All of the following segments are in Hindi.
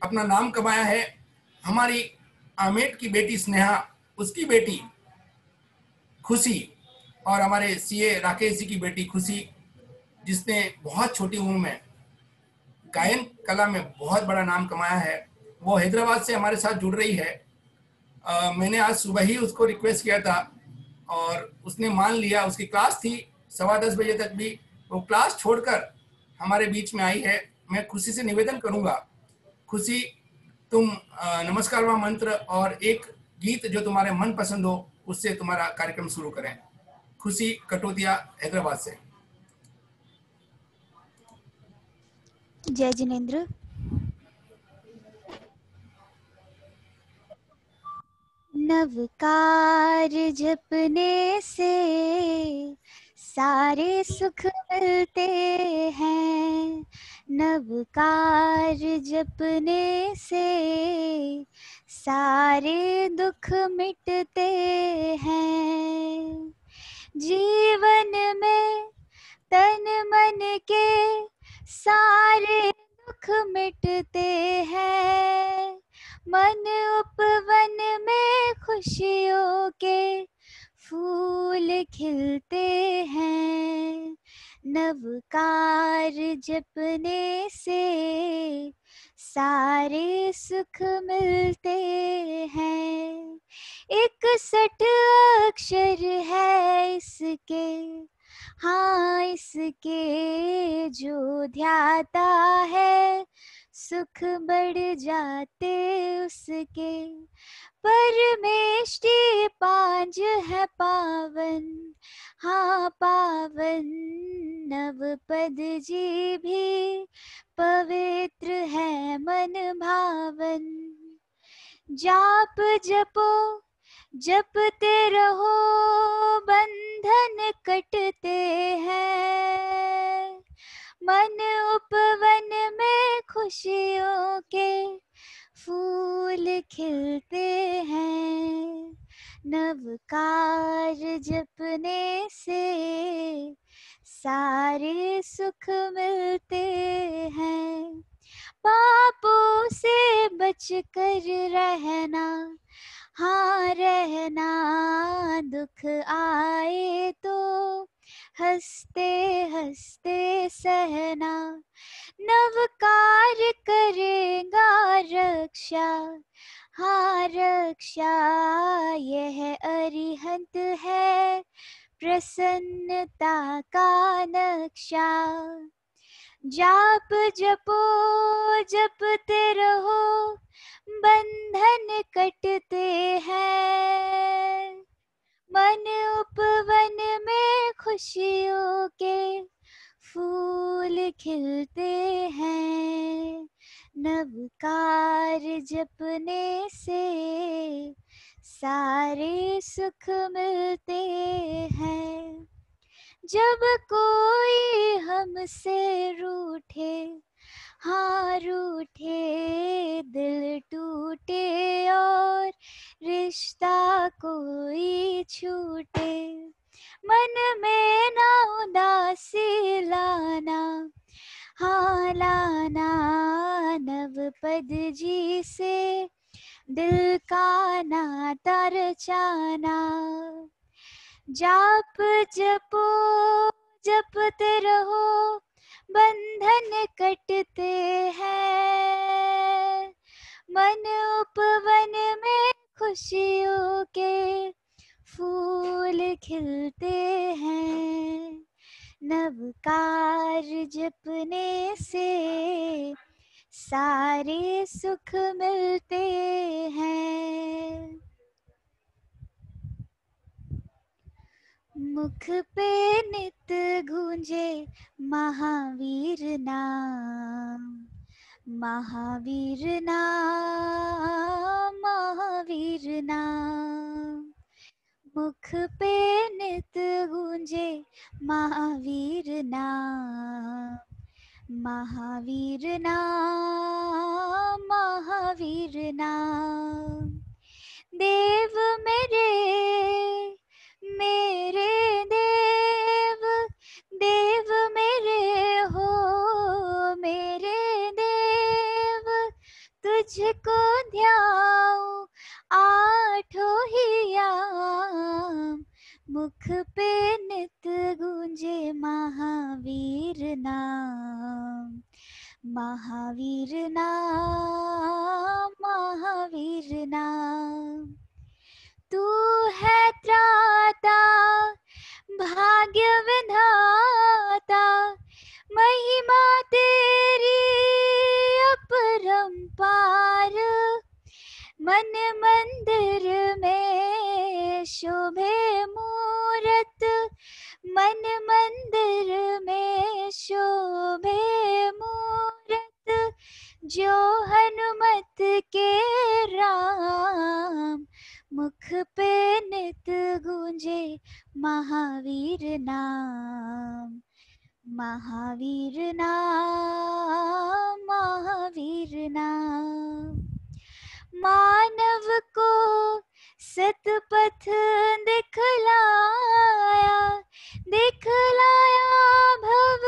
अपना नाम कमाया है। हमारी आमेट की बेटी स्नेहा, उसकी बेटी खुशी और हमारे सीए राकेश जी की बेटी खुशी, जिसने बहुत छोटी उम्र में गायन कला में बहुत बड़ा नाम कमाया है, वो हैदराबाद से हमारे साथ जुड़ रही है। मैंने आज सुबह ही उसको रिक्वेस्ट किया था और उसने मान लिया। उसकी क्लास थी 10:15 बजे तक भी, वो क्लास छोड़कर हमारे बीच में आई है। मैं खुशी से निवेदन करूंगा, खुशी तुम नमस्कार वा मंत्र और एक गीत जो तुम्हारे मन पसंद हो उससे तुम्हारा कार्यक्रम शुरू करें। खुशी कटोतिया, हैदराबाद से। जय जिनेंद्र। नवकार जपने से सारे सुख मिलते हैं। नवकार जपने से सारे दुख मिटते हैं। जीवन में तन मन के सारे दुख मिटते हैं। मन उपवन में खुशियों के फूल खिलते हैं। नवकार जपने से सारे सुख मिलते हैं। 61 अक्षर है इसके, हाँ इसके जो ध्याता है सुख बढ़ जाते उसके। परमेष्टि पांज है पावन, हाँ पावन। नवपद जी भी पवित्र है मन भावन। जाप जपो जपते रहो बंधन कटते हैं। मन उपवन में खुशियों के फूल खिलते हैं। नवकार जपने से सारे सुख मिलते हैं। पापों से बचकर रहना, हाँ रहना। दुख आए तो हंसते हंसते सहना। नवकार करेगा रक्षा, हाँ रक्षा। यह अरिहंत है प्रसन्नता का नक्शा। जाप जपो जपते रहो बंधन कटते हैं। मन उपवन में खुशियों के फूल खिलते हैं। नवकार जपने से सारे सुख मिलते हैं। जब कोई हमसे रूठे, हाँ रूठे, दिल टूटे और रिश्ता कोई छूटे। मन में ना उदासी लाना, हाँ लाना। नवपद जी से दिल का नाता रचाना। जाप जपो जपते रहो बंधन कटते हैं। मन उपवन में खुशियों के फूल खिलते हैं। नवकार जपने से सारे सुख मिलते हैं। मुख पे नित गूंजे महावीर नाम, महावीर नाम, महावीर नाम। मुख पे नित गूंजे महावीर नाम, महावीर नाम, महावीर नाम। देव मेरे मेरे देव, देव मेरे हो मेरे देव। तुझको ध्याऊं आठों ही याम, मुख पे नित गूंजे महावीर नाम, महावीर नाम, महावीर नाम। तू है त्राता भाग्य विधाता, महिमा तेरी अपरंपार, मन मंदिर में शोभे मूरत, मन मंदिर में शोभे मूरत, जो हनुमत के राम, मुख पे नित गूंजे महावीर नाम, महावीर नाम, महावीर नाम। मानव को सतपथ दिखलाया, दिखलाया भव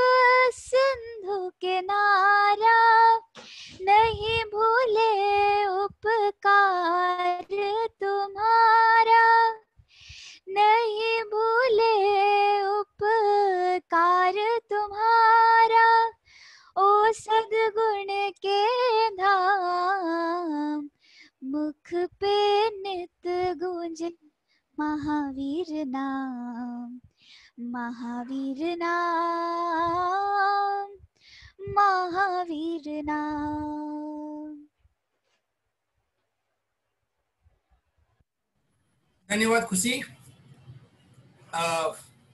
सिंधु किनारा, नहीं भूले उपकार तुम्हारा, नहीं भूले उपकार तुम्हारा, ओ सद्गुण के धाम, मुख पे नित गूंजे महावीर नाम, महावीर नाम, महावीर नाम। धन्यवाद खुशी।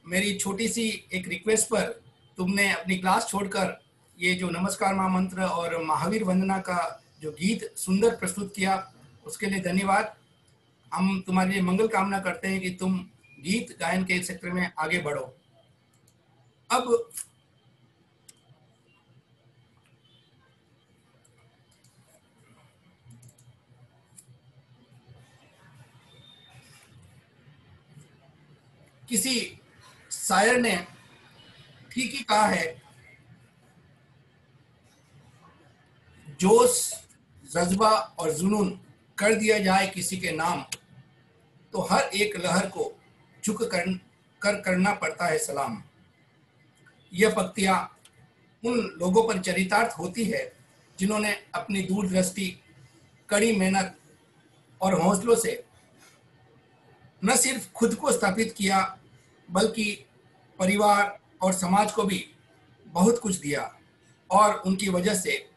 मेरी छोटी सी एक रिक्वेस्ट पर तुमने अपनी क्लास छोड़कर ये जो नमस्कार महामंत्र और महावीर वंदना का जो गीत सुंदर प्रस्तुत किया, उसके लिए धन्यवाद। हम तुम्हारे लिए मंगल कामना करते हैं कि तुम गीत गायन के क्षेत्र में आगे बढ़ो। अब किसी शायर ने ठीक ही कहा है, जोश जज्बा और जुनून कर दिया जाए किसी के नाम, तो हर एक लहर को झुक कर करना पड़ता है सलाम। यह पंक्तियां उन लोगों पर चरितार्थ होती है जिन्होंने अपनी दूरदृष्टि, कड़ी मेहनत और हौसलों से न सिर्फ खुद को स्थापित किया, बल्कि परिवार और समाज को भी बहुत कुछ दिया, और उनकी वजह से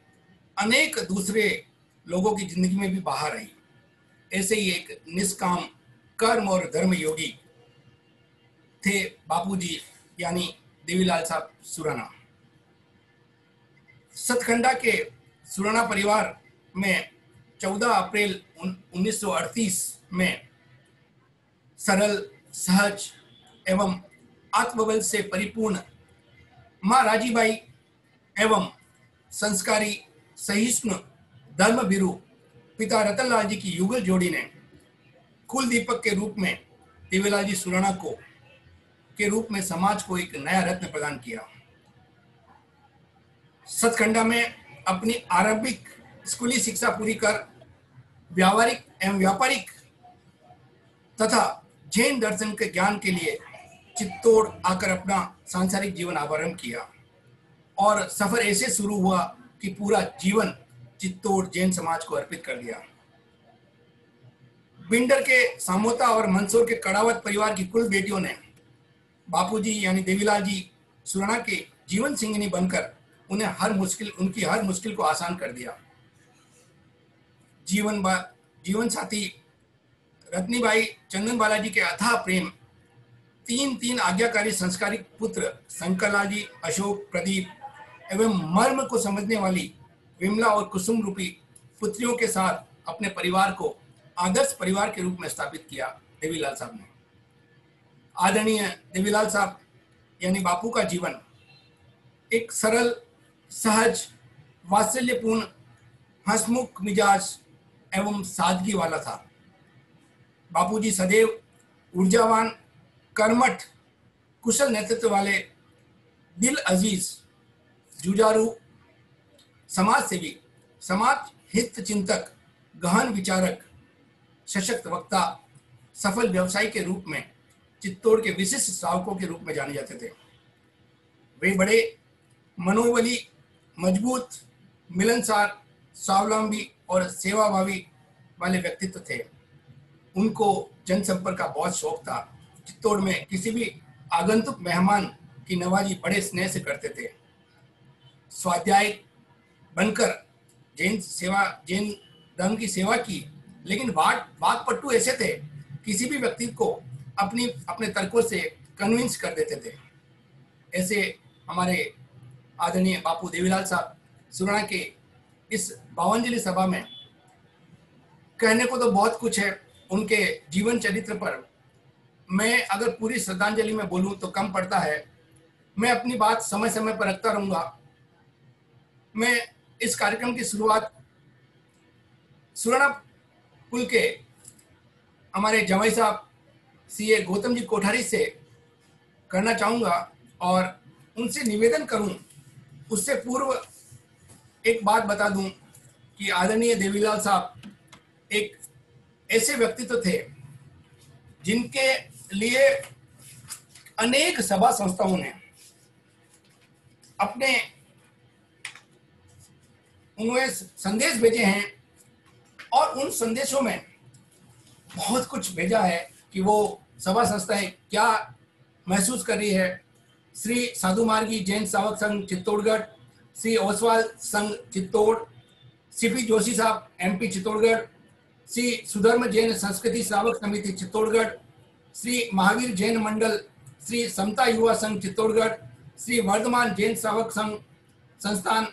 अनेक दूसरे लोगों की जिंदगी में भी बाहर आई। ऐसे ही एक निष्काम कर्म और धर्म योगी थे बापूजी, यानी देवीलाल साहब सुराना। सतखंडा के सुराना परिवार में 14 अप्रैल 1938 में सरल, सहज एवं आत्मबल से परिपूर्ण माँ राजीबाई एवं संस्कारी, सहिष्णु, धर्मभीरु पिता रतनलाल जी की युगल जोड़ी ने कुल दीपक के रूप में देवीलाल जी सुराना को के रूप में समाज को एक नया रत्न प्रदान किया। सतखंडा में अपनी आरंभिक स्कूली शिक्षा पूरी कर व्यावहारिक एवं व्यापारिक तथा जैन दर्शन के ज्ञान के लिए चित्तौड़ आकर अपना सांसारिक जीवन आरंभ किया, और सफर ऐसे शुरू हुआ कि पूरा जीवन चित्तौड़ जैन समाज को अर्पित कर दिया। बिंडर के सामोता और मंदसौर के कड़ावत परिवार की कुल बेटियों ने बापूजी यानी देवीलाल जी सुराना के जीवन सिंगिनी बनकर उनकी हर मुश्किल को आसान कर दिया। जीवन साथी रत्नीबाई चंदन बालाजी के अथाह प्रेम, तीन आज्ञाकारी संस्कारिक पुत्र शंकरलाल जी, अशोक, प्रदीप एवं मर्म को समझने वाली विमला और कुसुम रूपी पुत्रियों के साथ अपने परिवार को आदर्श परिवार के रूप में स्थापित किया देवीलाल साहब ने। आदरणीय देवीलाल साहब यानी बापू का जीवन एक सरल, सहज, वात्सल्यपूर्ण, हंसमुख मिजाज एवं सादगी वाला था। बापूजी सदैव ऊर्जावान, कर्मठ, कुशल नेतृत्व वाले, दिल अजीज, जुझारू, समाज सेवी, समाज हित चिंतक, गहन विचारक, सशक्त वक्ता, सफल व्यवसायी के रूप में चित्तौड़ के विशिष्ट श्रावकों के रूप में जाने जाते थे। वे बड़े मनोबली, मजबूत, मिलनसार, स्वावलंबी और सेवाभावी वाले व्यक्तित्व थे। उनको जनसंपर्क का बहुत शौक था। चित्तौड़ में किसी भी आगंतुक मेहमान की नवाजी बड़े स्नेह से करते थे। स्वाध्याय बनकर जैन धर्म की सेवा की, लेकिन वाकपटु ऐसे थे, किसी भी व्यक्ति को अपने तर्कों से कन्विंस कर देते थे। ऐसे हमारे आदरणीय बापू देवीलाल साहब सुराणा के इस 52वीं सभा में कहने को तो बहुत कुछ है उनके जीवन चरित्र पर। मैं अगर पूरी श्रद्धांजलि में बोलूं तो कम पड़ता है। मैं अपनी बात समय समय पर रखता रहूंगा। मैं इस कार्यक्रम की शुरुआत सुराणा कुल के हमारे जमाई साहब सीए गौतम जी कोठारी से करना चाहूंगा और उनसे निवेदन करूं। उससे पूर्व एक बात बता दूं कि आदरणीय देवीलाल साहब एक ऐसे व्यक्तित्व थे जिनके लिए अनेक सभा संस्थाओं ने उन्हें संदेश भेजे हैं और उन संदेशों में बहुत कुछ भेजा है कि वो सभा संस्थाएं क्या महसूस कर रही है। श्री साधु मार्गी जैन श्रावक संघ चित्तौड़गढ़, श्री ओसवाल संघ चित्तौड़, सीपी जोशी साहब एमपी चित्तौड़गढ़, श्री सुधर्म जैन संस्कृति श्रावक समिति चित्तौड़गढ़, श्री महावीर जैन मंडल, श्री समता युवा संघ चित्तौड़गढ़, श्री वर्धमान जैन श्रावक संघ संस्थान,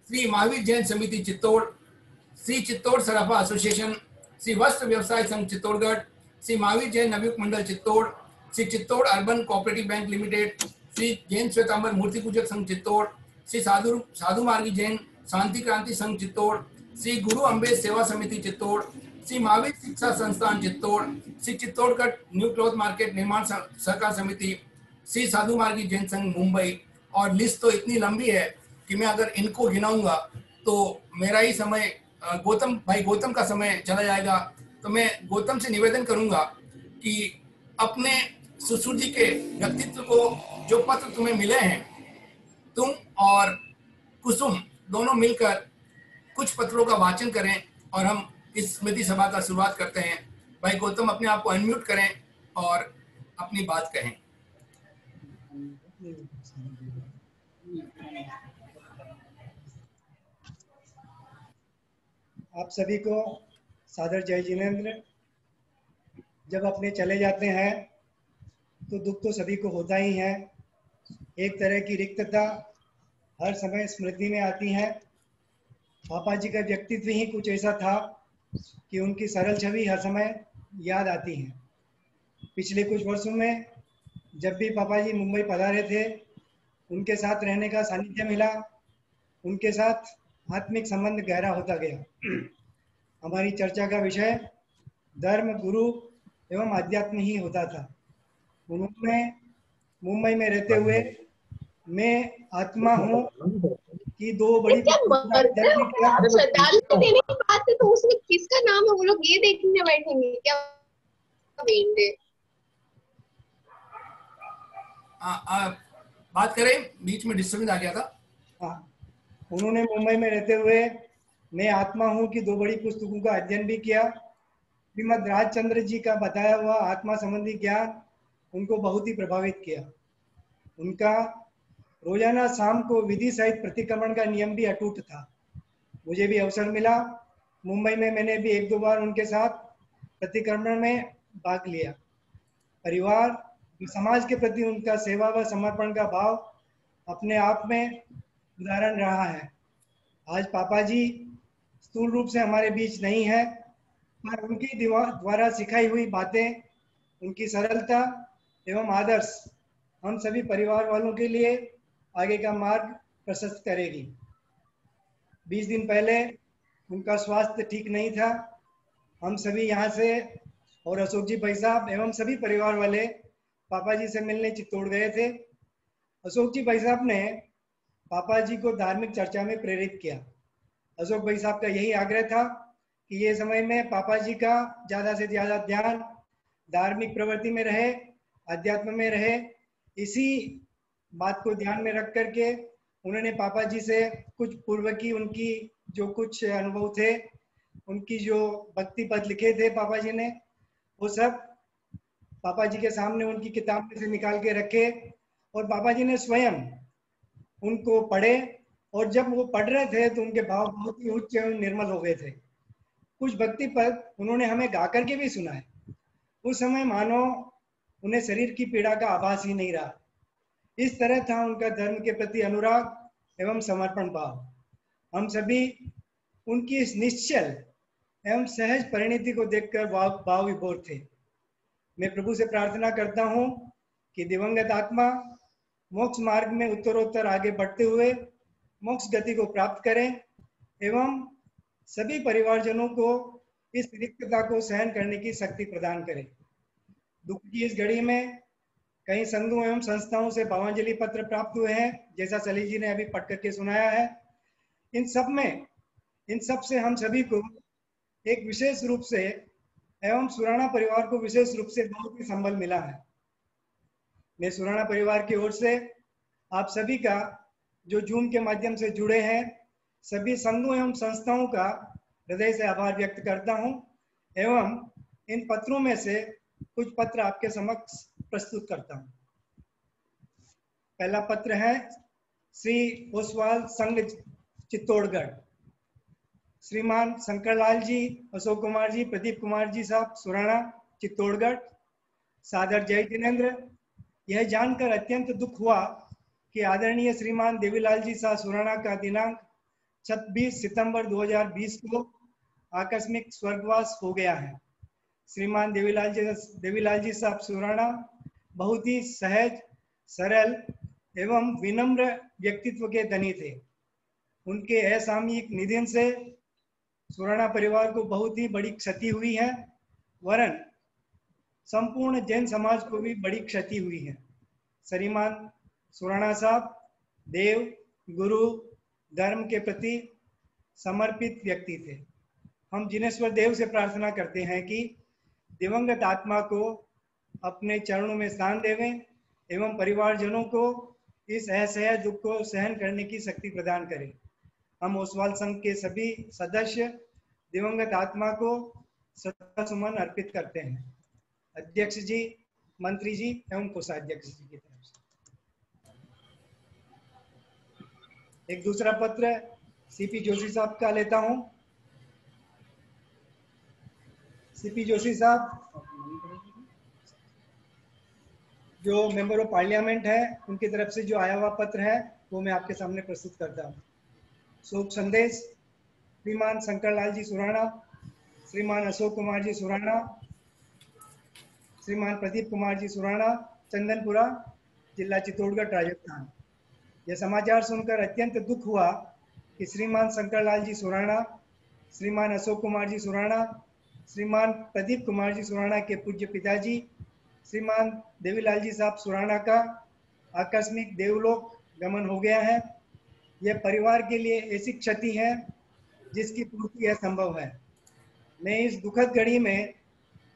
Shri Mahavir Jain Samiti Chittor, Shri Chittor Sarafa association, Shri Vastra Vyavsay Sangh Chittorgarh, Shri Mahavir Jain Navyug Mandal Chittor, Shri Chittor urban cooperative bank limited, Shri Jain Shwetambar Murti Pujak Sangh Chittor, Shri साधु मार्गी जैन शांति क्रांति संघ चित्तौड़, श्री गुरु अम्बेद सेवा समिति चित्तौड़, श्री महावीर शिक्षा संस्थान Chittor, Shri Chittorgarh new cloth market निर्माण सहकार समिति, श्री साधु मार्गी जैन संघ मुंबई। और लिस्ट तो इतनी लंबी है कि मैं अगर इनको गिनाऊंगा तो मेरा ही समय गौतम का समय चला जाएगा। तो मैं गौतम से निवेदन करूंगा कि अपने ससुर जी के व्यक्तित्व को जो पत्र तुम्हें मिले हैं, तुम और कुसुम दोनों मिलकर कुछ पत्रों का वाचन करें और हम इस स्मृति सभा का शुरुआत करते हैं। भाई गौतम अपने आप को अनम्यूट करें और अपनी बात कहें। आप सभी को सादर जय जिनेंद्र। जब अपने चले जाते हैं तो दुख तो सभी को होता ही है। एक तरह की रिक्तता हर समय स्मृति में आती है। पापा जी का व्यक्तित्व ही कुछ ऐसा था कि उनकी सरल छवि हर समय याद आती है। पिछले कुछ वर्षों में जब भी पापा जी मुंबई पधारे थे, उनके साथ रहने का सानिध्य मिला। उनके साथ आत्मिक संबंध गहरा होता गया। हमारी चर्चा का विषय धर्म, गुरु एवं अध्यात्म ही होता था। उन्होंने मुंबई में रहते हुए मैं आत्मा हूँ कि दो बड़ी शताब्दी देने की बात है तो उसमें किसका नाम है? वो लोग ये देखने बैठेंगे क्या? बात करें, बीच में डिस्टर्बेंस आ गया था। हाँ, उन्होंने मुंबई में रहते हुए मैं आत्मा हूँ कि दो बड़ी पुस्तकों का अध्ययन भी किया। श्रीमद राजचंद्र जी का बताया हुआ आत्मा संबंधी ज्ञान उनको बहुत ही प्रभावित किया। उनका रोजाना शाम को विधि सहित प्रतिक्रमण का नियम भी अटूट था। मुझे भी अवसर मिला, मुंबई में मैंने भी एक दो बार उनके साथ प्रतिक्रमण में भाग लिया। परिवार समाज के प्रति उनका सेवा व समर्पण का भाव अपने आप में उदाहरण रहा है। आज पापा जी स्थूल रूप से हमारे बीच नहीं है, पर उनकी द्वारा सिखाई हुई बातें, उनकी सरलता एवं आदर्श हम सभी परिवार वालों के लिए आगे का मार्ग प्रशस्त करेगी। 20 दिन पहले उनका स्वास्थ्य ठीक नहीं था। हम सभी यहाँ से और अशोक जी भाई साहब एवं सभी परिवार वाले पापा जी से मिलने चित्तौड़ गए थे। अशोक जी भाई साहब ने पापा जी को धार्मिक चर्चा में प्रेरित किया। अशोक भाई साहब का यही आग्रह था कि ये समय में पापा जी का ज़्यादा से ज़्यादा ध्यान धार्मिक प्रवृत्ति में रहे, अध्यात्म में रहे। इसी बात को ध्यान में रख करके उन्होंने पापा जी से कुछ पूर्व की उनकी जो कुछ अनुभव थे, उनकी जो भक्ति पद लिखे थे पापा जी ने, वो सब पापा जी के सामने उनकी किताब में से निकाल के रखे और पापा जी ने स्वयं उनको पढ़े। और जब वो पढ़ रहे थे तो उनके भाव बहुत ही उच्च एवं निर्मल हो गए थे। कुछ भक्ति पद उन्होंने हमें गा करके भी सुनाए। उस समय मानो उन्हें शरीर की पीड़ा का आभास ही नहीं रहा। इस तरह था उनका धर्म के प्रति अनुराग एवं समर्पण भाव। हम सभी उनकी इस निश्चल एवं सहज परिणति को देखकर भाव विभोर थे। मैं प्रभु से प्रार्थना करता हूँ कि दिवंगत आत्मा मोक्ष मार्ग में उत्तरोत्तर आगे बढ़ते हुए मोक्ष गति को प्राप्त करें एवं सभी परिवारजनों को इस रिक्तता को सहन करने की शक्ति प्रदान करें। दुख की इस घड़ी में कई संघों एवं संस्थाओं से भावांजलि पत्र प्राप्त हुए हैं, जैसा सली जी ने अभी पढ़ करके सुनाया है। इन सब से हम सभी को एक विशेष रूप से एवं सुराणा परिवार को विशेष रूप से बहुत ही संबल मिला है। मैं सुराणा परिवार की ओर से आप सभी का जो जूम के माध्यम से जुड़े हैं सभी संघों एवं संस्थाओं का हृदय से आभार व्यक्त करता हूं एवं इन पत्रों में से कुछ पत्र आपके समक्ष प्रस्तुत करता हूं। पहला पत्र है श्री ओसवाल संघ चित्तौड़गढ़, श्रीमान शंकरलाल जी, अशोक कुमार जी, प्रदीप कुमार जी साहब, सुराणा चित्तौड़गढ़। सादर जय जिनेन्द्र। यह जानकर अत्यंत दुख हुआ कि आदरणीय श्रीमान देवीलाल जी साह सुराणा का दिनांक 26 सितंबर 2020 को आकस्मिक स्वर्गवास हो गया है। श्रीमान देवीलाल जी साहब सुराणा बहुत ही सहज, सरल एवं विनम्र व्यक्तित्व के धनी थे। उनके असामयिक निधन से सुराणा परिवार को बहुत ही बड़ी क्षति हुई है, वरन संपूर्ण जैन समाज को भी बड़ी क्षति हुई है। श्रीमान सुराणा साहब देव, गुरु, धर्म के प्रति समर्पित व्यक्ति थे। हम जिनेश्वर देव से प्रार्थना करते हैं कि दिवंगत आत्मा को अपने चरणों में स्थान देवें एवं परिवारजनों को इस असह्य दुख को सहन करने की शक्ति प्रदान करें। हम ओसवाल संघ के सभी सदस्य दिवंगत आत्मा को श्रद्धासुमन अर्पित करते हैं। अध्यक्ष जी, मंत्री जी एवं कोषाध्यक्ष जी की तरफ से एक दूसरा पत्र सीपी जोशी साहब का लेता हूं। सीपी जोशी साहब जो मेंबर ऑफ पार्लियामेंट है, उनकी तरफ से जो आया हुआ पत्र है वो मैं आपके सामने प्रस्तुत करता हूँ। शोक संदेश श्रीमान शंकरलाल जी सुराणा, श्रीमान अशोक कुमार जी सुराणा, श्रीमान प्रदीप कुमार जी सुराणा, चंदनपुरा, जिला चित्तौड़गढ़, राजस्थान। यह समाचार सुनकर अत्यंत दुख हुआ कि श्रीमान शंकरलाल जी सुराणा, श्रीमान अशोक कुमार जी सुराणा, श्रीमान प्रदीप कुमार जी सुराणा के पूज्य पिताजी श्रीमान देवीलाल जी साहब सुराणा का आकस्मिक देवलोक गमन हो गया है। यह परिवार के लिए ऐसी क्षति है जिसकी पूर्ति असंभव है। मैं इस दुखद घड़ी में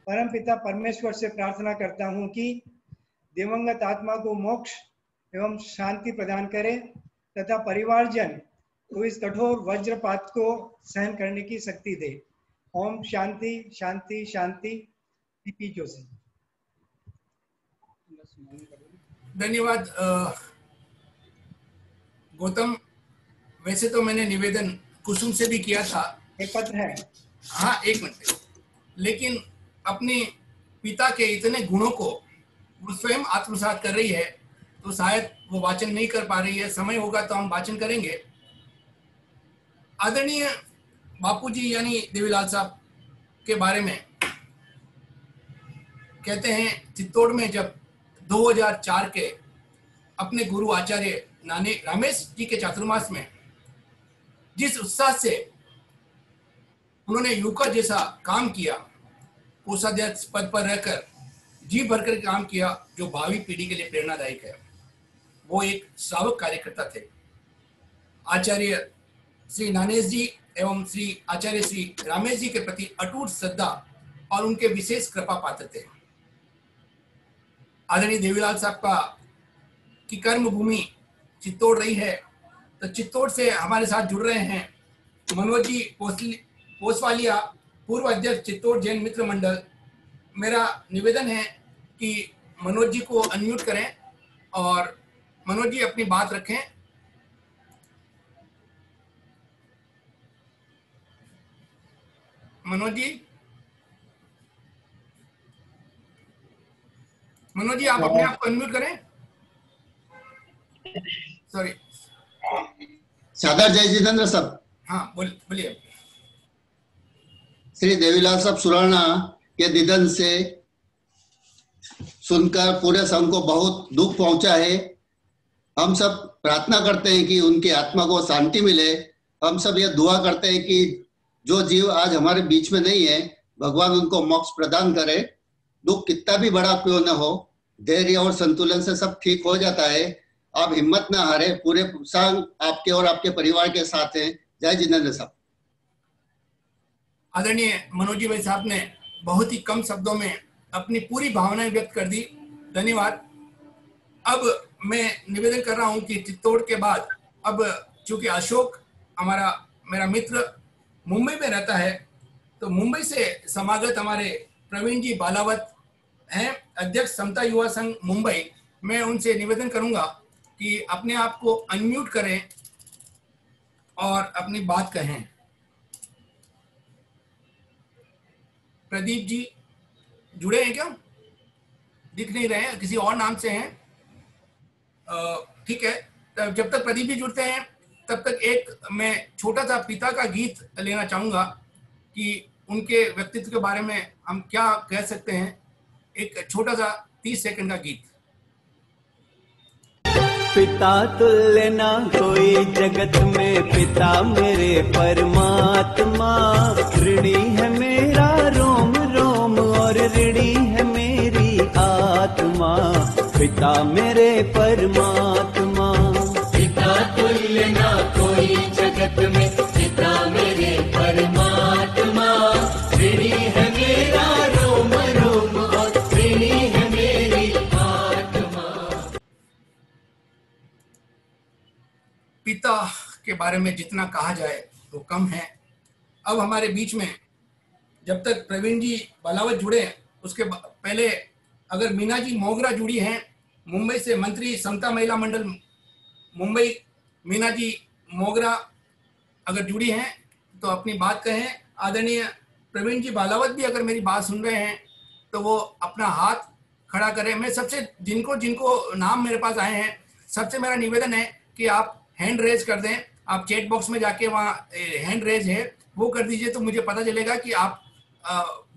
परमपिता परमेश्वर से प्रार्थना करता हूं कि दिवंगत आत्मा को मोक्ष एवं शांति प्रदान करे तथा परिवारजन को इस कठोर वज्रपात को सहन करने की शक्ति दे। ओम शांति शांति शांति। सीपी जोशी। धन्यवाद गौतम। वैसे तो मैंने निवेदन कुसुम से भी किया था। एक पत्र है। हाँ, एक मिनट। लेकिन अपने पिता के इतने गुणों को वो स्वयं आत्मसात कर रही है तो शायद वो वाचन नहीं कर पा रही है। समय होगा तो हम वाचन करेंगे। आदरणीय बापूजी यानी देवीलाल साहब के बारे में कहते हैं, चित्तौड़ में जब 2004 के अपने गुरु आचार्य नाने रामेश जी के चातुर्मास में जिस उत्साह से उन्होंने युवका जैसा काम किया, कोषाध्यक्ष पद पर रहकर जी भरकर काम किया, जो भावी पीढ़ी के लिए प्रेरणादायक है। वो एक श्रावक कार्यकर्ता थे। आचार्य श्री नानेश जी एवं श्री आचार्य श्री रामेश जी के प्रति अटूट श्रद्धा और उनके विशेष कृपा पात्र थे। आदरणीय देवीलाल साहब का की कर्म भूमि चित्तौड़ रही है, तो चित्तौड़ से हमारे साथ जुड़ रहे हैं मनोज जी पोसवालिया, पूर्व अध्यक्ष चित्तौड़ जैन मित्र मंडल। मेरा निवेदन है कि मनोज जी को अनम्यूट करें और मनोज जी अपनी बात रखें। मनोज जी आप अपने आप को अनम्यूट करें। सॉरी, सादर जय जितेंद्र साहब। हाँ बोलिए। श्री देवीलाल साहब सुराणा के निधन से सुनकर पूरे संघ को बहुत दुख पहुंचा है। हम सब प्रार्थना करते हैं कि उनकी आत्मा को शांति मिले। हम सब ये दुआ करते हैं कि जो जीव आज हमारे बीच में नहीं है, भगवान उनको मोक्ष प्रदान करे। दुख कितना भी बड़ा क्यों न हो, धैर्य और संतुलन से सब ठीक हो जाता है। आप हिम्मत ना हारे, पूरे संघ आपके और आपके परिवार के साथ हैं। जय जितेंद्र साहब। आदरणीय मनोज जी भाई साहब ने बहुत ही कम शब्दों में अपनी पूरी भावनाएं व्यक्त कर दी, धन्यवाद। अब मैं निवेदन कर रहा हूं कि चित्तौड़ के बाद अब चूंकि अशोक मेरा मित्र मुंबई में रहता है, तो मुंबई से समागत हमारे प्रवीण जी बालावत हैं, अध्यक्ष समता युवा संघ मुंबई। मैं उनसे निवेदन करूंगा कि अपने आप को अनम्यूट करें और अपनी बात कहें। प्रदीप जी जुड़े हैं क्या? दिख नहीं रहे हैं, किसी और नाम से हैं। ठीक है, जब तक प्रदीप जी जुड़ते हैं तब तक एक मैं छोटा सा पिता का गीत लेना चाहूंगा कि उनके व्यक्तित्व के बारे में हम क्या कह सकते हैं। एक छोटा सा 30 सेकंड का गीत। पिता तुल्य ना कोई जगत में, पिता मेरे परमात्मा। ऋणी है मेरा रोम रोम और ऋणी है मेरी आत्मा। पिता मेरे परमात्मा। पिता तुल्य ना कोई जगत में, पिता मेरे परमात्मा। ऋणी है मेरा रोम रोम और ऋणी है मेरी आत्मा। पिता के बारे में जितना कहा जाए तो कम है। अब हमारे बीच में जब तक प्रवीण जी बालावत जुड़े, उसके पहले अगर मीना जी मोगरा जुड़ी हैं मुंबई से, मंत्री समता महिला मंडल मुंबई, मीना जी मोगरा अगर जुड़ी हैं तो अपनी बात कहें। आदरणीय प्रवीण जी बालावत भी अगर मेरी बात सुन रहे हैं तो वो अपना हाथ खड़ा करें। मैं सबसे जिनको नाम मेरे पास आए हैं, सबसे मेरा निवेदन है कि आप हैंड रेज कर दें। आप चैट बॉक्स में जाके वहाँ हैंड रेज है वो कर दीजिए, तो मुझे पता चलेगा कि आप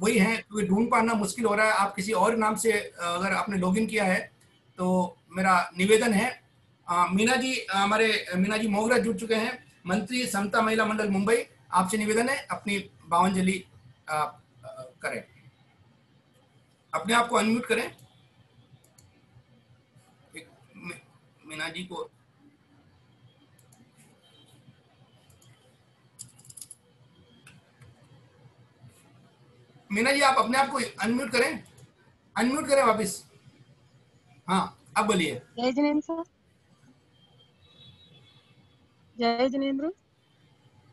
वही हैं, क्योंकि ढूंढ पाना मुश्किल हो रहा है। आप किसी और नाम से अगर आपने लॉगिन किया है तो मेरा निवेदन है। मीना जी मोगरा जुड़ चुके हैं, मंत्री समता महिला मंडल मुंबई। आपसे निवेदन है अपनी भावांजलि करें, अपने आप को अनम्यूट करें। मीना जी को मीना जी आप अपने आप को अनम्यूट करें वापस। हाँ अब बोलिए। जय जिनेंद्र सर। जय जिनेंद्र।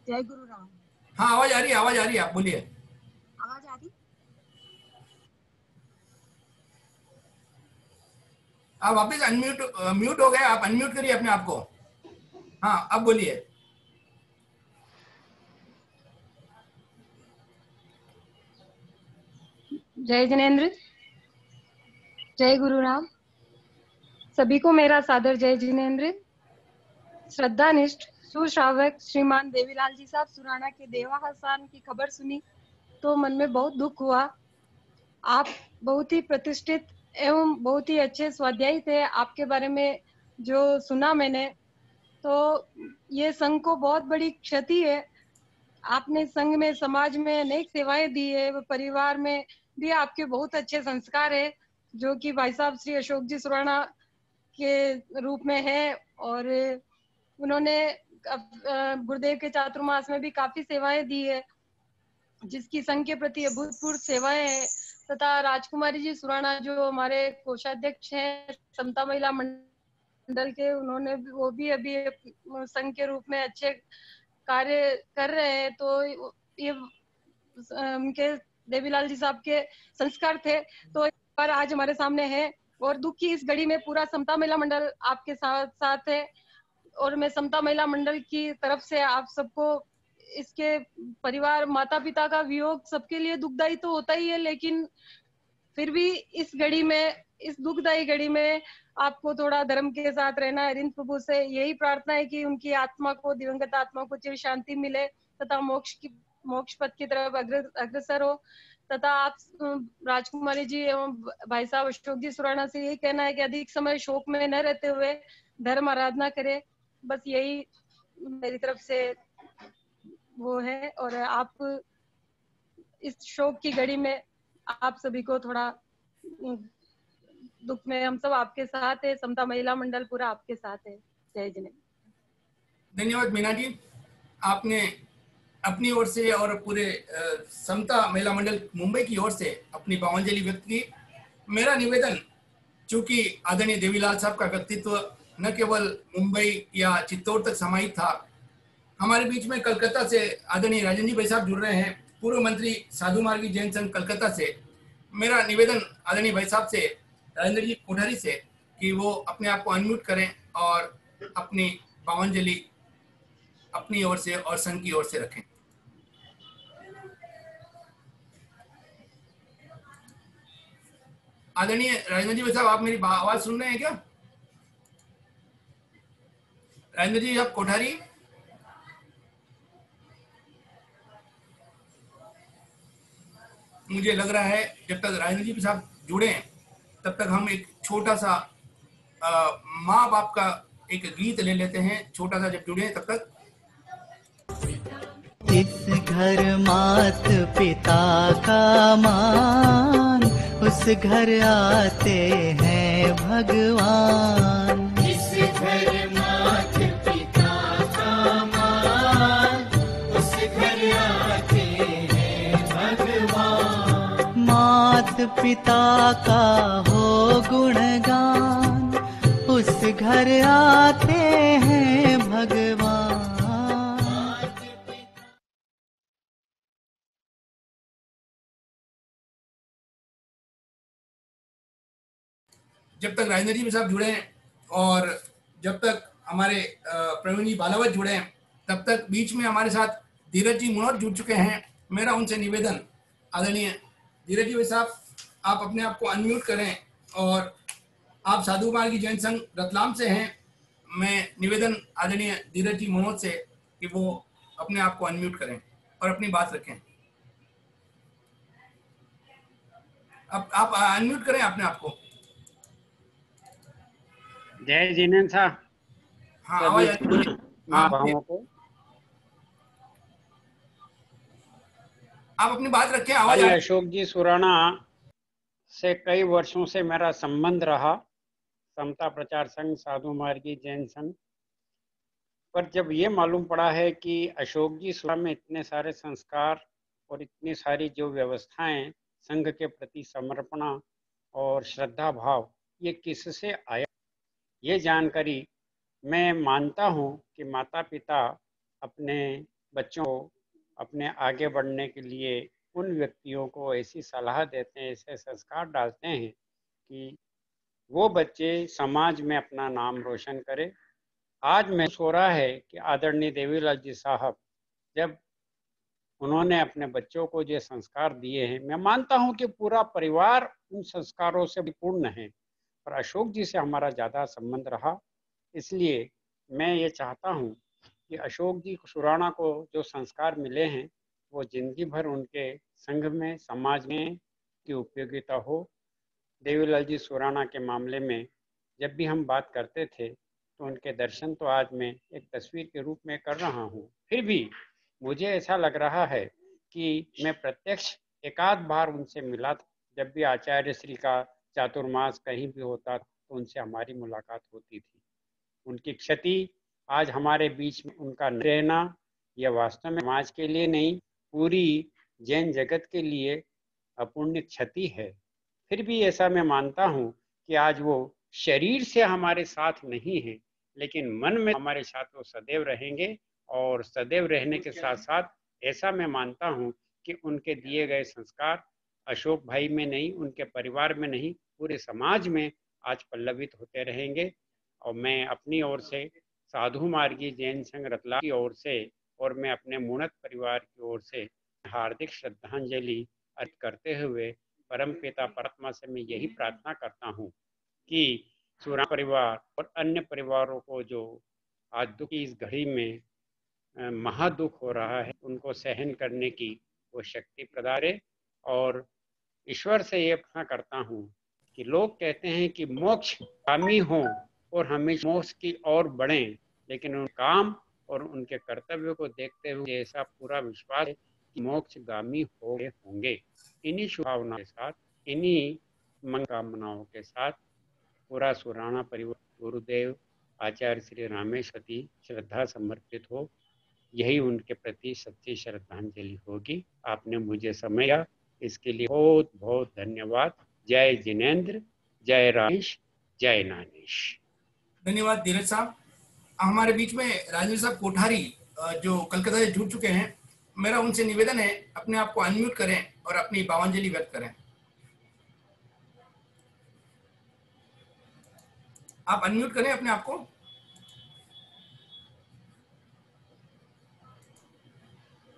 जय गुरु राम। हाँ आवाज आ रही है, आप बोलिए। आवाज आ रही? आप वापस म्यूट हो गए, आप अनम्यूट करिए अपने आप को। हाँ अब बोलिए। जय जिनेंद्र। जय गुरु राम। सभी को मेरा सादर जय जिनेंद्र। श्रद्धानिष्ठ सुश्रावक श्रीमान देवीलाल जी साहब सुराणा के देहावसान की खबर सुनी तो मन में बहुत दुख हुआ। आप बहुत ही प्रतिष्ठित एवं बहुत ही अच्छे स्वाध्यायी थे। आपके बारे में जो सुना मैंने, तो ये संघ को बहुत बड़ी क्षति है। आपने संघ में, समाज में अनेक सेवाएं दी है। परिवार में भी आपके बहुत अच्छे संस्कार है, जो कि भाई साहब श्री अशोक जी सुराणा के रूप में है। और उन्होंने गुरुदेव के चातुर्मास में भी काफी सेवाएं दी है, जिसकी संघ के प्रति अभूतपूर्व सेवाएं हैं। तथा राजकुमारी जी सुराणा जो हमारे कोषाध्यक्ष हैं समता महिला मंडल के, उन्होंने वो भी अभी संघ के रूप में अच्छे कार्य कर रहे हैं। तो ये उनके देवीलाल जी साहब के संस्कार थे, तो एक बार आज हमारे सामने है। और दुख की इस घड़ी में पूरा समता महिला मंडल आपके साथ साथ है, और मैं समता महिला मंडल की तरफ से आप सबको, इसके परिवार माता पिता का वियोग सबके लिए दुखदायी तो होता ही है, लेकिन फिर भी इस घड़ी में, इस दुखदायी घड़ी में आपको थोड़ा धर्म के साथ रहना है। अरिंद प्रभु से यही प्रार्थना है कि उनकी आत्मा को, दिवंगत आत्मा को चिर शांति मिले तथा मोक्ष पथ की तरफ अग्रसर हो। तथा आप राजकुमारी जी एवं भाई साहब अशोक जी सुराणा से यही कहना है कि अधिक समय शोक में न रहते हुए धर्म आराधना करें। बस यही मेरी तरफ से वो है। और आप इस शोक की घड़ी में आप सभी को थोड़ा दुख में, हम सब आपके साथ है, समता महिला मंडल पूरा आपके साथ है। जय जिनेन्द्र। धन्यवाद मीना जी, आपने अपनी ओर से और पूरे समता महिला मंडल मुंबई की ओर से अपनी भावांजलि व्यक्त की। मेरा निवेदन, चूंकि आदरणीय देवीलाल साहब का व्यक्तित्व न केवल मुंबई या चित्तौड़ तक समाहित था, हमारे बीच में कलकत्ता से आदरणीय राजन जी भाई साहब जुड़ रहे हैं, पूर्व मंत्री साधु मार्गी जैन संघ कलकत्ता से। मेरा निवेदन आदरणीय भाई साहब से, राजेंद्र जी कोठारी से, कि वो अपने आप को अनम्यूट करें और अपनी भावांजलि अपनी ओर से और संघ की ओर से रखें। आदरणीय राजेंद्र जी भाई साहब, आप मेरी आवाज सुन रहे हैं क्या? राजेंद्र जी आप कोठारी, मुझे लग रहा है जब तक राजेंद्र जी साहब जुड़े तब तक हम एक छोटा सा माँ बाप का एक गीत ले लेते हैं, छोटा सा, जब जुड़े तब तक। इस घर मात पिता का मान, उस घर आते हैं भगवान। इस घर मात पिता का मान, उस घर आते हैं भगवान। मात पिता का हो गुणगान, उस घर आते हैं भगवान। जब तक राजेंद्र जी साहब जुड़े हैं और जब तक हमारे प्रवीण जी बालावत जुड़े हैं, तब तक बीच में हमारे साथ धीरज जी मुनोट जुड़ चुके हैं। मेरा उनसे निवेदन, आदरणीय धीरज जी साहब, आप अपने आप को अनम्यूट करें और आप साधु मार्गी जैन संघ रतलाम से हैं। मैं निवेदन आदरणीय धीरज जी मुनोट से कि वो अपने आप को अनम्यूट करें और अपनी बात रखें। अब आप अनम्यूट करें अपने आप को। जय जिनेन्द्र साहब। हाँ, आवाज माँ भावों को आप अपनी बात रखें, आवाज। अशोक जी सुराणा से कई वर्षों से मेरा संबंध रहा, समता प्रचार संघ, साधु मार्गी जैन संघ। पर जब ये मालूम पड़ा है कि अशोक जी सुराणा में इतने सारे संस्कार और इतनी सारी जो व्यवस्थाएं, संघ के प्रति समर्पण और श्रद्धा भाव, ये किससे आया, ये जानकारी मैं मानता हूँ कि माता पिता अपने बच्चों को अपने आगे बढ़ने के लिए उन व्यक्तियों को ऐसी सलाह देते हैं, ऐसे संस्कार डालते हैं कि वो बच्चे समाज में अपना नाम रोशन करें। आज महसूस हो रहा है कि आदरणीय देवीलाल जी साहब जब उन्होंने अपने बच्चों को जो संस्कार दिए हैं, मैं मानता हूँ कि पूरा परिवार उन संस्कारों से पूर्ण है, पर अशोक जी से हमारा ज़्यादा संबंध रहा। इसलिए मैं ये चाहता हूँ कि अशोक जी सुराणा को जो संस्कार मिले हैं वो जिंदगी भर उनके संघ में, समाज में की उपयोगिता हो। देवीलाल जी सुराणा के मामले में जब भी हम बात करते थे तो उनके दर्शन तो आज मैं एक तस्वीर के रूप में कर रहा हूँ, फिर भी मुझे ऐसा लग रहा है कि मैं प्रत्यक्ष एकाध बार उनसे मिला था। जब भी आचार्य श्री का चातुर्मास कहीं भी होता तो उनसे हमारी मुलाकात होती थी। उनकी क्षति आज हमारे बीच में उनका रहना यह वास्तव में समाज के लिए नहीं, पूरी जैन जगत के लिए अपूर्णीय क्षति है। फिर भी ऐसा मैं मानता हूँ कि आज वो शरीर से हमारे साथ नहीं है, लेकिन मन में हमारे साथ वो सदैव रहेंगे। और सदैव रहने के साथ साथ ऐसा मैं मानता हूँ कि उनके दिए गए संस्कार अशोक भाई में नहीं, उनके परिवार में नहीं, पूरे समाज में आज पल्लवित होते रहेंगे। और मैं अपनी ओर से साधु मार्गी जैन संघ रतलाम की ओर से और मैं अपने मुणत परिवार की ओर से हार्दिक श्रद्धांजलि अर्पित करते हुए परमपिता परमात्मा से मैं यही प्रार्थना करता हूँ कि सुराणा परिवार और अन्य परिवारों को जो आज दुख की इस घड़ी में महादुख हो रहा है, उनको सहन करने की वो शक्ति प्रदान करे। और ईश्वर से ये प्रार्थना करता हूँ कि लोग कहते हैं कि मोक्ष कामी हो और हमेशा मोक्ष की ओर बढ़ें, लेकिन उन काम और उनके कर्तव्य को देखते हुए ऐसा पूरा विश्वास है कि मोक्षगामी होंगे। इन्हीं शुभकामनाओं के साथ, इन्हीं मनोकामनाओं के साथ पूरा सुराणा परिवार गुरुदेव आचार्य श्री रामेश्वरी श्रद्धा समर्पित हो, यही उनके प्रति सच्ची श्रद्धांजलि होगी। आपने मुझे समय दिया, इसके लिए बहुत बहुत धन्यवाद। जय जिनेंद्र, जय राजेश, जय नानेश। धन्यवाद धीरज साहब। हमारे बीच में राजेंद्र साहब कोठारी जो कलकत्ता से जुड़ चुके हैं, मेरा उनसे निवेदन है अपने आप को अनम्यूट करें और अपनी भावांजलि व्यक्त करें। आप अनम्यूट करें अपने आप को।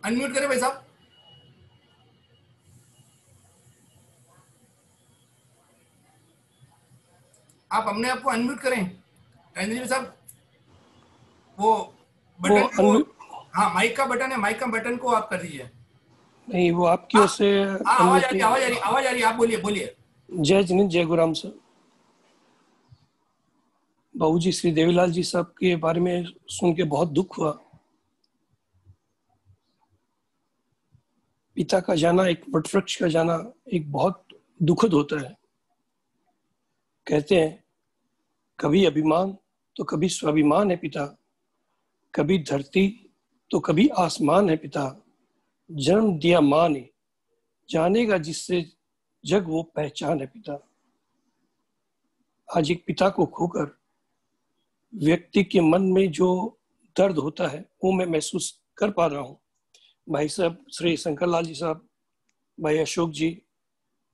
अनम्यूट करें भाई साहब। आप अपने आप को अनम्यूट करें राजेंद्र साहब। वो बटन को, हाँ माइक का बटन है, माइक का बटन को आप कर दीजिए। नहीं, वो आपकी ओर से आवाज आ रही, आप बोलिए। जय जिनेंद्र, जय गुरुराम सर। बाबूजी श्री देवीलाल जी साहब के बारे में सुन के बहुत दुख हुआ। पिता का जाना, एक वटवृक्ष का जाना एक बहुत दुखद होता है। कहते हैं कभी अभिमान तो कभी स्वाभिमान है पिता, कभी धरती तो कभी आसमान है पिता। जन्म दिया माँ ने, जानेगा जिससे जग वो पहचान है पिता। आज एक पिता को खोकर व्यक्ति के मन में जो दर्द होता है वो मैं महसूस कर पा रहा हूँ। भाई साहब श्री शंकर लाल जी साहब, भाई अशोक जी,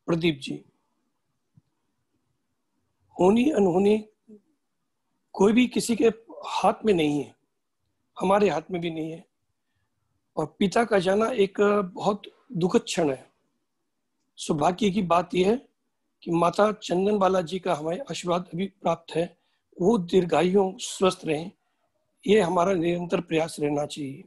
प्रदीप जी, होनी अनहोनी कोई भी किसी के हाथ में नहीं है, हमारे हाथ में भी नहीं है। और पिता का जाना एक बहुत दुखद क्षण है। सौभाग्य की बात यह है कि माता चंदन बाला जी का हमें आशीर्वाद अभी प्राप्त है, वो दीर्घायु स्वस्थ रहें, ये हमारा निरंतर प्रयास रहना चाहिए।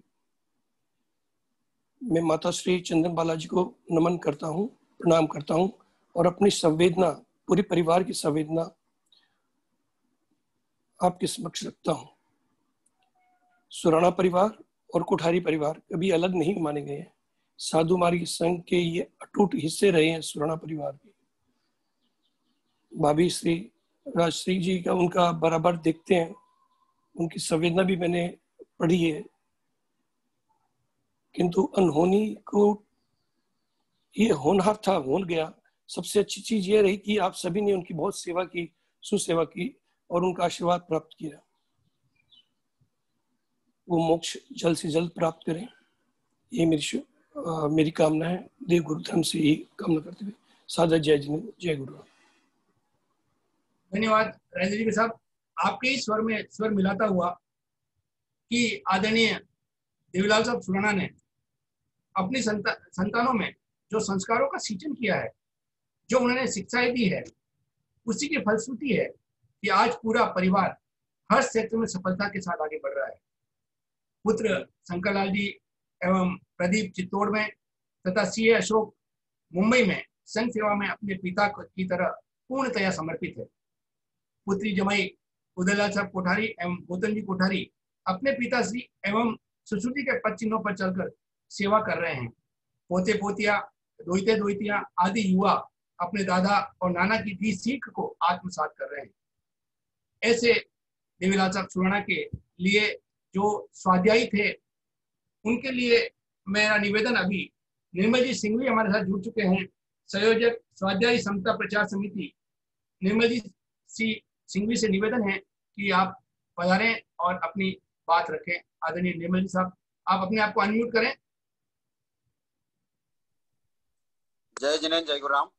मैं माता श्री चंदन बाला जी को नमन करता हूँ, प्रणाम करता हूँ और अपनी संवेदना, पूरे परिवार की संवेदना आपके समक्ष रखता हूँ। सुराणा परिवार और कोठारी परिवार कभी अलग नहीं माने गए हैं। साधु मार्गी संघ के ये अटूट हिस्से रहे हैं सुराणा परिवार के। भाभी श्री राजश्री जी का उनका बराबर देखते हैं, उनकी संवेदना भी मैंने पढ़ी है, किंतु अनहोनी को ये होनहार था, होन गया। सबसे अच्छी चीज ये रही कि आप सभी ने उनकी बहुत सेवा की, सुसेवा की और उनका आशीर्वाद प्राप्त किया। वो मोक्ष जल्द से जल्द प्राप्त करें, ये मेरी कामना है। देव गुरु धर्म से ही कामना करते हुए सादर जय जिनेंद्र, जय गुरु। धन्यवाद राजेंद्र साहब। आपके ही स्वर में स्वर मिलाता हुआ कि आदरणीय देवीलाल साहब सुराणा ने अपनी संतानों में जो संस्कारों का सिंचन किया है, जो उन्होंने शिक्षाएं दी है, उसी की फलश्रुति है कि आज पूरा परिवार हर क्षेत्र में सफलता के साथ आगे बढ़ रहा है। पुत्र शंकरलाल जी एवं प्रदीप चित्तौड़ में तथा सीए अशोक मुंबई में संघ सेवा में अपने पिता की तरह पूर्णतया समर्पित है। पुत्री जमाई उदयलाल साहब कोठारी एवं गौतम जी कोठारी अपने पिताश्री एवं सुश्रुति के पद चिन्हों पर चलकर सेवा कर रहे हैं। पोते पोतिया, दोहिते दोहितिया आदि युवा अपने दादा और नाना की दी सीख को आत्मसात कर रहे हैं। ऐसे देवीलाल साहब सुराणा के लिए जो स्वाध्यायी थे उनके लिए मेरा निवेदन अभी निर्मल जी सिंघवी हमारे साथ जुड़ चुके हैं, संयोजक स्वाध्यायी समता प्रचार समिति। निर्मल जी सिंघवी से निवेदन है कि आप पधारें और अपनी बात रखें। आदरणीय निर्मल जी साहब, आप अपने आप को अनम्यूट करें। जय जिनेंद्र, जय गुरुराम।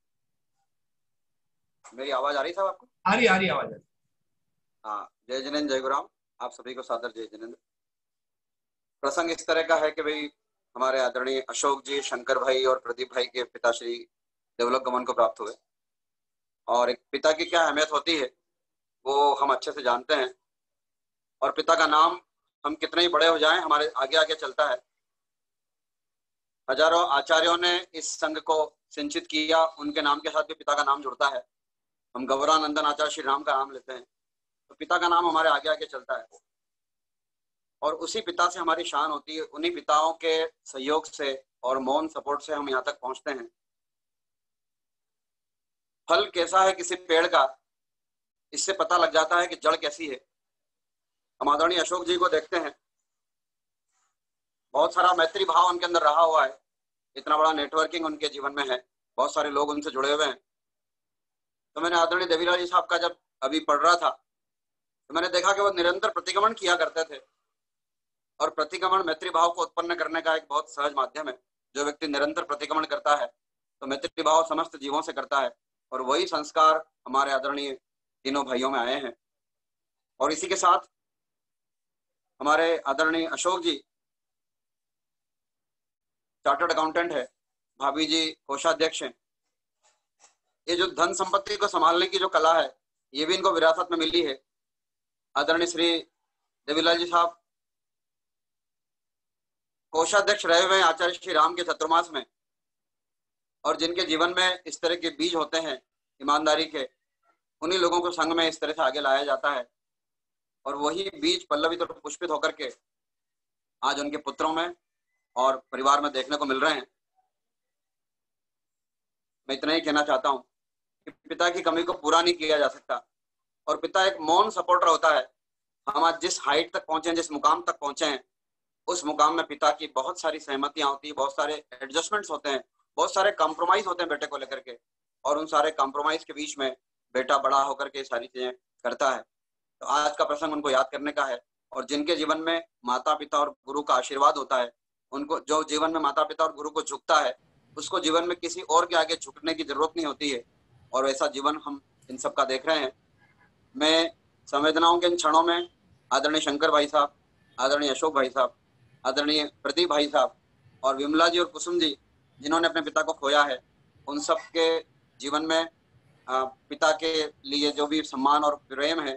मेरी आवाज आ रही साहब आपको? आ रही आवाज आ रही। हाँ, जय जिनेंद्र, जय गुरुराम। आप सभी को सादर जय जिनेंद्र। प्रसंग इस तरह का है कि भाई हमारे आदरणीय अशोक जी, शंकर भाई और प्रदीप भाई के पिताश्री देवलोक गमन को प्राप्त हुए, और एक पिता की क्या अहमियत होती है वो हम अच्छे से जानते हैं। और पिता का नाम हम कितने ही बड़े हो जाएं हमारे आगे आगे चलता है। हजारों आचार्यों ने इस संघ को सिंचित किया, उनके नाम के साथ भी पिता का नाम जुड़ता है। हम गौरानंदन आचार्य श्री राम का नाम लेते हैं, तो पिता का नाम हमारे आगे आगे चलता है, और उसी पिता से हमारी शान होती है। उन्हीं पिताओं के सहयोग से और मौन सपोर्ट से हम यहाँ तक पहुंचते हैं। फल कैसा है किसी पेड़ का, इससे पता लग जाता है कि जड़ कैसी है। हम आदरणीय अशोक जी को देखते हैं, बहुत सारा मैत्री भाव उनके अंदर रहा हुआ है, इतना बड़ा नेटवर्किंग उनके जीवन में है, बहुत सारे लोग उनसे जुड़े हुए हैं। तो मैंने आदरणीय देवीलाल जी साहब का जब अभी पढ़ रहा था तो मैंने देखा कि वो निरंतर प्रतिक्रमण किया करते थे, और प्रतिक्रमण मैत्री भाव को उत्पन्न करने का एक बहुत सहज माध्यम है। जो व्यक्ति निरंतर प्रतिक्रमण करता है तो मैत्री भाव समस्त जीवों से करता है, और वही संस्कार हमारे आदरणीय तीनों भाइयों में आए हैं। और इसी के साथ हमारे आदरणीय अशोक जी चार्टर्ड अकाउंटेंट है, भाभी जी कोषाध्यक्ष हैं। ये जो धन संपत्ति को संभालने की जो कला है ये भी इनको विरासत में मिली है। आदरणीय श्री देवीलाल जी साहब कोषाध्यक्ष रहे हुए आचार्य श्री राम के चतुर्मास में, और जिनके जीवन में इस तरह के बीज होते हैं ईमानदारी के, उन्हीं लोगों को संघ में इस तरह से आगे लाया जाता है, और वही बीज पल्लवित और पुष्पित होकर के आज उनके पुत्रों में और परिवार में देखने को मिल रहे हैं। मैं इतना ही कहना चाहता हूं कि पिता की कमी को पूरा नहीं किया जा सकता, और पिता एक मौन सपोर्टर होता है। हम आज जिस हाइट तक पहुंचे हैं, जिस मुकाम तक पहुंचे हैं, उस मुकाम में पिता की बहुत सारी सहमतियां होती है, बहुत सारे एडजस्टमेंट्स होते हैं, बहुत सारे कॉम्प्रोमाइज होते हैं बेटे को लेकर के, और उन सारे कॉम्प्रोमाइज के बीच में बेटा बड़ा होकर के सारी चीजें करता है। तो आज का प्रसंग उनको याद करने का है, और जिनके जीवन में माता पिता और गुरु का आशीर्वाद होता है, उनको जो जीवन में माता पिता और गुरु को झुकता है उसको जीवन में किसी और के आगे झुकने की जरूरत नहीं होती है, और वैसा जीवन हम इन सब का देख रहे हैं। मैं संवेदनाओं के इन क्षणों में आदरणीय शंकर भाई साहब, आदरणीय अशोक भाई साहब, आदरणीय प्रदीप भाई साहब और विमला जी और कुसुम जी जिन्होंने अपने पिता को खोया है, उन सब के जीवन में पिता के लिए जो भी सम्मान और प्रेम है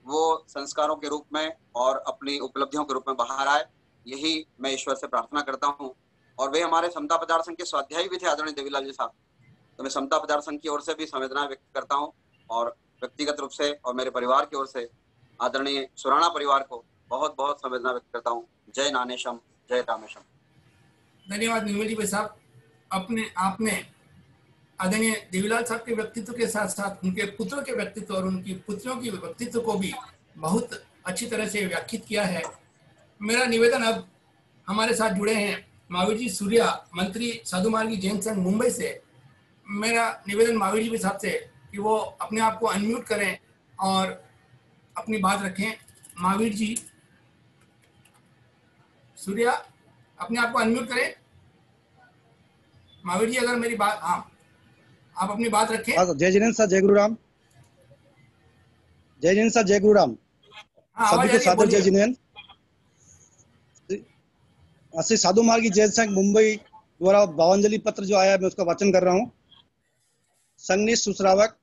वो संस्कारों के रूप में और अपनी उपलब्धियों के रूप में बाहर आए, यही मैं ईश्वर से प्रार्थना करता हूँ। और वे हमारे समता प्रचार संघ के स्वाध्यायी भी थे आदरणीय देवीलाल जी साहब, तो मैं समता प्रचार संघ की ओर से भी संवेदना व्यक्त करता हूँ, और व्यक्तिगत रूप से और मेरे परिवार की ओर से आदरणीय सुराणा परिवार को बहुत बहुत संवेदना व्यक्त करता हूँ। जय नानेशम, जय रामेशम। धन्यवाद निर्मल जी भाई साहब। आपने आदरणीय देवीलाल साहब के व्यक्तित्व के साथ साथ उनके पुत्रों के व्यक्तित्व और उनकी पुत्रियों के व्यक्तित्व को भी बहुत अच्छी तरह से व्याख्यात किया है। मेरा निवेदन अब हमारे साथ जुड़े हैं महावीर जी सूर्या, मंत्री साधु मार्गी जैन संघ मुंबई से। मेरा निवेदन महावीर जी साहब से कि वो अपने आप को अनम्यूट करें और अपनी बात रखें। महावीर जी सूर्या, अपने आप को अनम्यूट करें। महावीर जी अगर मेरी बात, हाँ आप अपनी बात रखें। जय जिनेंद्र सर, जय गुरुराम। जय जिनेंद्र सर, जय गुरुराम। सभी को सादर जय जिनेंद्र। श्री साधु मार्गी जैन संघ मुंबई द्वारा भावांजलि पत्र जो आया है मैं उसका वाचन कर रहा हूँ। संघनिष्ठ सुश्रावक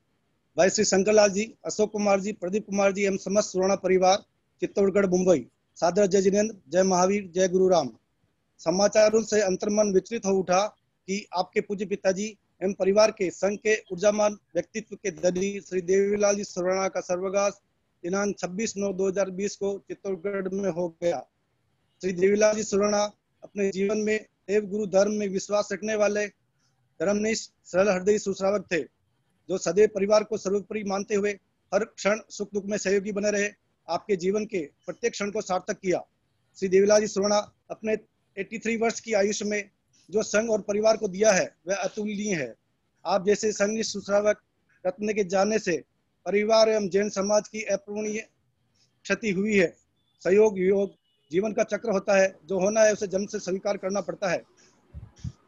भाई श्री शंकरलाल जी, अशोक कुमार जी, प्रदीप कुमार जी एवं समस्त सुराणा परिवार चित्तौड़गढ़ मुंबई, सादर जय जिनेंद्र, जय महावीर, जय गुरुराम। समाचारों से अंतर्मन विचलित हो उठा कि आपके पूज्य पिताजी एवं परिवार के संघ के ऊर्जामान व्यक्तित्व के धनी श्री देवीलाल जी सुराणा का सर्वगास दिनांक 26/9/2020 को चित्तौड़गढ़ में हो गया। श्री देवीलाल जी सुराणा अपने जीवन में देव गुरु धर्म में विश्वास रखने वाले धर्मनिष्ठ सरल हृदय सुश्रावक थे, जो सदैव परिवार को सर्वोपरि मानते हुए हर क्षण सुख दुख में सहयोगी बने रहे। आपके जीवन के प्रत्येक क्षण को सार्थक किया। श्री देवीलाल जी सुराणा अपने 83 वर्ष की आयुष्य में जो संघ और परिवार को दिया है वह अतुलनीय है। आप जैसे संघ सुश्रावक रत्न के जाने से परिवार एवं जैन समाज की अपूरणीय क्षति हुई है। सहयोग वियोग जीवन का चक्र होता है, जो होना है उसे जन्म से स्वीकार करना पड़ता है।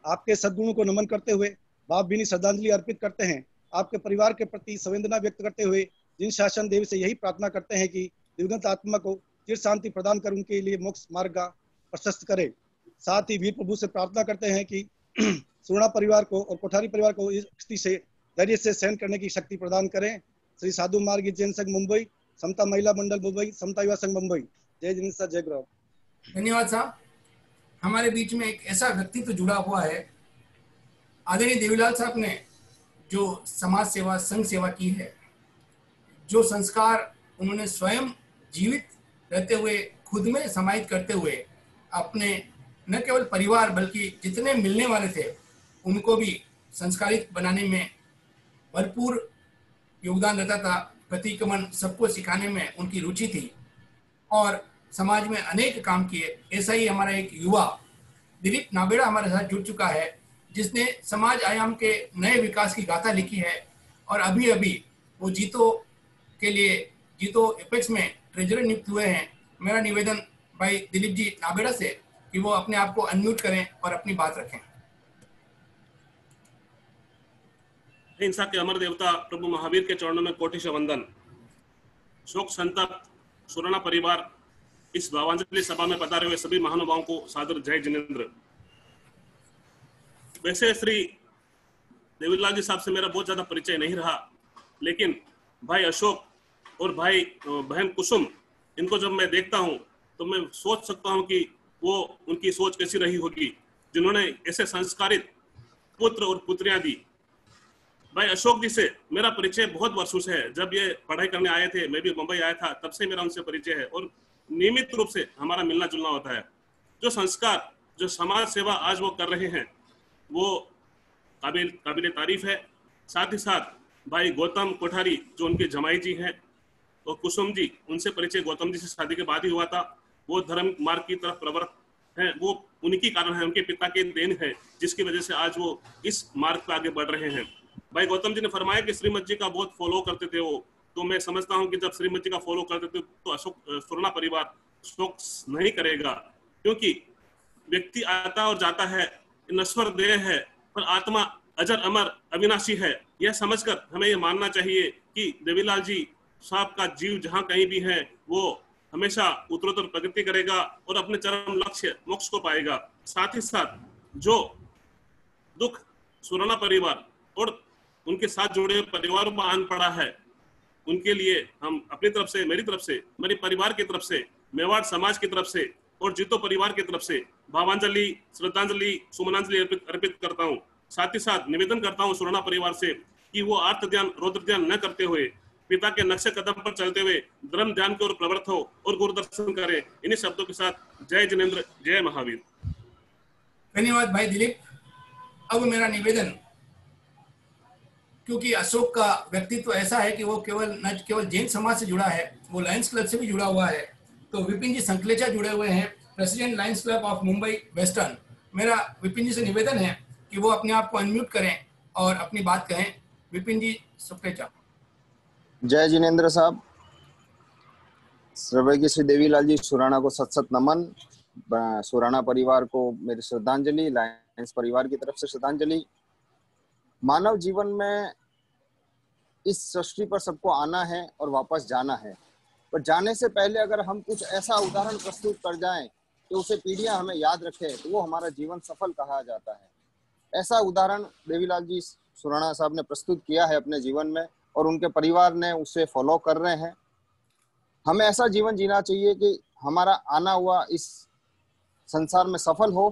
आपके सद्गुणों को नमन करते हुए भावभीनी श्रद्धांजलि अर्पित करते हैं। आपके परिवार के प्रति संवेदना व्यक्त करते हुए जिन शासन देवी से यही प्रार्थना करते हैं कि दिवंगत आत्मा को चिर शांति प्रदान कर उनके लिए मोक्ष मार्ग का प्रशस्त करे। साथ ही वीर प्रभु से प्रार्थना करते हैं कि सुराणा परिवार को और कोठारी परिवार को इस स्थिति से धैर्य से सहन करने की शक्ति प्रदान करें। श्री साधु मार्गी जैन संघ मुंबई, समता महिला मंडल मुंबई, समता युवा संघ मुंबई। जय जिनेन्द्र सर, जय गुरु। धन्यवाद साहब। हमारे बीच में एक ऐसा व्यक्तित्व जुड़ा हुआ है, आदरणीय देवीलाल साहब ने जो समाज सेवा, संघ सेवा की है, जो संस्कार उन्होंने स्वयं जीवित रहते हुए खुद में समाहित करते हुए अपने न केवल परिवार बल्कि जितने मिलने वाले थे उनको भी संस्कारित बनाने में भरपूर योगदान रहता था। प्रतिक्रमण सबको सिखाने में उनकी रुचि थी और समाज में अनेक काम किए। ऐसा ही हमारा एक युवा दिलीप नाबेड़ा हमारे साथ जुड़ चुका है, जिसने समाज आयाम के नए विकास की गाथा लिखी है और अभी अभी वो जीतो के लिए जीतो एपेक्स में ट्रेजरर नियुक्त हुए हैं। मेरा निवेदन भाई दिलीप जी नाबेड़ा से कि वो अपने आप को अनम्यूट करें और अपनी बात रखें। हिंसा के अमर देवता प्रभु महावीर के चरणों में कोटि वंदन। शोक संतप्त सुराणा परिवार इस भावांजलि सभा में पधारे हुए सभी महानुभावों को सादर जय जिनेन्द्र। वैसे श्री देवीलाल जी साहब से मेरा बहुत ज्यादा परिचय नहीं रहा, लेकिन भाई अशोक और भाई बहन कुसुम, इनको जब मैं देखता हूं तो मैं सोच सकता हूं कि वो उनकी सोच कैसी रही होगी जिन्होंने ऐसे संस्कारित पुत्र और पुत्रियां दी। भाई अशोक जी से मेरा परिचय बहुत वर्षों से है। जब ये पढ़ाई करने आए थे, मैं भी मुंबई आया था, तब से मेरा उनसे परिचय है और नियमित रूप से हमारा मिलना जुलना होता है। जो संस्कार, जो समाज सेवा आज वो कर रहे हैं वो काबिल तारीफ है। साथ ही साथ भाई गौतम कोठारी जो उनके जमाई जी हैं और कुसुम जी, उनसे परिचय गौतम जी से शादी के बाद ही हुआ था। वो धर्म मार्ग की तरफ प्रवृत्त हैं, वो उनकी कारण है, उनके पिता के देन है जिसकी वजह से आज वो इस मार्ग पे आगे बढ़ रहे हैं। भाई गौतम जी ने फरमाया कि श्रीमद जी का बहुत फॉलो करते थे वो, तो मैं समझता हूँ कि जब श्रीमद जी का फॉलो करते थे तो अशोक सुराणा परिवार शोक नहीं करेगा, क्योंकि व्यक्ति आता और जाता है, नश्वर देह है, पर आत्मा अजर अमर अविनाशी है। यह समझकर हमें यह मानना चाहिए कि देवीलाल जी साहब का जीव जहाँ कहीं भी है वो हमेशा उत्तरोत्तर प्रगति करेगा और अपने चरम लक्ष्य मोक्ष को पाएगा। साथ ही साथ जो दुख सुराणा परिवार और उनके साथ जुड़े परिवारों पर आन पड़ा है, उनके लिए हम अपनी तरफ से, मेरी तरफ से, मेरे परिवार की तरफ से, मेवाड़ समाज की तरफ से और जीतो परिवार की तरफ से भावांजलि, श्रद्धांजलि, सुमनांजलि अर्पित करता हूँ। साथ ही साथ निवेदन करता हूँ सुराणा परिवार से कि वो आर्त ध्यान, रौद्र ध्यान न करते हुए पिता के नक्शे कदम पर चलते हुए धर्म ध्यान की ओर प्रवृत्त हो और गुरु दर्शन करें। इन्हीं शब्दों के साथ जय जिनेन्द्र, जय महावीर। धन्यवाद भाई दिलीप। अब मेरा निवेदन, क्योंकि अशोक का व्यक्तित्व ऐसा है कि वो न केवल जैन समाज से जुड़ा है, वो लायंस क्लब से भी जुड़ा हुआ है, तो विपिन जी संकलेचा जुड़े हुए हैं, president Lions club of Mumbai western. मेरा विपिन जी से निवेदन है कि वो अपने आप को अनम्यूट करें और अपनी बात कहें। विपिन जी संकलेचा। जय जिनेन्द्र साहब। सर्वज्ञ श्री देवीलाल जी सुराणा को सत सत नमन। सुराणा परिवार को मेरी श्रद्धांजलि, लायंस परिवार की तरफ से श्रद्धांजलि। मानव जीवन में इस सृष्टि पर सबको आना है और वापस जाना है, पर जाने से पहले अगर हम कुछ ऐसा उदाहरण प्रस्तुत कर जाएं कि उसे पीढ़ियां हमें याद रखें, तो वो हमारा जीवन सफल कहा जाता है। ऐसा उदाहरण देवीलाल जी सुराणा साहब ने प्रस्तुत किया है अपने जीवन में और उनके परिवार ने उसे फॉलो कर रहे हैं। हमें ऐसा जीवन जीना चाहिए कि हमारा आना हुआ इस संसार में सफल हो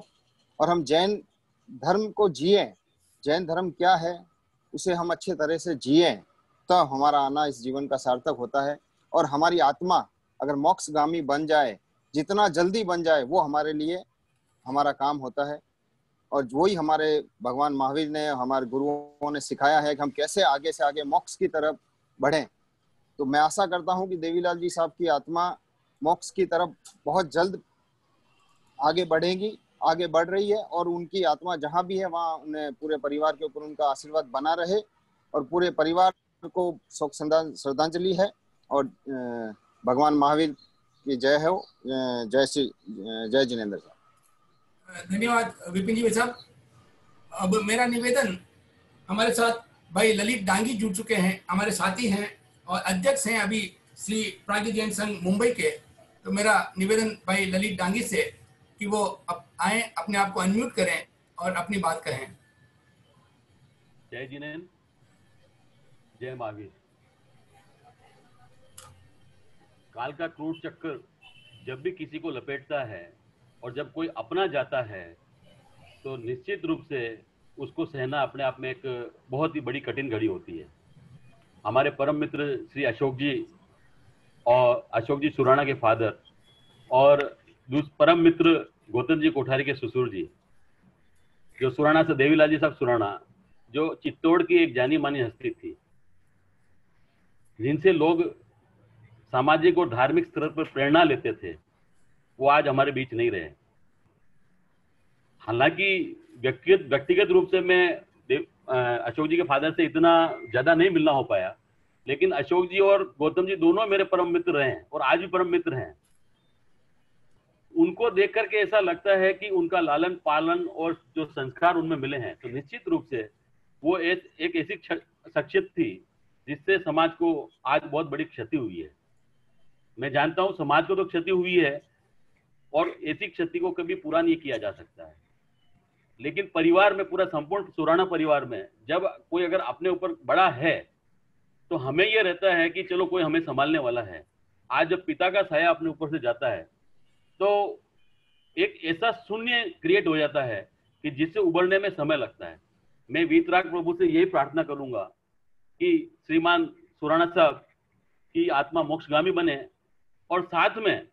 और हम जैन धर्म को जिए। जैन धर्म क्या है उसे हम अच्छे तरह से जिए, तब हमारा आना इस जीवन का सार्थक होता है। और हमारी आत्मा अगर मोक्षगामी बन जाए, जितना जल्दी बन जाए, वो हमारे लिए हमारा काम होता है। और वही हमारे भगवान महावीर ने, हमारे गुरुओं ने सिखाया है कि हम कैसे आगे से आगे मोक्ष की तरफ बढ़ें। तो मैं आशा करता हूं कि देवीलाल जी साहब की आत्मा मोक्ष की तरफ बहुत जल्द आगे बढ़ेगी, आगे बढ़ रही है, और उनकी आत्मा जहाँ भी है वहाँ उन्हें पूरे परिवार के ऊपर उनका आशीर्वाद बना रहे, और पूरे परिवार को शोक श्रद्धांजलि है। और भगवान महावीर की जय हो। जय जिनेंद्र साहब। धन्यवाद विपिन जी साहब। अब मेरा निवेदन, हमारे साथ भाई ललित डांगी जुड़ चुके हैं, हमारे साथी हैं और अध्यक्ष हैं अभी श्री प्राज्ञ जैन संघ मुंबई के। तो मेरा निवेदन भाई ललित डांगी से कि वो अब आए, अपने आप को अनम्यूट करें और अपनी बात कहें। जय जिनेंद्र, जय महावीर। काल का क्रूर चक्कर जब भी किसी को लपेटता है और जब कोई अपना जाता है तो निश्चित रूप से उसको सहना अपने आप में एक बहुत ही बड़ी कठिन घड़ी होती है। हमारे परम मित्र श्री अशोक जी और अशोक जी सुराणा के फादर और परम मित्र गौतम जी कोठारी के ससुर जी, जो सुराणा से देवीलाल जी साहब सुराणा, जो चित्तौड़ की एक जानी मानी हस्ती थी, जिनसे लोग सामाजिक और धार्मिक स्तर पर प्रेरणा लेते थे, वो आज हमारे बीच नहीं रहे। हालांकि व्यक्तिगत रूप से मैं अशोक जी के फादर से इतना ज्यादा नहीं मिलना हो पाया, लेकिन अशोक जी और गौतम जी दोनों मेरे परम मित्र रहे हैं और आज भी परम मित्र हैं। उनको देख करके ऐसा लगता है कि उनका लालन पालन और जो संस्कार उनमें मिले हैं, तो निश्चित रूप से वो एक ऐसी शख्सियत थी जिससे समाज को आज बहुत बड़ी क्षति हुई है। मैं जानता हूं समाज को तो क्षति हुई है और ऐसी क्षति को कभी पूरा नहीं किया जा सकता है, लेकिन परिवार में, पूरा संपूर्ण सुराणा परिवार में जब कोई अगर अपने ऊपर बड़ा है तो हमें यह रहता है कि चलो कोई हमें संभालने वाला है। आज जब पिता का साया अपने ऊपर से जाता है तो एक ऐसा शून्य क्रिएट हो जाता है कि जिससे उबरने में समय लगता है। मैं वीतराग प्रभु से यही प्रार्थना करूंगा कि श्रीमान सुराणा साहब की आत्मा मोक्षगामी बने और साथ में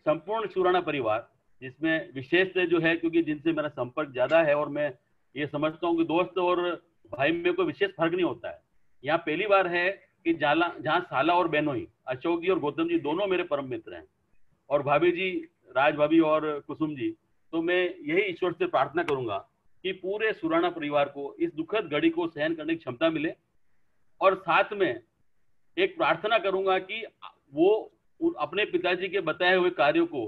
संपूर्ण सुराणा परिवार, जिसमें विशेष से जो है, क्योंकि जिनसे मेरा संपर्क ज्यादा है और मैं ये समझता हूँ कि दोस्त और भाई में कोई विशेष फर्क नहीं होता है। यहाँ पहली बार है कि जहाँ साला और बहनोई, अशोक जी और गौतम जी दोनों मेरे परम मित्र हैं, और भाभी जी, राज भाभी और कुसुम जी। तो मैं यही ईश्वर से प्रार्थना करूंगा कि पूरे सुराणा परिवार को इस दुखद घड़ी को सहन करने की क्षमता मिले, और साथ में एक प्रार्थना करूंगा कि वो अपने पिताजी के बताए हुए कार्यों को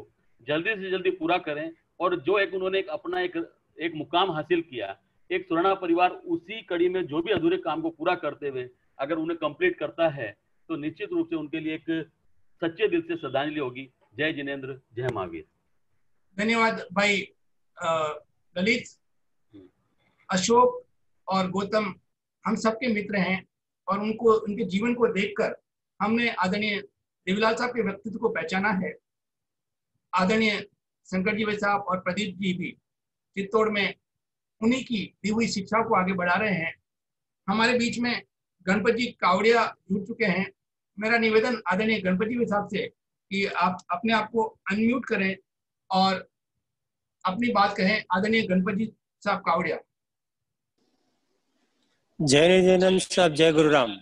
जल्दी से जल्दी पूरा करें, और जो उन्होंने अपना एक मुकाम हासिल किया, एक सुराणा परिवार उसी कड़ी में जो भी अधूरे काम को पूरा करते हुए अगर उन्हें कंप्लीट करता है तो निश्चित रूप से उनके लिए एक सच्चे दिल से श्रद्धांजलि होगी। जय जिनेंद्र, जय महावीर। धन्यवाद भाई ललित। अशोक और गौतम हम सबके मित्र हैं और उनके जीवन को देखकर हमने आदरणीय देवीलाल साहब के व्यक्तित्व को पहचाना है। आदरणीय शंकर जी साहब और प्रदीप जी भी चित्तौड़ में उन्हीं की दी हुई शिक्षा को आगे बढ़ा रहे हैं। हमारे बीच में गणपत जी कावड़िया जुड़ चुके हैं। मेरा निवेदन आदरणीय गणपत जी साहब से कि आप अपने आप को अनम्यूट करें और अपनी बात कहें। आदरणीय गणपत जी साहब कावड़िया। जय नित्यानंद साहब, जय गुरुराम।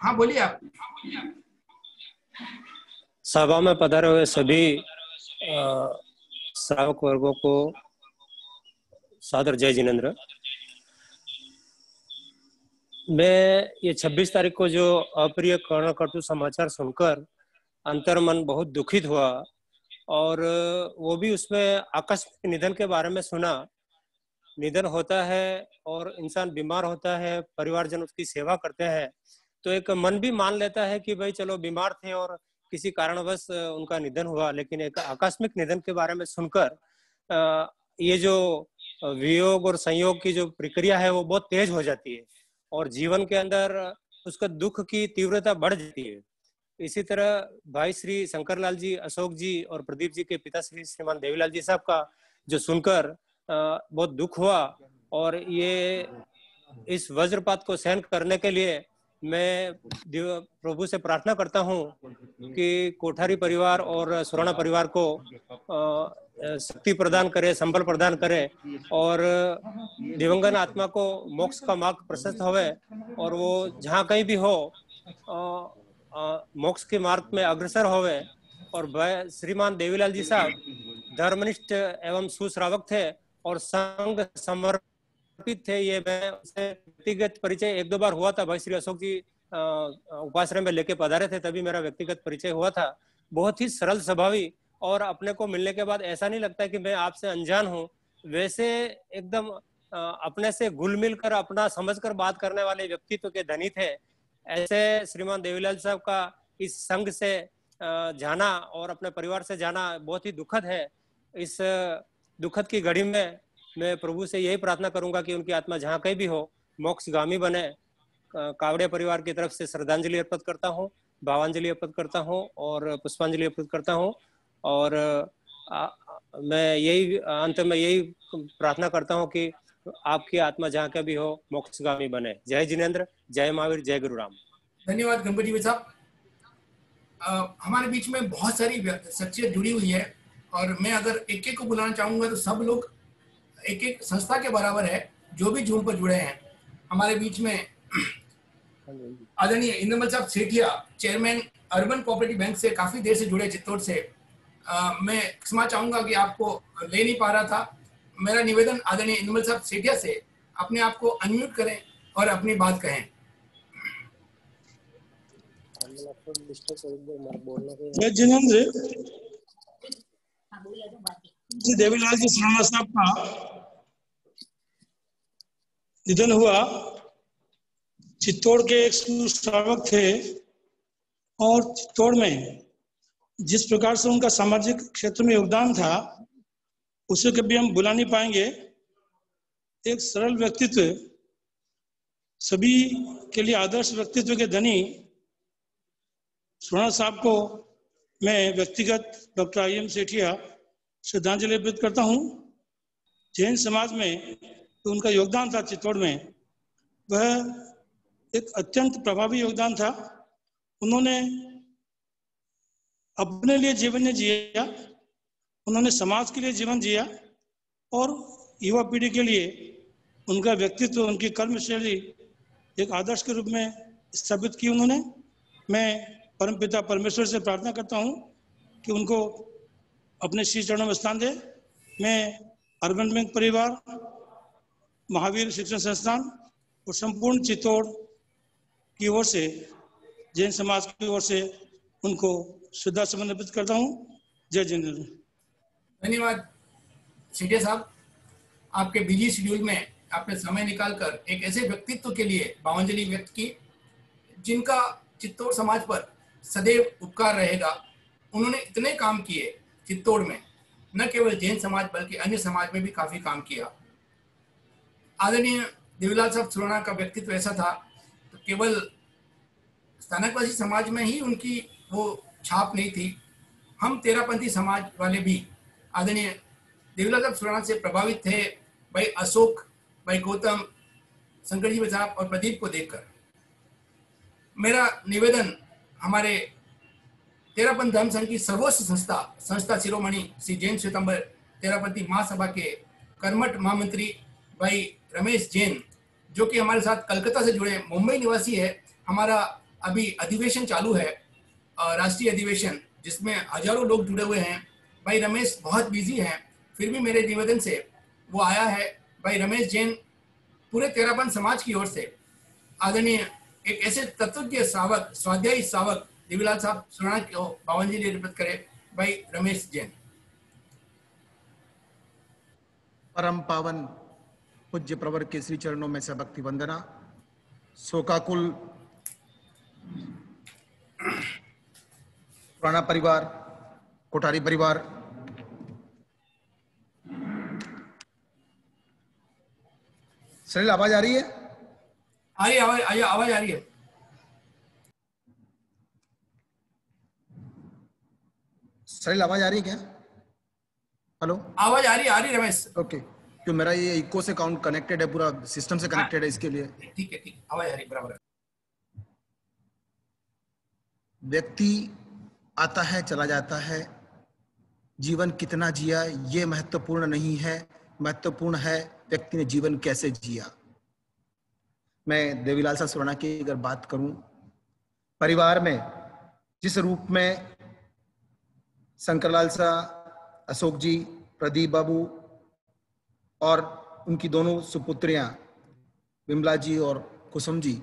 हाँ बोलिए आप। सभा में पधारे हुए सभी श्रावक वर्गों को सादर जय जिनेंद्र। मैं ये 26 तारीख को जो अप्रिय कर्णकटु समाचार सुनकर अंतर्मन बहुत दुखित हुआ, और वो भी उसमें आकस्मिक निधन के बारे में सुना। निधन होता है और इंसान बीमार होता है, परिवारजन उसकी सेवा करते हैं, तो एक मन भी मान लेता है कि भाई चलो बीमार थे और किसी कारणवश उनका निधन हुआ। लेकिन एक आकस्मिक निधन के बारे में सुनकर ये जो वियोग और संयोग की जो प्रक्रिया है वो बहुत तेज हो जाती है और जीवन के अंदर उसका दुख की तीव्रता बढ़ जाती है। इसी तरह भाई श्री शंकरलाल जी, अशोक जी और प्रदीप जी के पिता श्री श्रीमान देवीलाल जी साहब का जो सुनकर बहुत दुख हुआ, और ये इस वज्रपात को सहन करने के लिए मैं प्रभु से प्रार्थना करता हूँ कि कोठारी परिवार और सुराणा परिवार को शक्ति प्रदान करे, संबल प्रदान करे, और दिवंगत आत्मा को मोक्ष का मार्ग प्रशस्त होवे और वो जहाँ कहीं भी हो मोक्ष के मार्ग में अग्रसर होवे। और श्रीमान देवीलाल जी साहब धर्मनिष्ठ एवं सुश्रावक थे और संघ समर्पित थे। ये मैं उससे व्यक्तिगत परिचय एक दो बार हुआ था, भाई श्री अशोक जी उपाश्रम में लेके पधारे थे, तभी मेरा व्यक्तिगत परिचय हुआ था। बहुत ही सरल स्वभावी और अपने को मिलने के बाद ऐसा नहीं लगता कि मैं आपसे अनजान हूँ, वैसे एकदम अपने से घुल मिल कर अपना समझकर बात करने वाले व्यक्तित्व के धनी थे। ऐसे श्रीमान देवीलाल साहब का इस संघ से जाना और अपने परिवार से जाना बहुत ही दुखद है। इस दुखद की घड़ी में मैं प्रभु से यही प्रार्थना करूंगा कि उनकी आत्मा जहाँ कहीं भी हो मोक्षगामी बने। कावड़े परिवार की तरफ से श्रद्धांजलि अर्पित करता हूँ, भावांजलि अर्पित करता हूँ और पुष्पांजलि अर्पित करता हूँ। और मैं यही अंत में यही प्रार्थना करता हूँ कि आपकी आत्मा जहाँ का भी हो मोक्षगामी बने। जय जिनेंद्र, जय महावीर, जय गुरु राम। धन्यवाद गणपति भाई साहब। हमारे बीच में बहुत सारी शख्सियत जुड़ी हुई है और मैं अगर एक एक को बुलाना चाहूंगा तो सब लोग एक एक संस्था के बराबर है जो भी जूम पर जुड़े हैं। हमारे बीच में आदरणीय इंद्रमल साहब Sethia, chairman urban cooperative bank से काफी देर से जुड़े चित्तौड़ से। मैं क्षमा चाहूंगा कि आपको ले नहीं पा रहा था। मेरा निवेदन आदरणीय इंद्रमल साहब सेठिया से अपने आप को अनम्यूट करें और अपनी बात कहें। जय जिनेंद्र जी, देवीलाल जी सुराणा साहब का निधन हुआ। चित्तौड़ के एक सुश्रावक थे और चित्तौड़ में जिस प्रकार से उनका सामाजिक क्षेत्र में योगदान था उसे कभी हम भुला नहीं पाएंगे। एक सरल व्यक्तित्व, सभी के लिए आदर्श व्यक्तित्व के धनी सुराणा साहब को मैं व्यक्तिगत डॉक्टर आई.एम. सेठिया श्रद्धांजलि अर्पित करता हूँ। जैन समाज में तो उनका योगदान था चित्तौड़ में, वह एक अत्यंत प्रभावी योगदान था। उन्होंने अपने लिए जीवन नहीं जिया, उन्होंने समाज के लिए जीवन जिया और युवा पीढ़ी के लिए उनका व्यक्तित्व, उनकी कर्मशैली एक आदर्श के रूप में स्थापित की उन्होंने। मैं परमपिता परमेश्वर से प्रार्थना करता हूँ कि उनको अपने श्री चरणों में स्थान दे। मैं अर्बन बैंक परिवार, महावीर शिक्षण संस्थान और संपूर्ण चित्तौड़ की ओर से, जैन समाज की ओर से उनको श्रद्धा सुमन अर्पित करता हूँ। जय जिनेंद्र। धन्यवाद सीटे साहब, आपके बिजी शेड्यूल में आपने समय निकालकर एक ऐसे व्यक्तित्व के लिए भावांजलि व्यक्त की जिनका चित्तौड़ समाज पर सदैव उपकार रहेगा। उन्होंने इतने काम किए चित्तौड़ में, न केवल जैन समाज बल्कि अन्य समाज में भी काफी काम किया। आदरणीय देवीलाल साहब सुराणा का व्यक्तित्व ऐसा था तो केवल स्थानकवासी समाज में ही उनकी वो छाप नहीं थी। हम तेरापंथी समाज वाले भी आदरणीय देवीलाल साहब सुराणा से प्रभावित थे। भाई अशोक, भाई गौतम, शंकर जी साहब और प्रदीप को देखकर। मेरा निवेदन हमारे तेरापंथ धर्म संघ की सर्वोच्च संस्था शिरोमणि श्री जैन श्वेतांबर तेरापंथी महासभा के कर्मठ महामंत्री भाई रमेश जैन, जो कि हमारे साथ कलकत्ता से जुड़े मुंबई निवासी है। हमारा अभी अधिवेशन चालू है, राष्ट्रीय अधिवेशन, जिसमें हजारों लोग जुड़े हुए हैं। भाई रमेश बहुत बिजी हैं, फिर भी मेरे निवेदन से वो आया है। भाई रमेश जैन पूरे तेरापंथ समाज की ओर से आदरणीय एक ऐसे तत्वज्ञ श्रावक, स्वाध्यायी श्रावक देवीलाल साहब सुराणा को भावांजलि अर्पित करे। भाई रमेश जैन। परम पावन पूज्य प्रवर के श्री चरणों में से भक्ति वंदना। शोकाकुल सुराणा परिवार, कोठारी परिवार, सलील आवाज आ रही है? आवाज आ रही है। सलील आवाज आ रही है क्या? हेलो, आवाज आ रही रमेश। ओके, क्यों मेरा ये इको से काउंट कनेक्टेड है, पूरा सिस्टम से कनेक्टेड है, इसके लिए। ठीक है, आवाज आ रही, बराबर है। व्यक्ति आता है चला जाता है, जीवन कितना जिया ये महत्वपूर्ण नहीं है, महत्वपूर्ण है व्यक्ति ने जीवन कैसे जिया। मैं देवीलाल साहब सुराणा की अगर बात करूं, परिवार में जिस रूप में शंकरलाल शाह, अशोक जी, प्रदीप बाबू और उनकी दोनों सुपुत्रियां विमला जी और कुसुम जी।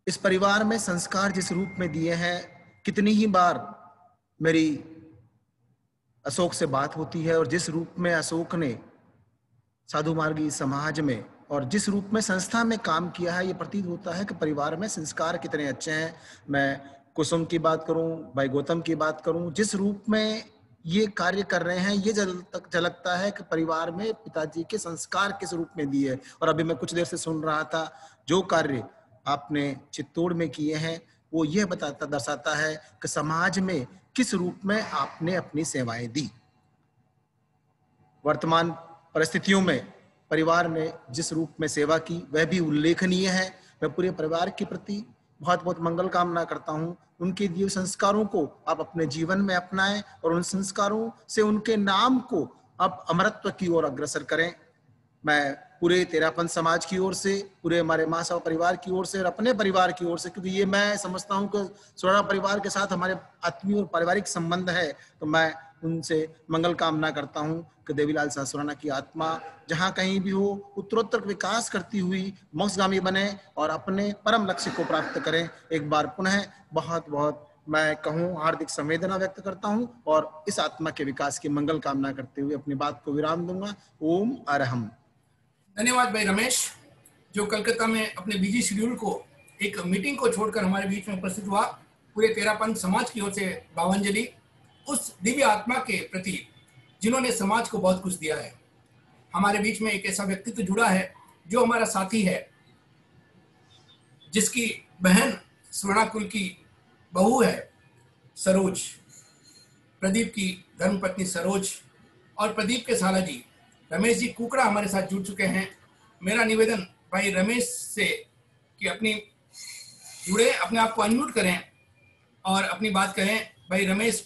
इस परिवार में संस्कार जिस रूप में दिए हैं, कितनी ही बार मेरी अशोक से बात होती है और जिस रूप में अशोक ने साधु मार्गी समाज में और जिस रूप में संस्था में काम किया है, ये प्रतीत होता है कि परिवार में संस्कार कितने अच्छे हैं। मैं कुसुम की बात करूं, भाई गौतम की बात करूं, जिस रूप में ये कार्य कर रहे हैं, ये झलकता है कि परिवार में पिताजी के संस्कार किस रूप में दिए। और अभी मैं कुछ देर से सुन रहा था, जो कार्य आपने चित्तौड़ में किए हैं वो ये दर्शाता है कि समाज में किस रूप में आपने अपनी सेवाएं दी। वर्तमान परिस्थितियों में परिवार ने जिस रूप में सेवा की वह भी उल्लेखनीय है। मैं पूरे परिवार के प्रति बहुत बहुत मंगल कामना करता हूं। उनके दिए संस्कारों को आप अपने जीवन में अपनाएं और उन संस्कारों से उनके नाम को आप अमरत्व की ओर अग्रसर करें। मैं पूरे तेरापंथ समाज की ओर से, पूरे हमारे महासभा परिवार की ओर से और अपने परिवार की ओर से, क्योंकि ये मैं समझता हूं कि सुराणा परिवार के साथ हमारे आत्मीय और पारिवारिक संबंध है, तो मैं उनसे मंगल कामना करता हूं कि देवीलाल शाह सुराणा की आत्मा जहां कहीं भी हो उत्तरोत्तर विकास करती हुई मोक्षगामी बने और अपने परम लक्ष्य को प्राप्त करें। एक बार पुनः बहुत बहुत मैं कहूं हार्दिक संवेदना व्यक्त करता हूं और इस आत्मा के विकास की मंगल कामना करते हुए अपनी बात को विराम दूंगा। ओम अरहम। धन्यवाद भाई रमेश, जो कलकत्ता में अपने बिजी शेड्यूल को एक मीटिंग को छोड़कर हमारे बीच में उपस्थित हुआ। पूरे तेरापंथ समाज की ओर से भावांजलि उस दिव्य आत्मा के प्रति जिन्होंने समाज को बहुत कुछ दिया है। हमारे बीच में एक ऐसा व्यक्तित्व जुड़ा है जो हमारा साथी है, जिसकी बहन सुवर्णा कुल की बहू है सरोज, प्रदीप की धर्मपत्नी सरोज, और प्रदीप के साला जी रमेश जी कुकड़ा हमारे साथ जुड़ चुके हैं। मेरा निवेदन भाई रमेश से कि अपने आप को अनम्यूट करें और अपनी बात कहें। भाई रमेश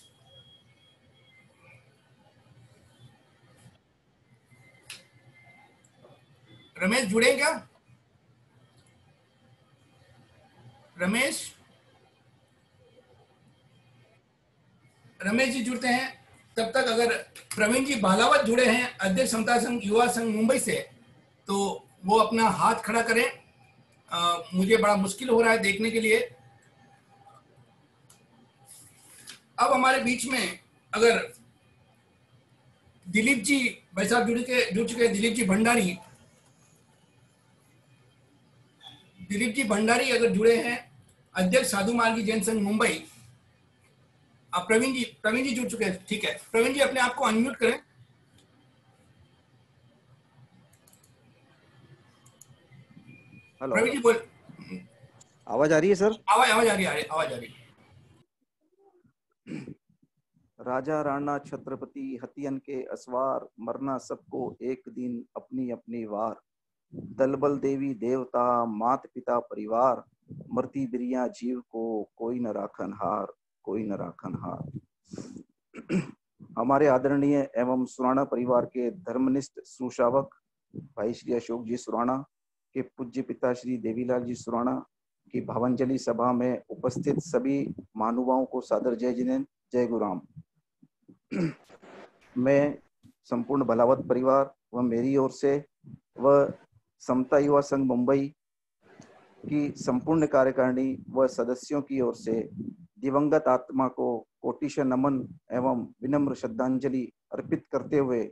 जुड़े क्या? रमेश जी जुड़ते हैं। तब तक अगर प्रवीण जी बालावत जुड़े हैं, अध्यक्ष समता संघ युवा संघ मुंबई से, तो वो अपना हाथ खड़ा करें। मुझे बड़ा मुश्किल हो रहा है देखने के लिए। अब हमारे बीच में अगर दिलीप जी भाई साहब जुड़ चुके हैं, दिलीप जी भंडारी अगर जुड़े हैं, अध्यक्ष साधु मार्गी जैन संघ मुंबई। प्रवीण जी जुड़ चुके हैं, ठीक है। प्रवीण जी अपने आप को अनम्यूट करें। हेलो प्रवीण जी बोल। आवाज आ रही है सर? आवाज आ रही है। राजा राणा छत्रपति हथियन के असवार, मरना सबको एक दिन अपनी अपनी वार। दलबल देवी देवता मात पिता परिवार, मरती बिरिया जीव को कोई न राखन हार, कोई न राखन हार। हमारे आदरणीय एवं सुराणा परिवार के धर्मनिष्ठ सुशावक भाई श्री अशोक जी सुराणा के पूज्य पिता श्री देवीलाल जी सुराणा की भावांजलि सभा में उपस्थित सभी महानुभावों को सादर जय जिनेन्द्र, जय गुरुराम। मैं संपूर्ण भलावत परिवार व मेरी ओर से व समता युवा संघ मुंबई की संपूर्ण कार्यकारिणी व सदस्यों की ओर से दिवंगत आत्मा को कोटिशः नमन एवं विनम्र श्रद्धांजलि अर्पित करते हुए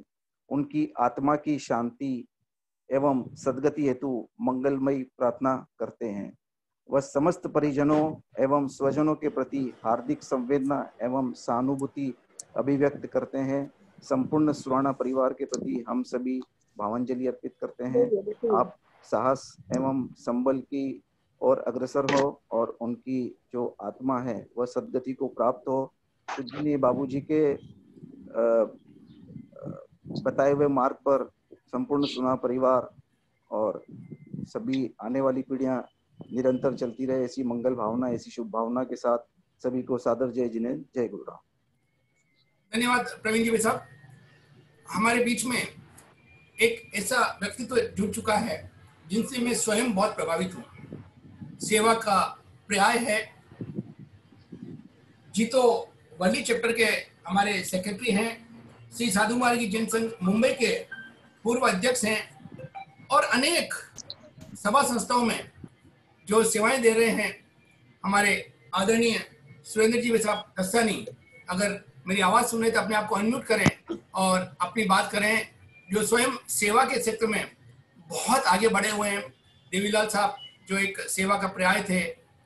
उनकी आत्मा की शांति एवं सद्गति हेतु मंगलमयी प्रार्थना करते हैं। वह समस्त परिजनों एवं स्वजनों के प्रति हार्दिक संवेदना एवं सहानुभूति अभिव्यक्त करते हैं। संपूर्ण सुराणा परिवार के प्रति हम सभी भावांजलि अर्पित करते हैं। आप साहस एवं संबल की और अग्रसर हो और उनकी जो आत्मा है वह सद्गति को प्राप्त हो। पूजनीय बाबूजी के बताए हुए मार्ग पर संपूर्ण सुराणा परिवार और सभी आने वाली पीढ़ियां निरंतर चलती रहे, ऐसी मंगल भावना, ऐसी शुभ भावना के साथ सभी को सादर जय जिनेन्द्र, जय गुरुराम। धन्यवाद प्रवीण जी साहब। हमारे बीच में एक ऐसा व्यक्तित्व जुड़ चुका है जिनसे मैं स्वयं बहुत प्रभावित हूँ। सेवा का पर्याय है। जीतो वर्ली चैप्टर के हमारे सेक्रेटरी हैं, श्री साधु मार्गी जैन संघ मुंबई के पूर्व अध्यक्ष हैं और अनेक सभा संस्थाओं में जो सेवाएं दे रहे हैं हमारे आदरणीय सुरेंद्र जी साहब दस्तानी। अगर मेरी आवाज़ सुन रहे तो अपने आप को अनम्यूट करें और अपनी बात करें, जो स्वयं सेवा के क्षेत्र में बहुत आगे बढ़े हुए हैं। देवीलाल साहब जो एक सेवा का पर्याय थे,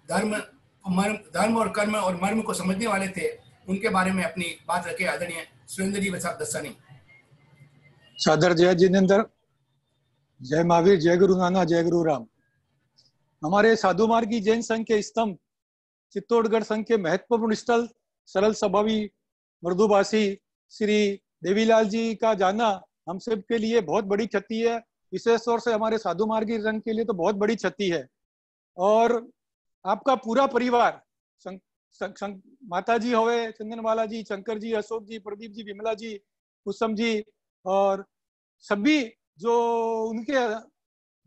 धर्म और कर्म और मर्म को समझने वाले थे, उनके बारे में अपनी बात रखे आदरणीय सुरेंद्र जी साहब दस्तानी। सादर जय जिनेंद्र, जय महावीर, जय गुरु नानक, जय गुरु राम। हमारे साधु मार्गी जैन संघ के स्तंभ चित्तौड़गढ़ संघ के महत्वपूर्ण स्थल सरल स्वभावी मृदुभाषी श्री देवीलाल जी का जाना हम सब के लिए बहुत बड़ी क्षति है। विशेष तौर से हमारे साधु मार्गी संघ के लिए तो बहुत बड़ी क्षति है। और आपका पूरा परिवार, माता जी होवे चंदनवाला जी, शंकर जी, अशोक जी, प्रदीप जी, विमला जी, कुसुम जी और सभी जो उनके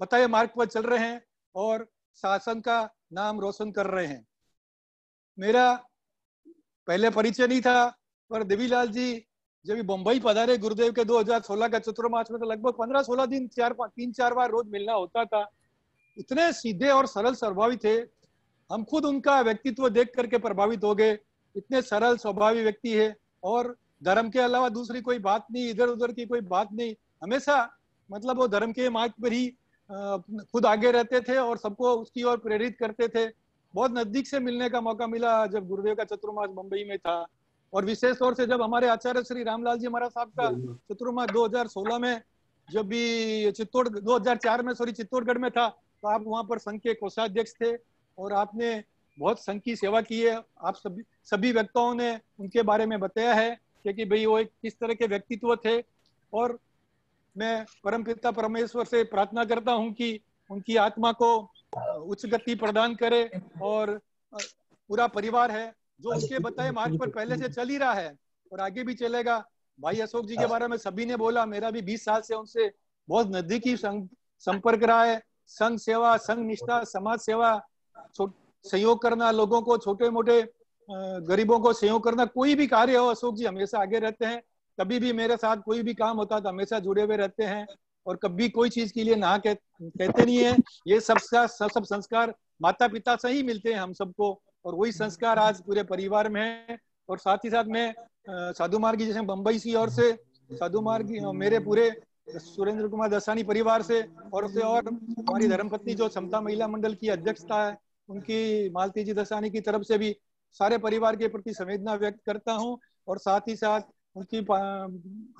बताए मार्ग पर चल रहे हैं और शासन का नाम रोशन कर रहे हैं। मेरा पहले परिचय नहीं था, पर देवीलाल जी जब बम्बई पधारे गुरुदेव के 2016 का चतुर्मास में, तो लगभग 15-16 दिन 3-4 बार रोज मिलना होता था। इतने सीधे और सरल स्वभावी थे, हम खुद उनका व्यक्तित्व देख करके प्रभावित हो गए। इतने सरल स्वभावी व्यक्ति है और धर्म के अलावा दूसरी कोई बात नहीं, इधर उधर की कोई बात नहीं। हमेशा मतलब वो धर्म के मार्ग पर ही खुद आगे रहते थे और सबको उसकी ओर प्रेरित करते थे। बहुत नजदीक से मिलने का मौका मिला जब गुरुदेव का चतुर्मास मुंबई में था। और विशेष तौर से जब हमारे आचार्य श्री रामलाल जी महाराज साहब का चतुर्मास 2016 में, जब भी 2004 में चित्तौड़गढ़ में था, तो आप वहां पर संघ के कोषाध्यक्ष थे और आपने बहुत संघ की सेवा की है। आप सभी वक्ताओं ने उनके बारे में बताया है कि भाई वो एक किस तरह के व्यक्तित्व थे। और मैं परमपिता परमेश्वर से प्रार्थना करता हूं कि उनकी आत्मा को उच्च गति प्रदान करे। और पूरा परिवार है जो उनके बताए मार्ग पर पहले से चल ही रहा है और आगे भी चलेगा। भाई अशोक जी के बारे में सभी ने बोला, मेरा भी 20 साल से उनसे बहुत नजदीकी संपर्क रहा है। संघ सेवा, संघ निष्ठा, समाज सेवा, सहयोग करना, लोगों को, छोटे मोटे गरीबों को सहयोग करना, कोई भी कार्य हो अशोक जी हमेशा आगे रहते हैं। कभी भी मेरे साथ कोई भी काम होता तो हमेशा जुड़े हुए रहते हैं और कभी कोई चीज के लिए ना कहते नहीं है। ये सब संस्कार माता पिता से ही मिलते हैं हम सबको और वही संस्कार आज पूरे परिवार में है। और साथ ही साथ मैं साधु मार्गी जैसे बम्बई की ओर से साधु मार्गी मेरे पूरे सुरेंद्र कुमार दसानी परिवार से और हमारी धर्मपत्नी जो समता महिला मंडल की अध्यक्षता है उनकी मालती जी दसानी की तरफ से भी सारे परिवार के प्रति संवेदना व्यक्त करता हूं। और साथ ही साथ उनकी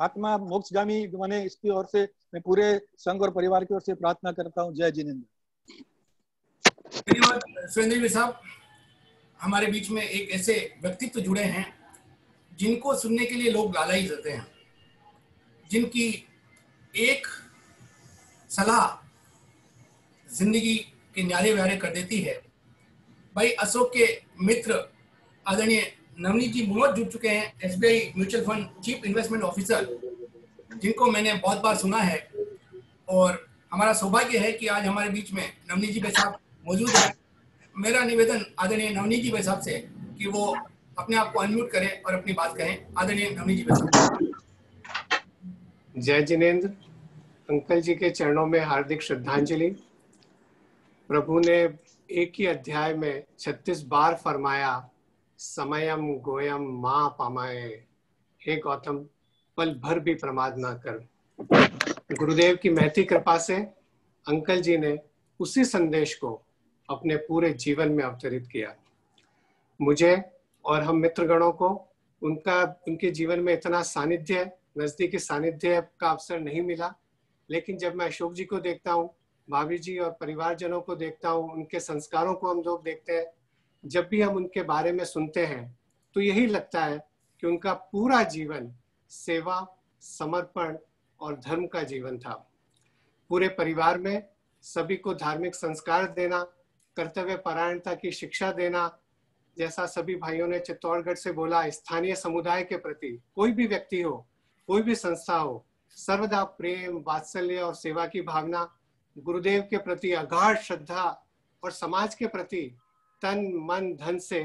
आत्मा मोक्षगामी बने इसकी ओर से मैं पूरे संघ और परिवार की ओर से प्रार्थना करता हूं। जय जिनेंद्र। सुरेंद्र साहब, हमारे बीच में एक ऐसे व्यक्तित्व जुड़े हैं जिनको सुनने के लिए लोग लालायी रहते हैं, जिनकी एक सलाह जिंदगी के न्यारे व्यारे कर देती है। भाई अशोक के मित्र आदरणीय नवनीत जी मुनोज जुड़ चुके हैं, SBI mutual fund chief investment officer, जिनको मैंने बहुत बार सुना है और हमारा सौभाग्य है कि आज हमारे बीच में नवनीत जी साहब मौजूद है। मेरा निवेदन आदरणीय नवनीत जी साहब से कि वो अपने आप को अनम्यूट करें और अपनी बात कहें। आदरणीय नवनीत जी साहब। जय जिनेंद्र। अंकल जी के चरणों में हार्दिक श्रद्धांजलि। प्रभु ने एक ही अध्याय में 36 बार फरमाया, समयम गोयम माँ पामाए, हे गौतम पल भर भी प्रमाद ना कर। गुरुदेव की महती कृपा से अंकल जी ने उसी संदेश को अपने पूरे जीवन में अवतरित किया। मुझे और हम मित्रगणों को उनके जीवन में इतना सानिध्य, नजदीकी सानिध्य का अवसर नहीं मिला, लेकिन जब मैं अशोक जी को देखता हूँ, भाभी जी और परिवारजनों को देखता हूँ, उनके संस्कारों को हम लोग देखते हैं, जब भी हम उनके बारे में सुनते हैं तो यही लगता है कि उनका पूरा जीवन सेवा, समर्पण और धर्म का जीवन था। पूरे परिवार में सभी को धार्मिक संस्कार देना, कर्तव्य परायणता की शिक्षा देना, जैसा सभी भाइयों ने चित्तौड़गढ़ से बोला, स्थानीय समुदाय के प्रति कोई भी व्यक्ति हो, कोई भी संस्था हो, सर्वदा प्रेम, वात्सल्य और सेवा की भावना, गुरुदेव के प्रति अगाध श्रद्धा और समाज के प्रति तन मन धन से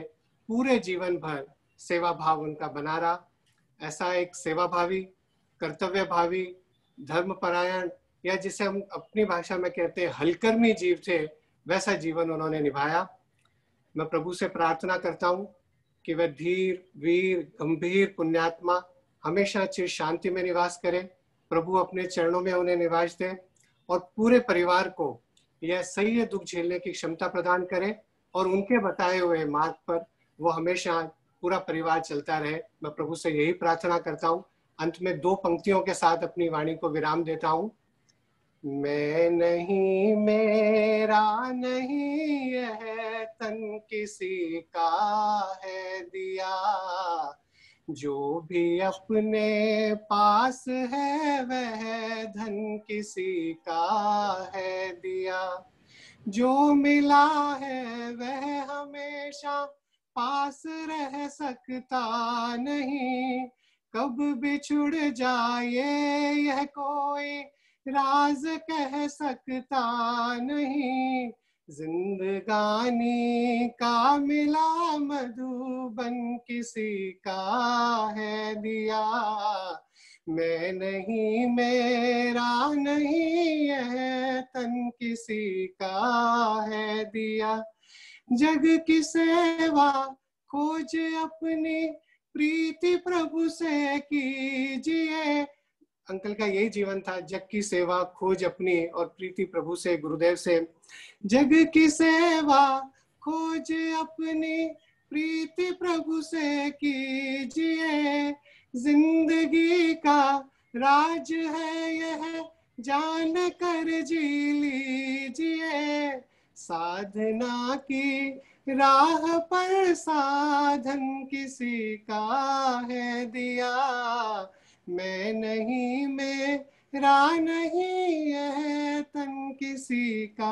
पूरे जीवन भर सेवा भाव उनका बना रहा। ऐसा एक सेवाभावी, कर्तव्यभावी, धर्मपरायण, या जिसे हम अपनी भाषा में कहते हैं हलकर्मी जीव थे, वैसा जीवन उन्होंने निभाया। मैं प्रभु से प्रार्थना करता हूँ कि वह धीर, वीर, गंभीर पुण्यात्मा हमेशा चिर शांति में निवास करें। प्रभु अपने चरणों में उन्हें निवास दें और पूरे परिवार को यह सही दुख झेलने की क्षमता प्रदान करें और उनके बताए हुए मार्ग पर वो हमेशा पूरा परिवार चलता रहे। मैं प्रभु से यही प्रार्थना करता हूँ। अंत में 2 पंक्तियों के साथ अपनी वाणी को विराम देता हूँ। मैं नहीं, मेरा नहीं, यह तन किसी का है दिया, जो भी अपने पास है वह धन किसी का है दिया, जो मिला है वह हमेशा पास रह सकता नहीं, कब बिछुड़ जाए यह कोई राज कह सकता नहीं, जिंदगानी का मिला मधुबन किसी का है दिया, मैं नहीं, मेरा नहीं, यह तन किसी का है दिया, जग की सेवा खोज अपनी प्रीति प्रभु से कीजिए। अंकल का यही जीवन था, जग की सेवा खोज अपनी और प्रीति प्रभु से, गुरुदेव से। जग की सेवा खोज अपनी प्रीति प्रभु से कीजिए, जिंदगी का राज है यह जान कर जी लीजिए, साधना की राह पर साधन किसी का है दिया, मैं नहीं, मेरा नहीं, यह तन किसी का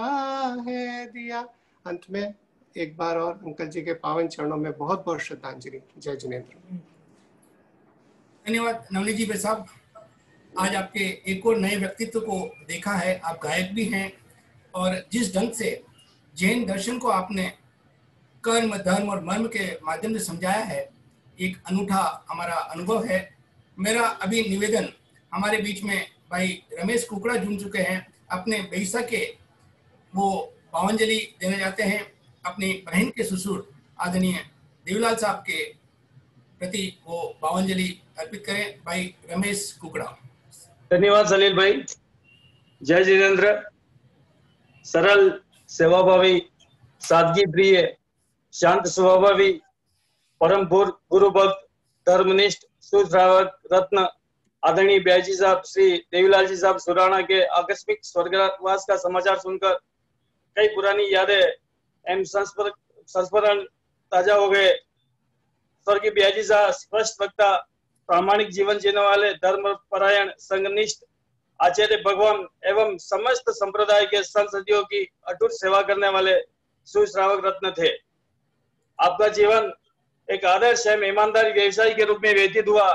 है दिया। अंत में एक बार और अंकल जी के पावन चरणों में बहुत बहुत श्रद्धांजलि। जय जिनेंद्र। धन्यवाद नवनीत जी साहब। आज आपके एक और नए व्यक्तित्व को देखा है। आप गायक भी हैं और जिस ढंग से जैन दर्शन को आपने कर्म, धर्म और मर्म के माध्यम से समझाया है, एक अनूठा हमारा अनुभव है। मेरा अभी निवेदन, हमारे बीच में भाई रमेश कुकड़ा जुड़ चुके हैं, अपने बेईसा के वो भावांजलि देने जाते हैं, अपनी बहन के ससुर आदरणीय देवीलाल साहब के प्रति वो भावांजलि अर्पित करें। भाई रमेश कुकड़ा। धन्यवाद सलील भाई। जय जिनेंद्र। सरल, सेवाभावी, सादगी प्रिय, शांत स्वभावी, परम गुरु भक्त, धर्मनिष्ठ, सुश्रावक रत्न आदरणीय ब्याजी साहब श्री देवीलाल जी साहब सुराणा के आकस्मिक स्वर्गवास का समाचार सुनकर कई पुरानी यादें एवं संस्मरण ताजा हो गए। स्वर्गीय ब्याजी साहब स्पष्ट वक्ता, प्रामाणिक जीवन जीने वाले, धर्म परायण, संघनिष्ठ, आचार्य भगवान एवं समस्त संप्रदाय के संसदियों की अटूट सेवा करने वाले सुश्रावक रत्न थे। आपका जीवन एक आदर्श एवं ईमानदारी व्यवसायी के रूप में व्यतीत हुआ।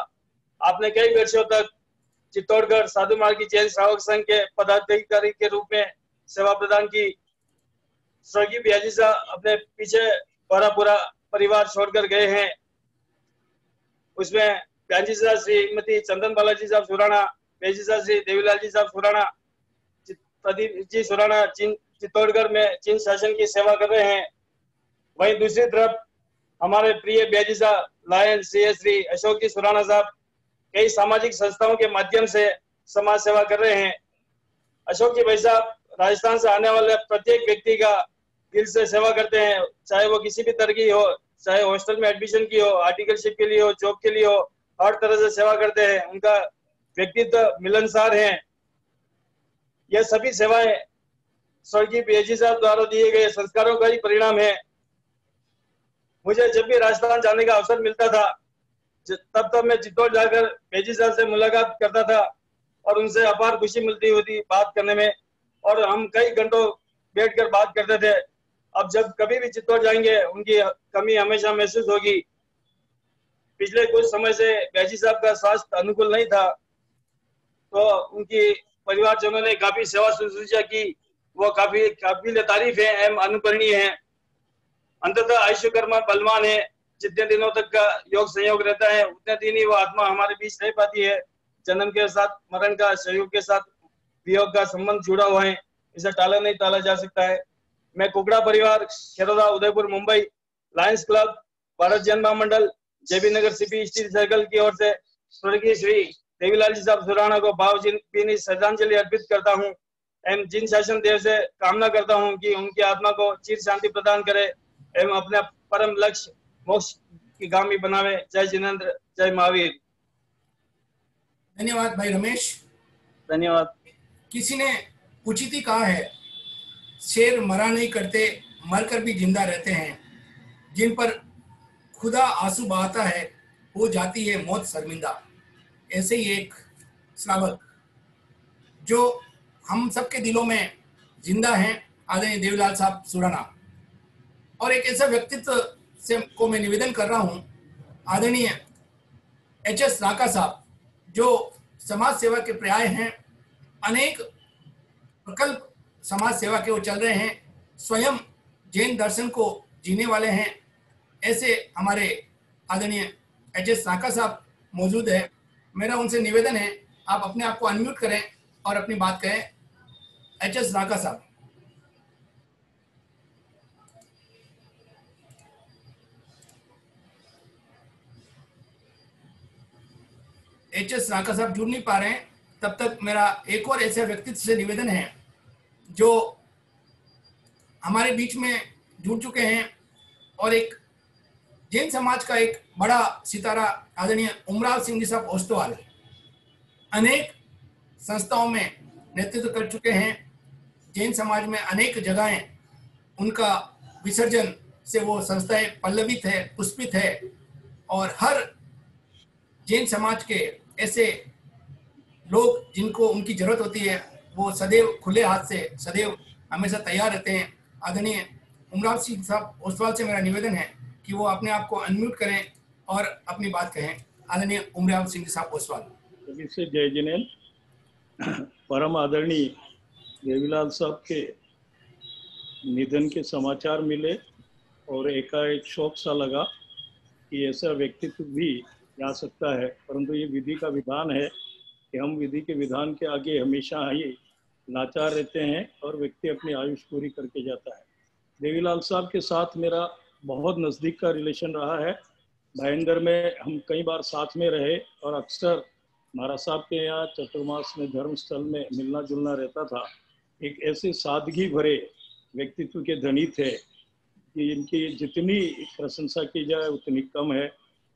आपने कई वर्षों तक चित्तौड़गढ़ साधु मार्गी जैन श्रावक संघ के पदाधिकारी के रूप में सेवा प्रदान की। स्वर्गीय ब्याजी साहब अपने पीछे भरा पूरा परिवार छोड़कर गए हैं। उसमें ब्याजी साहब श्रीमती चंदन बालाजी साहब सुराणा, ब्याजी साहब श्री देवीलाल जी साहब सुराणा, प्रदीप जी सुराणा चित्तौड़गढ़ में चीन शासन की सेवा कर रहे हैं। वहीं दूसरी तरफ हमारे प्रिय ब्याजी साहब लायन श्री अशोक जी सुराणा साहब कई सामाजिक संस्थाओं के माध्यम से समाज सेवा कर रहे हैं। अशोक जी भाई साहब राजस्थान से आने वाले प्रत्येक व्यक्ति का दिल से सेवा करते हैं, चाहे वो किसी भी तरह की हो, चाहे हॉस्टल में एडमिशन की हो, आर्टिकलशिप के लिए हो, जॉब के लिए हो, हर तरह से सेवा करते हैं। उनका व्यक्तित्व मिलनसार है। यह सभी सेवाएं स्वर्गीय ब्याजी साहब द्वारा दिए गए संस्कारों का ही परिणाम है। मुझे जब भी राजस्थान जाने का अवसर मिलता था, तब मैं चित्तौड़ जाकर ब्याजी साहब से मुलाकात करता था और उनसे अपार खुशी मिलती होती बात करने में, और हम कई घंटों बैठकर बात करते थे। अब जब कभी भी चित्तौड़ जाएंगे उनकी कमी हमेशा महसूस होगी। पिछले कुछ समय से ब्याजी साहब का स्वास्थ्य अनुकूल नहीं था, तो उनकी परिवारजनों ने काफी सेवा शुश्रूषा की। वो काफी काबिल तारीफ है एवं अनुकरणीय है। अंततः आयुष्यकर्मा बलवान है, जितने दिनों तक का योग संयोग रहता है उतने दिन ही वो आत्मा हमारे बीच रह पाती है। जन्म के साथ मरण का, संयोग के साथ वियोग का संबंध जुड़ा हुआ है, इसे टाला जा सकता है। मैं कुकड़ा परिवार, खेरोदा, उदयपुर, मुंबई, लायंस क्लब, भारत जैन महामंडल, जेबी नगर सीपी स्टील सर्कल की ओर से स्वर्गीय श्री देवीलाल जी साहब सुराणा को भावभीनी श्रद्धांजलि अर्पित करता हूँ एवं जिन शासन देव से कामना करता हूँ कि उनकी आत्मा को चिर शांति प्रदान करे एवं अपने परम लक्ष्य मोक्ष की गामी बनावे। जय जिनेंद्र, जय महावीर। धन्यवाद भाई रमेश। धन्यवाद। किसी ने उचित ही कहा है, शेर मरा नहीं करते, मरकर भी जिंदा रहते हैं। जिन पर खुदा आंसू बहाता है वो जाती है मौत शर्मिंदा। ऐसे ही एक श्रावक जो हम सबके दिलों में जिंदा हैं, आदरणीय देवीलाल साहब सुराणा। और एक ऐसा व्यक्तित्व से को मैं निवेदन कर रहा हूं, आदरणीय एच.एस. राका साहब, जो समाज सेवा के पर्याय हैं। अनेक प्रकल्प समाज सेवा के वो चल रहे हैं, स्वयं जैन दर्शन को जीने वाले हैं। ऐसे हमारे आदरणीय एच.एस. राका साहब मौजूद है। मेरा उनसे निवेदन है, आप अपने आप को अनम्यूट करें और अपनी बात कहें। एच.एस. राका साहब। एच.एस. राका साहब जुड़ नहीं पा रहे हैं। तब तक मेरा एक और ऐसे व्यक्तित्व से निवेदन है जो हमारे बीच में जुड़ चुके हैं और एक जैन समाज का एक बड़ा सितारा आदरणीय उमराव सिंह जी साहब ओस्तवाल अनेक संस्थाओं में नेतृत्व कर चुके हैं। जैन समाज में अनेक जगहें उनका विसर्जन से वो संस्थाएं पल्लवित है, पुष्पित है और हर जैन समाज के ऐसे लोग जिनको उनकी जरूरत होती है वो सदैव खुले हाथ से सदैव हमेशा तैयार रहते हैं। आदरणीय उमराव सिंह साहब ओस्तवाल से मेरा निवेदन है कि वो अपने आप को अनम्यूट करें और अपनी बात कहें। आदरणीय उमराव सिंह साहब ओस्तवाल। सभी से जय जिनेंद्र। परम आदरणीय देवीलाल साहब के निधन के समाचार मिले और एकाएक शौक सा लगा कि ऐसा व्यक्तित्व भी आ सकता है, परंतु ये विधि का विधान है कि हम विधि के विधान के आगे हमेशा ही लाचार रहते हैं और व्यक्ति अपनी आयुष पूरी करके जाता है। देवीलाल साहब के साथ मेरा बहुत नज़दीक का रिलेशन रहा है। भाईंदर में हम कई बार साथ में रहे और अक्सर महाराज साहब के यहाँ चतुर्मास में धर्म स्थल में मिलना जुलना रहता था। एक ऐसे सादगी भरे व्यक्तित्व के धनी थे कि इनकी जितनी प्रशंसा की जाए उतनी कम है।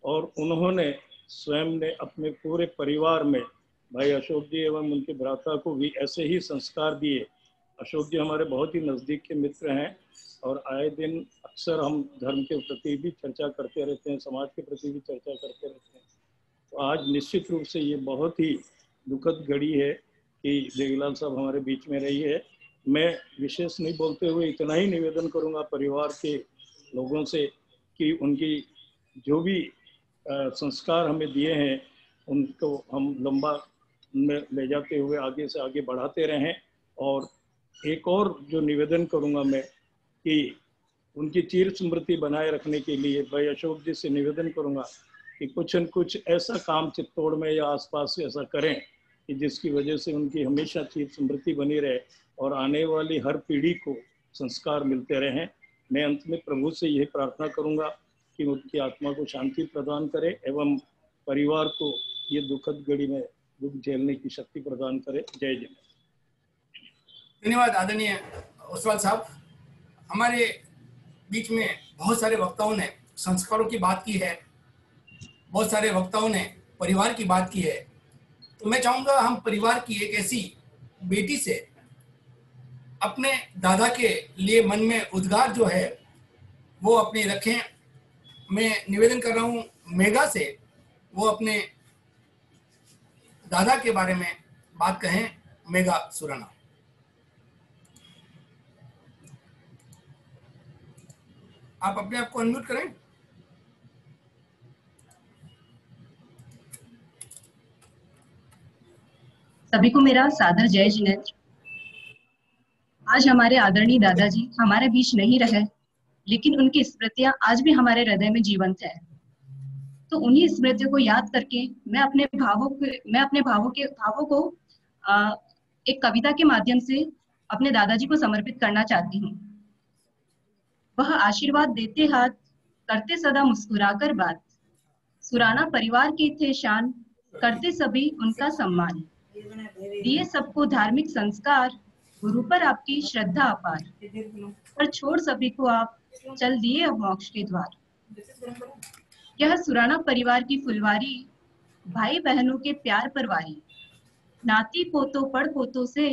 और उन्होंने स्वयं ने अपने पूरे परिवार में भाई अशोक जी एवं उनके भ्राता को भी ऐसे ही संस्कार दिए। अशोक जी हमारे बहुत ही नज़दीक के मित्र हैं और आए दिन अक्सर हम धर्म के प्रति भी चर्चा करते रहते हैं, समाज के प्रति भी चर्चा करते रहते हैं। तो आज निश्चित रूप से ये बहुत ही दुखद घड़ी है कि देवीलाल साहब हमारे बीच में रही है। मैं विशेष नहीं बोलते हुए इतना ही निवेदन करूंगा परिवार के लोगों से कि उनकी जो भी संस्कार हमें दिए हैं उनको हम लंबा में ले जाते हुए आगे से आगे बढ़ाते रहें। और एक और जो निवेदन करूंगा मैं कि उनकी चिर स्मृति बनाए रखने के लिए भाई अशोक जी से निवेदन करूंगा कि कुछ न कुछ ऐसा काम चित्तौड़ में या आसपास से ऐसा करें कि जिसकी वजह से उनकी हमेशा चिर स्मृति बनी रहे और आने वाली हर पीढ़ी को संस्कार मिलते रहें। मैं अंत में प्रभु से यही प्रार्थना करूंगा कि उनकी आत्मा को शांति प्रदान करे एवं परिवार को ये दुखद घड़ी में दुख झेलने की शक्ति प्रदान करे। जय जय। धन्यवाद आदरणीय ओस्तवाल साहब। हमारे बीच में बहुत सारे वक्ताओं ने संस्कारों की बात की है, बहुत सारे वक्ताओं ने परिवार की बात की है। तो मैं चाहूंगा हम परिवार की एक ऐसी बेटी से अपने दादा के लिए मन में उद्गार जो है वो अपने रखें। मैं निवेदन कर रहा हूं मेघा से वो अपने दादा के बारे में बात कहें। मेघा सुराणा। आप अपने आप को अनम्यूट करें। सभी को मेरा सादर जय जिनेंद्र। आज हमारे आदरणीय दादाजी हमारे बीच नहीं रहे, लेकिन उनकी स्मृतियां आज भी हमारे हृदय में जीवंत है। तो उन्हीं स्मृतियों को याद करके मैं अपने भावों को एक कविता के माध्यम से अपने दादाजी को समर्पित करना चाहती हूँ। वह आशीर्वाद देते हाथ, करते सदा मुस्कुराकर बात, सुराना परिवार के थे शान, करते सभी उनका सम्मान, दिए सबको धार्मिक संस्कार, गुरु पर आपकी श्रद्धा अपार, पर छोड़ सभी को आप चल दिए अब मोक्ष के द्वार। यह सुराना परिवार की फुलवारी, भाई बहनों के प्यार परवारी, नाती पोतों पड़ पोतों से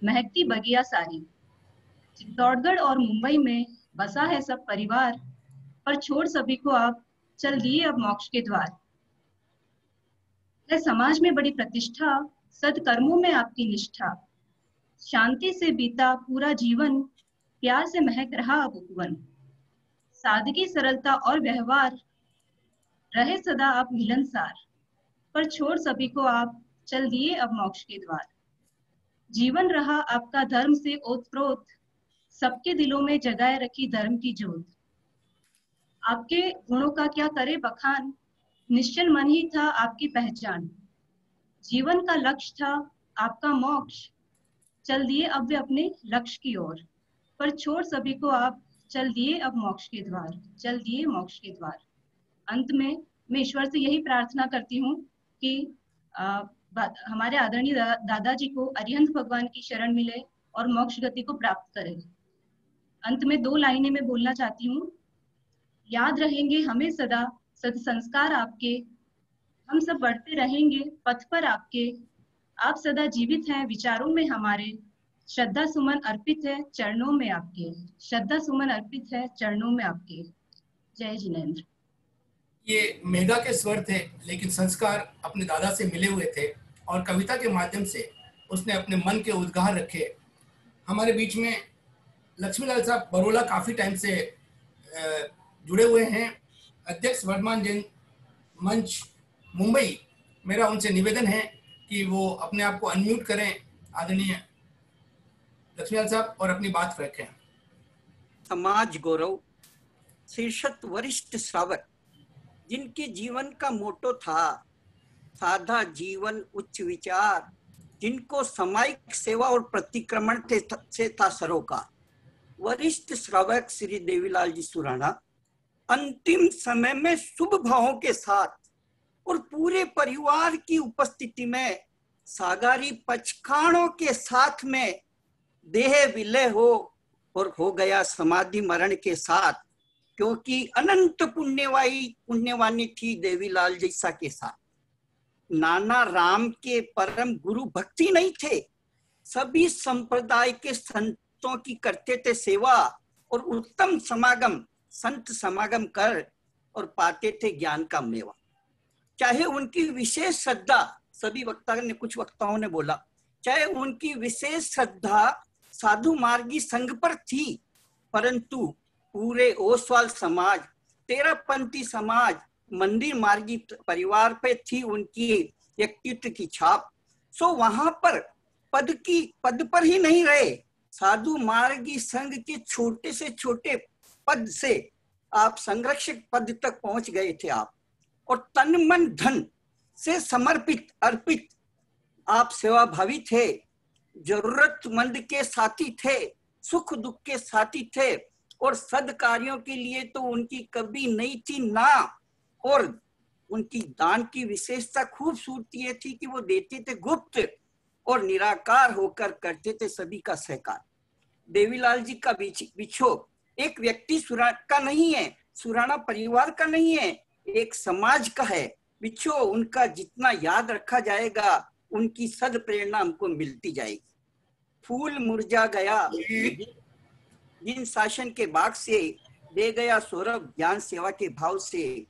महकती बगिया सारी। चित्तौड़गढ़ और मुंबई में बसा है सब परिवार, पर छोड़ सभी को आप चल दिए अब मोक्ष के द्वार। है समाज में बड़ी प्रतिष्ठा, सदकर्मों में आपकी निष्ठा, शांति से बीता पूरा जीवन, प्यार से महक रहा अब उपवन। सादगी सरलता और व्यवहार, रहे सदा आप मिलनसार, पर छोड़ सभी को आप चल दिए अब मोक्ष के द्वार। जीवन रहा आपका धर्म से ओतप्रोत, सबके दिलों में जगाए रखी धर्म की ज्योत। आपके गुणों का क्या करे बखान, निश्चल मन ही था आपकी पहचान। जीवन का लक्ष्य था आपका मोक्ष, चल दिए अब वे अपने लक्ष्य की ओर, पर छोड़ सभी को आप चल दिए अब मोक्ष के द्वार, चल दिए मोक्ष के द्वार। अंत में मैं ईश्वर से यही प्रार्थना करती हूँ कि हमारे आदरणीय दादाजी को अरिहंत भगवान की शरण मिले और मोक्ष गति को प्राप्त करें। अंत में 2 लाइनें मैं बोलना चाहती हूँ। याद रहेंगे हमें सदा सत्संस्कार आपके, हम सब बढ़ते रहेंगे पथ पर आपके, आप सदा जीवित हैं विचारों में हमारे, श्रद्धा सुमन अर्पित है चरणों में आपके, श्रद्धा सुमन अर्पित है चरणों में आपके। जय जिनेंद्र। ये मेघा के स्वर थे, लेकिन संस्कार अपने दादा से मिले हुए थे और कविता के माध्यम से उसने अपने मन के उद्गार रखे। हमारे बीच में लक्ष्मीलाल साहब बरोला काफ़ी टाइम से जुड़े हुए हैं, अध्यक्ष वर्धमान जैन मंच मुंबई। मेरा उनसे निवेदन है कि वो अपने आप को अनम्यूट करें, आदरणीय लक्ष्मीलाल साहब, और अपनी बात रखें। समाज गौरव शीर्षक वरिष्ठ श्रावक, जिनके जीवन का मोटो था साधा जीवन उच्च विचार, जिनको सामायिक सेवा और प्रतिक्रमण से था सरोकार। वरिष्ठ श्रावक श्री देवीलाल जी सुराणा अंतिम समय में शुभ भावों के साथ और पूरे परिवार की उपस्थिति में सागारी पचखाणों के साथ में देह विलय हो और हो गया समाधि मरण के साथ, क्योंकि अनंत पुण्यवानी थी देवीलाल जैसा के साथ। नाना राम के परम गुरु भक्ति नहीं थे, सभी संप्रदाय के संतों की करते थे सेवा और उत्तम समागम संत समागम कर और पाते थे ज्ञान का मेवा। चाहे उनकी विशेष श्रद्धा, सभी कुछ वक्ताओं ने बोला, चाहे उनकी विशेष श्रद्धा साधु मार्गी संघ पर थी, परंतु पूरे ओसवाल समाज, तेरापंथी समाज, मंदिर मार्गी परिवार पे थी उनकी व्यक्तित्व की छाप। सो वहां पर पद पर ही नहीं रहे, साधु मार्गी संघ के छोटे से छोटे पद से आप संरक्षक पद तक पहुंच गए थे आप, और तन मन धन से समर्पित अर्पित आप सेवाभावी थे, जरूरतमंद के साथी थे, सुख दुख के साथी थे, और सद्कार्यों के लिए तो उनकी कभी नहीं थी ना। और उनकी दान की विशेषता खूबसूरती ये थी कि वो देते थे गुप्त और निराकार होकर करते थे सभी का सहकार। देवीलाल जी का विछोह एक व्यक्ति का नहीं है, सुराणा परिवार का नहीं है, एक समाज का है। विछोह उनका जितना याद रखा जाएगा, उनकी सद प्रेरणा हमको मिलती जाएगी। फूल मुरझा गया जिन शासन के बाग से, दे गया सौरभ ज्ञान सेवा के भाव से।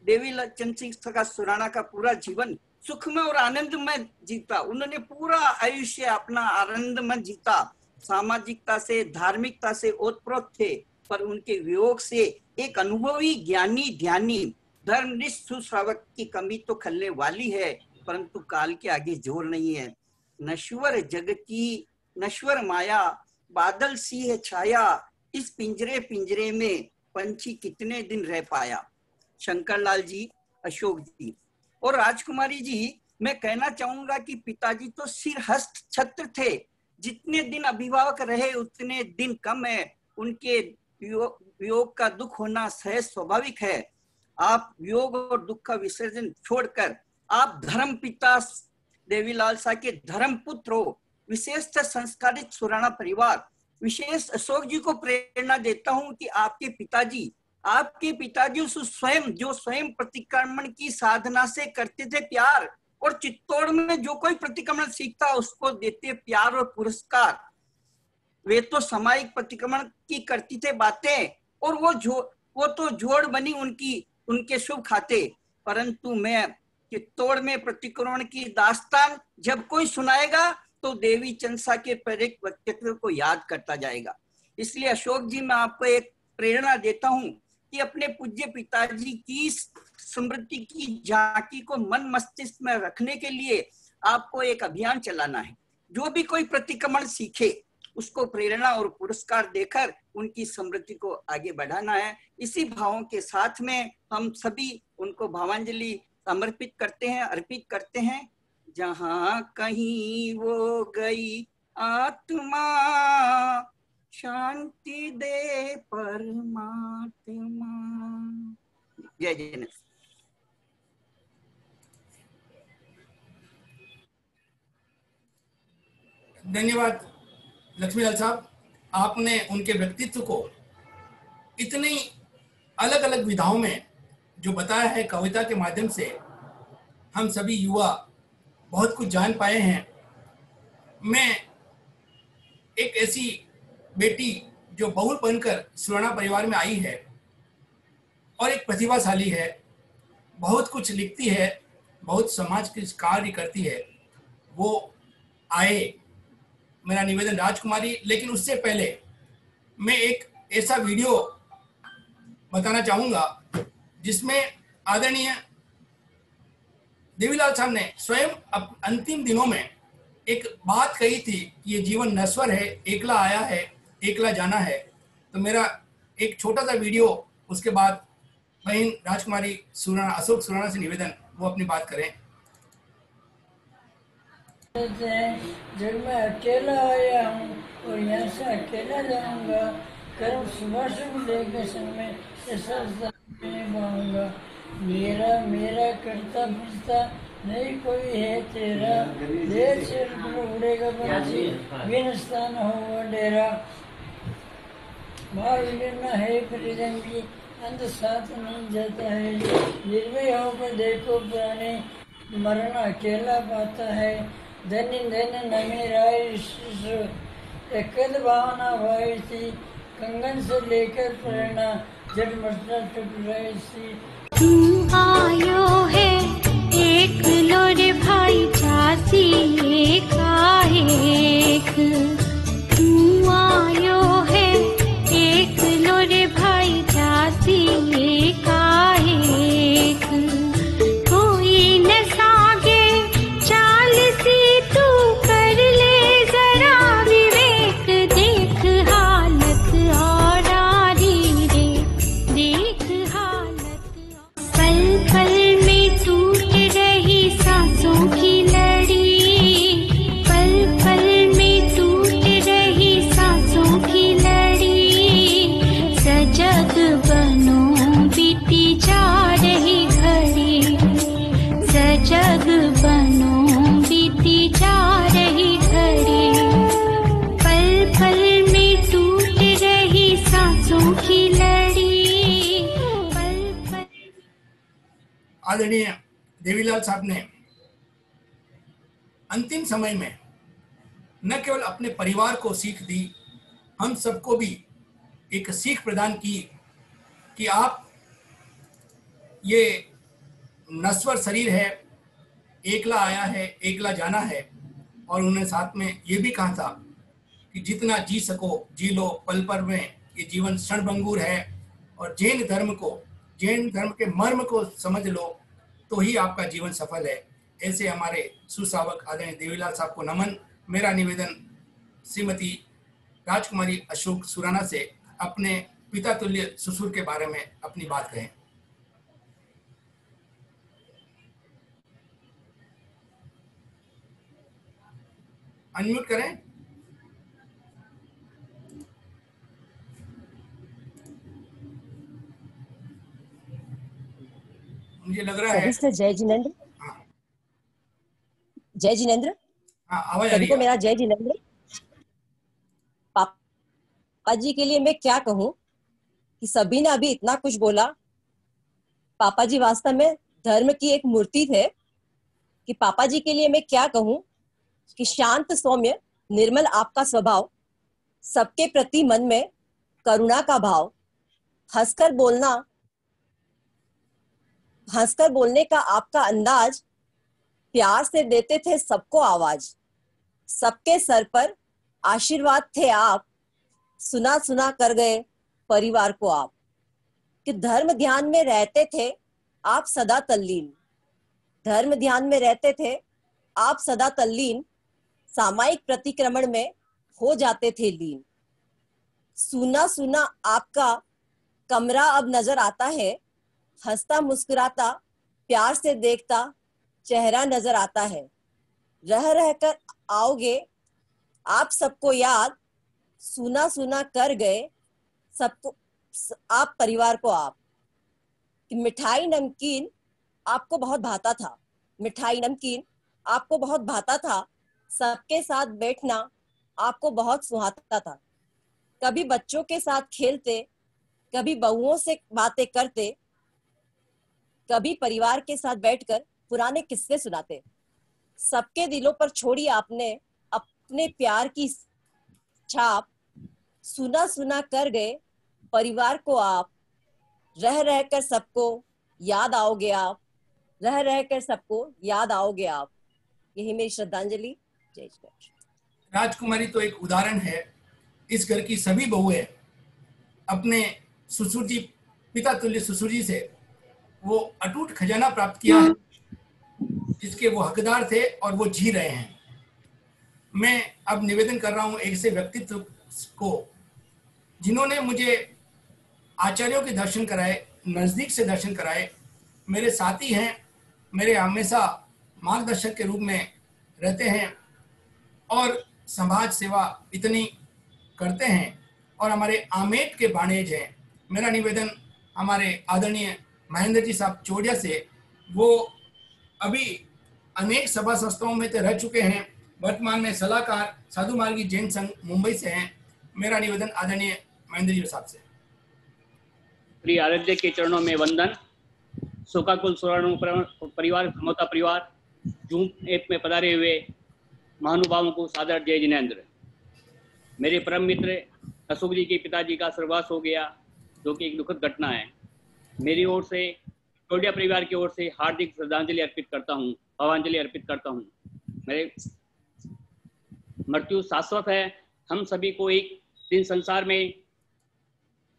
देवीलाल चंद सिंह का सुराणा का पूरा जीवन सुख में और आनंद में जीता। उन्होंने पूरा आयुष्य अपना आनंद में जीता, सामाजिकता से धार्मिकता से ओतप्रोत थे, पर उनके वियोग से एक अनुभवी ज्ञानी ध्यानी धर्मनिष्ठ सुश्रावक की कमी तो खलने वाली है, परंतु काल के आगे जोर नहीं है। नश्वर जग की नश्वर माया, बादल सी है छाया, इस पिंजरे में पंछी कितने दिन रह पाया। शंकरलाल जी, अशोक जी और राजकुमारी जी, मैं कहना चाहूंगा कि पिताजी तो सिरहस्त छत्र थे। जितने दिन अभिभावक रहे उतने दिन कम है। उनके वियोग का दुख होना सहज स्वाभाविक है। आप वियोग और दुख का विसर्जन छोड़कर आप धर्म पिता देवीलाल साहब के धर्म पुत्र हो। विशेषतः संस्कारित सुराणा परिवार, विशेष अशोक जी को प्रेरणा देता हूं कि आपके पिताजी स्वयं प्रतिक्रमण की साधना से करते थे प्यार, और चित्तौड़ में जो कोई प्रतिक्रमण सीखता उसको देते प्यार और पुरस्कार। वे तो सामायिक प्रतिक्रमण की करती थे बातें, और वो तो जोड़ बनी उनके शुभ खाते। परंतु मैं चित्तौड़ में प्रतिक्रमण की दास्तान जब कोई सुनाएगा तो देवी चंसा के प्रेरक व्यक्तित्व को याद करता जाएगा। इसलिए अशोक जी, मैं आपको एक प्रेरणा देता हूं कि अपने पूज्य पिताजी की स्मृति की झांकी को मन मस्तिष्क में रखने के लिए आपको एक अभियान चलाना है। जो भी कोई प्रतिक्रमण सीखे उसको प्रेरणा और पुरस्कार देकर उनकी स्मृति को आगे बढ़ाना है। इसी भावों के साथ में हम सभी उनको भावांजलि अर्पित करते हैं। जहाँ कहीं वो गई आत्मा, शांति दे परमात्मा। जय जय। धन्यवाद लक्ष्मीलाल साहब, आपने उनके व्यक्तित्व को इतनी अलग अलग विधाओं में जो बताया है, कविता के माध्यम से हम सभी युवा बहुत कुछ जान पाए हैं। मैं एक ऐसी बेटी जो बहुल बनकर सुराणा परिवार में आई है और एक प्रतिभाशाली है, बहुत कुछ लिखती है, बहुत समाज के कार्य करती है, वो आए। मेरा निवेदन राजकुमारी, लेकिन उससे पहले मैं एक ऐसा वीडियो बताना चाहूँगा जिसमें आदरणीय देवीलाल साहब ने स्वयं अंतिम दिनों में एक बात कही थी कि ये जीवन नश्वर है, एकला आया है, एकला जाना है। तो मेरा एक छोटा सा वीडियो, उसके बाद बहन राजकुमारी अशोक सुराणा से निवेदन वो अपनी बात करें। जब मैं अकेला आया हूँ और यहाँ से अकेला जाऊँगा, कल सुबह से लेकर समय ऐसा नहीं पाऊँगा। मेरा करता फिरता नहीं कोई है तेरा, देर से उड़ेगा पंछी, बिन स्थान होगा डेरा। भाव लेना है परिजन की, अंत साथ नहीं जाता है। निर्भय होकर देखो प्राणी, मरना अकेला पाता है। धन नमी राय एकद भावना भाई थी, कंगन से लेकर प्रेरणा जब मरता टुकराई सी। तू आयो है एक लोरे भाई चासी एकाएक, तू आयो है एक लोरे भाई चासी एकाएक। कोई न सागे चाल सी तू कर ले जरा विवेक, देख हालत और आरी रे, देख हालत। पल पल में टूट रही सांसों की लड़ी, पल पल में टूट रही सांसों की लड़ी। सजग बनो बीती जा रही घड़ी, सजग बनो बीती जा रही घड़ी। पल पल में टूट रही सांसों की लड़ी, पल पल। आदरणीय देवीलाल साहब ने अंतिम समय में न केवल अपने परिवार को सीख दी, हम सबको भी एक सीख प्रदान की कि आप ये नश्वर शरीर है, एकला आया है, एकला जाना है। और उन्होंने साथ में ये भी कहा था कि जितना जी सको जी लो, पल पर में ये जीवन क्षणभंगुर है, और जैन धर्म के मर्म को समझ लो तो ही आपका जीवन सफल है। ऐसे हमारे सुश्रावक आदरणीय देवीलाल साहब को नमन। मेरा निवेदन श्रीमती राजकुमारी अशोक सुराणा से अपने पिता तुल्य ससुर के बारे में अपनी बात कहें। अनम्यूट करें। मुझे लग रहा है जय जिनेंद्र। जय जिनेंद्र। आवाज आ सभी रही को है। मेरा जय जिनेंद्र। पापा जी के लिए मैं क्या कहूँ कि सभी ने अभी इतना कुछ बोला। पापा जी वास्तव में धर्म की एक मूर्ति थे। कि पापा जी के लिए मैं क्या कहूँ कि शांत सौम्य निर्मल आपका स्वभाव, सबके प्रति मन में करुणा का भाव, हंसकर बोलने का आपका अंदाज, प्यार से देते थे सबको आवाज, सबके सर पर आशीर्वाद थे आप, सुना सुना कर गए परिवार को आप। कि धर्म ध्यान में रहते थे आप सदा तल्लीन, धर्म ध्यान में रहते थे आप सदा तल्लीन, सामायिक प्रतिक्रमण में हो जाते थे लीन। सुना सुना आपका कमरा अब नजर आता है, हंसता मुस्कुराता प्यार से देखता चेहरा नजर आता है। रह रहकर आओगे आप सबको याद, सुना सुना कर गए सबको आप परिवार को आप। कि मिठाई नमकीन आपको बहुत भाता था, मिठाई नमकीन आपको बहुत भाता था, सबके साथ बैठना आपको बहुत सुहाता था। कभी बच्चों के साथ खेलते, कभी बहुओं से बातें करते, कभी परिवार के साथ बैठकर पुराने किस्से सुनाते। सबके दिलों पर छोड़ी आपने अपने प्यार की छाप, सुना सुना कर गए परिवार को आप। रह रहकर सबको याद आओगे आप, रह रहकर सबको याद आओगे आप। यही मेरी श्रद्धांजलि। जय श्री कृष्ण। राजकुमारी तो एक उदाहरण है। इस घर की सभी बहुएं अपने ससुर जी, पिता तुल्य ससुर जी से वो अटूट खजाना प्राप्त किया है जिसके वो हकदार थे और वो जी रहे हैं। मैं अब निवेदन कर रहा हूं एक ऐसे व्यक्तित्व को जिन्होंने मुझे आचार्यों के दर्शन कराए, नजदीक से दर्शन कराए, मेरे साथी हैं, मेरे हमेशा मार्गदर्शक के रूप में रहते हैं और समाज सेवा इतनी करते हैं और हमारे आमेट के बाणेज हैं। मेरा निवेदन हमारे आदरणीय महेंद्र जी साहब चोड़िया से, वो अभी अनेक सभा संस्थाओं में तो रह चुके हैं, वर्तमान में सलाहकार साधु मार्गी जैन संघ मुंबई से हैं। मेरा निवेदन आदरणीय महेंद्र जी साहब से। प्रिय आराध्य के चरणों में वंदन। शोकाकुल सुराणु परिवार, खमोता परिवार, जूम ऐप में पधारे हुए महानुभावों को सादर जय जिनेंद्र। मेरे परम मित्र अशोक जी के पिताजी का स्वर्गवास हो गया, जो कि एक दुखद घटना है। मेरी ओर से, चोड़िया परिवार की ओर से हार्दिक श्रद्धांजलि अर्पित करता हूँ, भावांजलि अर्पित करता हूँ। मेरे मृत्यु शाश्वत है। हम सभी को एक दिन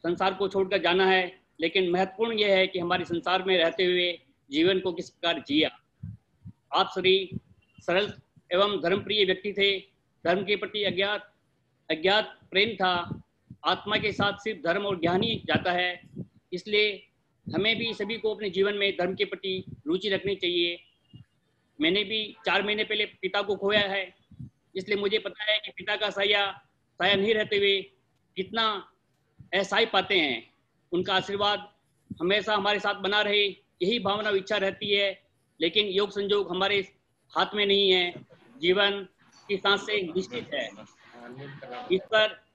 संसार को छोड़कर जाना है, लेकिन महत्वपूर्ण यह है कि हमारे संसार में रहते हुए जीवन को किस प्रकार जिया। आप सभी सरल एवं धर्मप्रिय व्यक्ति थे। धर्म के प्रति अज्ञात प्रेम था। आत्मा के साथ सिर्फ धर्म और ज्ञान ही जाता है। इसलिए हमें भी सभी को अपने जीवन में धर्म के प्रति रुचि रखनी चाहिए। मैंने भी 4 महीने पहले पिता को खोया है, इसलिए मुझे पता है कि पिता का साया नहीं रहते हुए कितना एहसाई पाते हैं। उनका आशीर्वाद हमेशा हमारे साथ बना रहे, यही भावना इच्छा रहती है। लेकिन योग संजोग हमारे हाथ में नहीं है। जीवन की सांसें निश्चित है।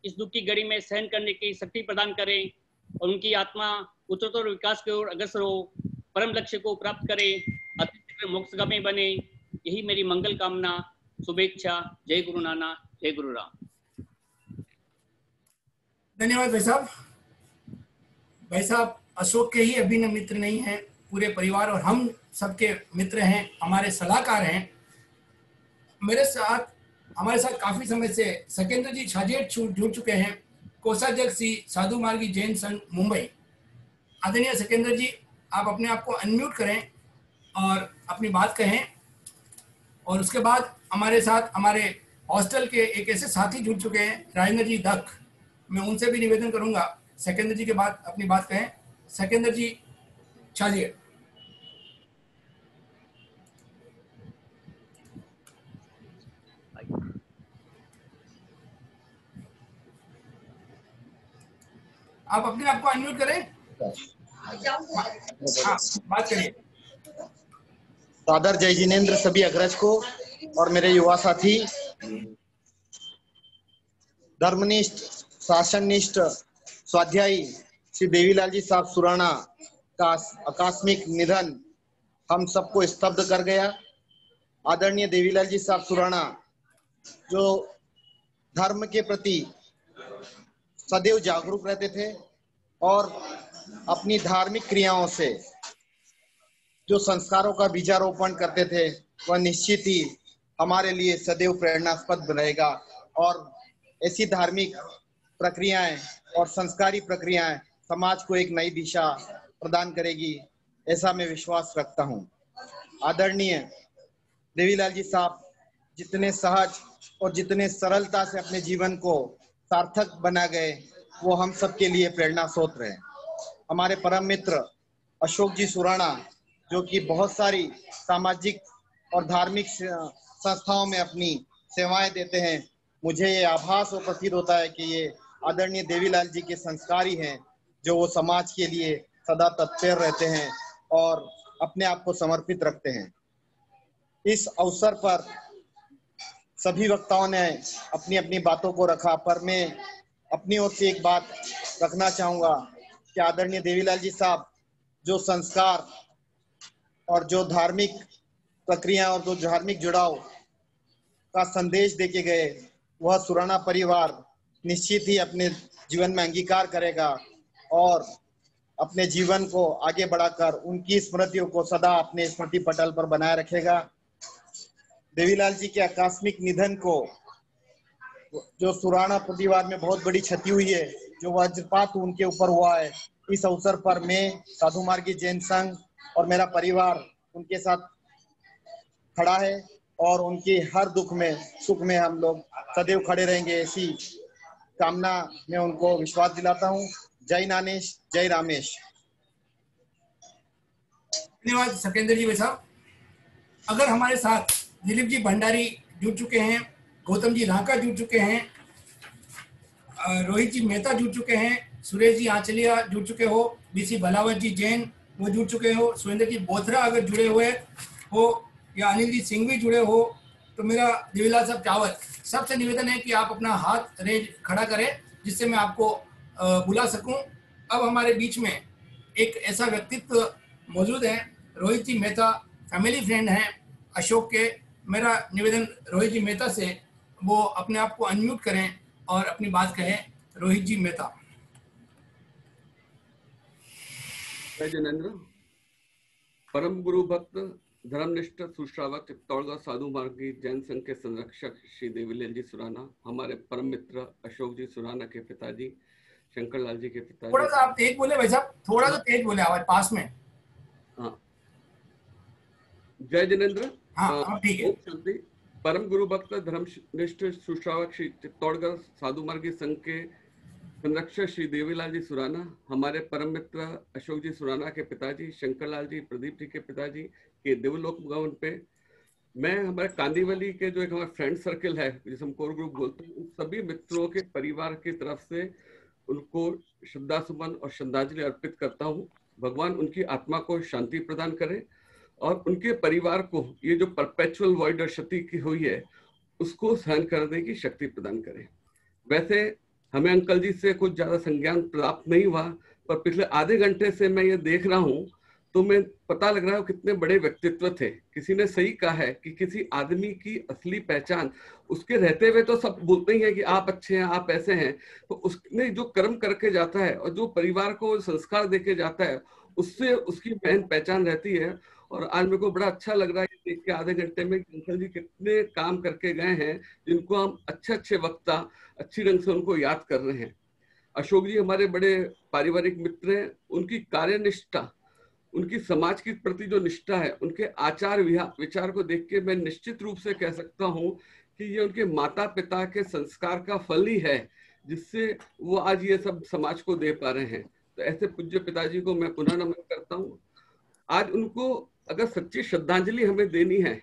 इस दुख की घड़ी में सहन करने की शक्ति प्रदान करें और उनकी आत्मा उत्तरोत्तर विकास की ओर अग्रसर हो, परम लक्ष्य को प्राप्त करे, अति शीघ्र मोक्षगामी बने। यही मेरी मंगल कामना, शुभेच्छा। जय गुरु नानक, जय गुरु राम। धन्यवाद भाई साहब। भाई साहब अशोक के ही अभिन्न मित्र नहीं हैं, पूरे परिवार और हम सबके मित्र हैं, हमारे सलाहकार हैं। हमारे साथ काफी समय से सकेंद्र जी छाजेट जुड़ चुके हैं, कोषाध्यक्ष श्री साधु मार्गी जैन संघ मुंबई। आदरणीय सकेंद्र जी, आप अपने आप को अनम्यूट करें और अपनी बात कहें। और उसके बाद हमारे साथ हमारे हॉस्टल के एक ऐसे साथी जुड़ चुके हैं, राजेंद्र जी दत्त। मैं उनसे भी निवेदन करूंगा सकेंद्र जी के बाद अपनी बात कहें। सकेंद्र जी छाजिए। आप अपने आप को अनम्यूट करें। हाँ, बात करिए। सादर जय जिनेन्द्र सभी अग्रज को और मेरे युवा साथी। धर्मनिष्ठ, शासननिष्ठ स्वाध्यायी श्री देवीलाल जी साहब सुराणा का आकस्मिक निधन हम सबको स्तब्ध कर गया। आदरणीय देवीलाल जी साहब सुराणा जो धर्म के प्रति सदैव जागरूक रहते थे और अपनी धार्मिक क्रियाओं से जो संस्कारों का बीजारोपण करते थे वह निश्चित ही हमारे लिए सदैव प्रेरणास्पद रहेगा और ऐसी धार्मिक प्रक्रियाएं और संस्कारी प्रक्रियाएं समाज को एक नई दिशा प्रदान करेगी, ऐसा मैं विश्वास रखता हूं। आदरणीय देवीलाल जी साहब जितने सहज और जितने सरलता से अपने जीवन को सार्थक बना गए वो हम सबके लिए प्रेरणा स्रोत रहे। हमारे परम मित्र अशोक जी सुराणा जो कि बहुत सारी सामाजिक और धार्मिक संस्थाओं में अपनी सेवाएं देते हैं, मुझे ये आभास और प्रतीत होता है कि ये आदरणीय देवीलाल जी के संस्कारी हैं जो वो समाज के लिए सदा तत्पर रहते हैं और अपने आप को समर्पित रखते हैं। इस अवसर पर सभी वक्ताओं ने अपनी अपनी बातों को रखा, पर मैं अपनी ओर से एक बात रखना चाहूंगा कि आदरणीय देवीलाल जी साहब जो संस्कार और जो धार्मिक प्रक्रिया और जो धार्मिक जुड़ाव का संदेश देके गए वह सुराणा परिवार निश्चित ही अपने जीवन में अंगीकार करेगा और अपने जीवन को आगे बढ़ाकर उनकी स्मृतियों को सदा अपने स्मृति पटल पर बनाए रखेगा। देवीलाल जी के आकस्मिक निधन को जो सुराणा परिवार में बहुत बड़ी क्षति हुई है, जो वज्रपात उनके ऊपर हुआ है, इस अवसर पर मैं साधु मार्गी जैन संघ और मेरा परिवार उनके साथ खड़ा है और उनके हर दुख में सुख में हम लोग सदैव खड़े रहेंगे, ऐसी कामना मैं उनको विश्वास दिलाता हूँ। जय नानेश, जय रामेश। धन्यवाद सकेंद्र जी साहब। अगर हमारे साथ दिलीप जी भंडारी जुड़ चुके हैं, गौतम जी रांका जुड़ चुके हैं, रोहित जी मेहता जुड़ चुके हैं, सुरेश जी आंचलिया जुड़ चुके हो, बीसी भलावत जी जैन वो जुड़ चुके हो, सुरेंद्र जी बोथरा अगर जुड़े हुए हो या अनिल जी सिंह भी जुड़े हो, तो मेरा देवीलाल साहब चावल सबसे निवेदन है कि आप अपना हाथ रेज खड़ा करें जिससे मैं आपको बुला सकूं। अब हमारे बीच में एक ऐसा व्यक्तित्व मौजूद है, रोहित जी मेहता फैमिली फ्रेंड हैं अशोक के। मेरा निवेदन रोहित जी मेहता से वो अपने आप को अनम्यूट करें और अपनी बात कहें। रोहित जी मेहता। जय जिनेन्द्र। परम गुरु भक्त धर्मनिष्ठ सुश्रावक चित्तौड़गढ़ साधु मार्गी जैन संघ के संरक्षक श्री देवीलाल जी सुराना, हमारे परम मित्र अशोक जी सुराना के पिताजी, शंकर लाल जी के पिताजी। थोड़ा सा आप तेज बोले भाई साहब, थोड़ा सा तेज बोले, आवाज पास में। हाँ, जय जिनेन्द्र। हाँ, ठीक है। शांति। परम गुरु भक्त धर्मनिष्ठ सुश्रावक श्री चित्तौड़गढ़ साधु मार्गी संघ के संरक्षक श्री देवीलाल जी सुराना, हमारे परम मित्र अशोक जी सुराना के पिताजी, शंकर लाल जी प्रदीप जी के पिताजी के देवलोक भवन पे मैं हमारे कांदीवली के जो एक हमारा फ्रेंड सर्कल है जिसे हम कोर ग्रुप बोलते हैं, उन सभी मित्रों के परिवार की तरफ से उनको श्रद्धा सुमन और श्रद्धांजलि अर्पित करता हूँ। भगवान उनकी आत्मा को शांति प्रदान करे और उनके परिवार को ये जो परपेचुअल वॉइड और क्षति की हुई है उसको सहन करने की शक्ति प्रदान करे। वैसे हमें अंकल जी से कुछ ज्यादा संज्ञान प्राप्त नहीं हुआ, पर पिछले आधे घंटे से मैं ये देख रहा हूँ तो मैं पता लग रहा है कितने बड़े व्यक्तित्व थे। किसी ने सही कहा है कि किसी आदमी की असली पहचान उसके रहते हुए तो सब बोलते ही हैं कि आप अच्छे हैं, आप ऐसे हैं, तो उसने जो कर्म करके जाता है और जो परिवार को संस्कार देके जाता है उससे उसकी पहचान रहती है। और आज मेरे को बड़ा अच्छा लग रहा है देख के आधे घंटे में अंकल जी कितने काम करके गए हैं जिनको हम अच्छे वक्ता अच्छी ढंग से उनको याद कर रहे हैं। अशोक जी हमारे बड़े पारिवारिक मित्र हैं, उनकी कार्यनिष्ठा, उनकी समाज के प्रति जो निष्ठा है, उनके आचार विचार को देख के मैं निश्चित रूप से कह सकता हूँ कि ये उनके माता पिता के संस्कार का फल ही है जिससे वो आज ये सब समाज को दे पा रहे हैं। तो ऐसे पूज्य पिताजी को मैं पुनः नमन करता हूँ। आज उनको अगर सच्ची श्रद्धांजलि हमें देनी है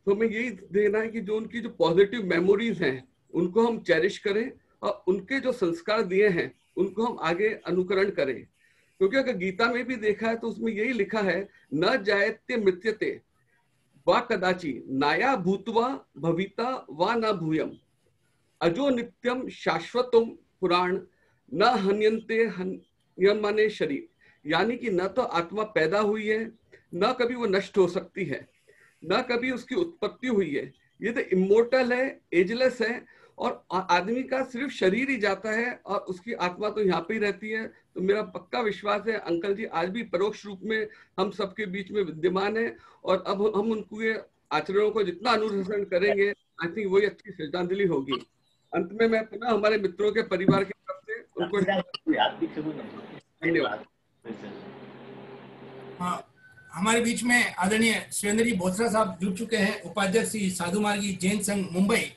तो हमें यही देना है कि जो उनकी जो पॉजिटिव मेमोरीज हैं उनको हम चेरिश करें और उनके जो संस्कार दिए हैं उनको हम आगे अनुकरण करें। क्योंकि अगर गीता में भी देखा है तो उसमें यही लिखा है, न जायते मृत्यते वा कदाचि नाया भूतवा भविता वा न भूयम अजो नित्यम शाश्वतम पुराण न हन्यन्ते हन्यमाने शरीर। यानी कि न तो आत्मा पैदा हुई है, न कभी वो नष्ट हो सकती है, न कभी उसकी उत्पत्ति हुई है। ये तो इमोर्टल है, एजलेस है, और आदमी का सिर्फ शरीर ही जाता है और उसकी आत्मा तो यहाँ पे ही रहती है। तो मेरा पक्का विश्वास है अंकल जी आज भी परोक्ष रूप में हम सबके बीच में विद्यमान है, और अब हम उनको ये आचरणों को जितना अनुसरण करेंगे आई थिंक वही अच्छी श्रद्धांजलि होगी। अंत में मैं पुनः हमारे मित्रों के परिवार की तरफ से उनको धन्यवाद। हाँ, हमारे बीच में आदरणीय सुरेंद्र जी बोथरा साहब जुड़ चुके हैं, उपाध्यक्ष श्री साधु मार्गी जैन संघ मुंबई।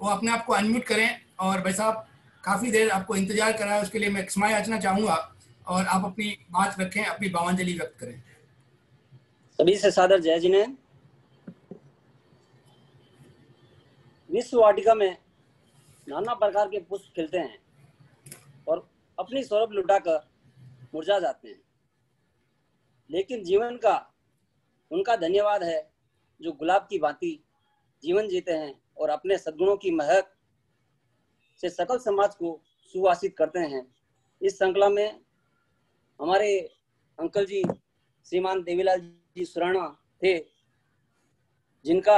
वो अपने आप को अनम्यूट करें। और भाई साहब काफी देर आपको इंतजार करा है, उसके लिए मैं क्षमा याचना चाहूंगा और आप अपनी बात रखें, अपनी भावांजलि व्यक्त करें। सभी से सादर जय जिनेंद्र। विश्व वाटिका में नाना प्रकार के पुष्प खिलते हैं और अपनी सौरभ लुटाकर मुरझा जाते हैं, लेकिन जीवन का उनका धन्यवाद है जो गुलाब की भांति जीवन जीते हैं और अपने सद्गुणों की महक से सकल समाज को सुवासित करते हैं। इस श्रृंखला में हमारे अंकल जी श्रीमान देवीलाल जी सुराणा थे, जिनका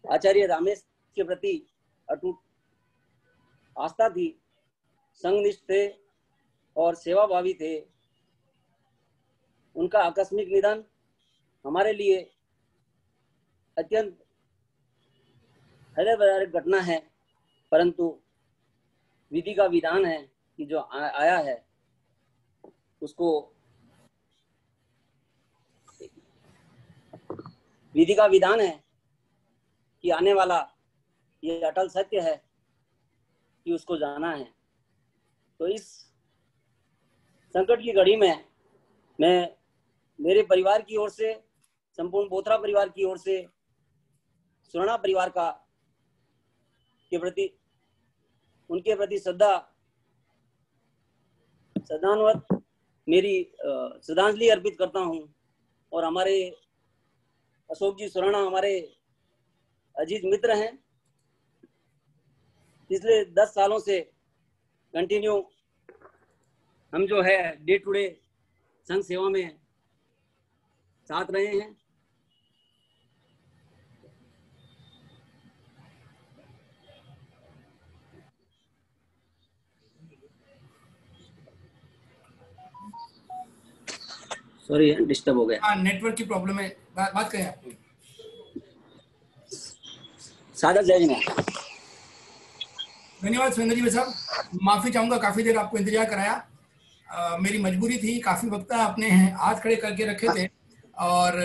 आचार्य रामेश के प्रति अटूट आस्था थी, संघनिष्ठ थे और सेवाभावी थे। उनका आकस्मिक निधन हमारे लिए अत्यंत हृदयविदारक घटना है, परंतु विधि का विधान है कि जो आया है उसको, विधि का विधान है कि आने वाला ये अटल सत्य है कि उसको जाना है। तो इस संकट की घड़ी में मैं मेरे परिवार की ओर से, संपूर्ण बोथरा परिवार की ओर से, सुराणा परिवार का के प्रति, उनके प्रति श्रद्धानुवत मेरी श्रद्धांजलि अर्पित करता हूं। और हमारे अशोक जी सुराणा हमारे अजीज मित्र हैं, पिछले 10 सालों से कंटिन्यू हम जो है डे टू डे संघ सेवा में साथ रहे हैं। सॉरी डिस्टर्ब हो गया। हाँ, नेटवर्क की प्रॉब्लम है, बात करें आप। सादर जय जिनेंद्र। धन्यवाद सुरेंद्र जी साहब, माफी चाहूंगा काफी देर आपको इंतजार कराया। मेरी मजबूरी थी, काफी वक्ता आपने हाथ खड़े करके रखे थे और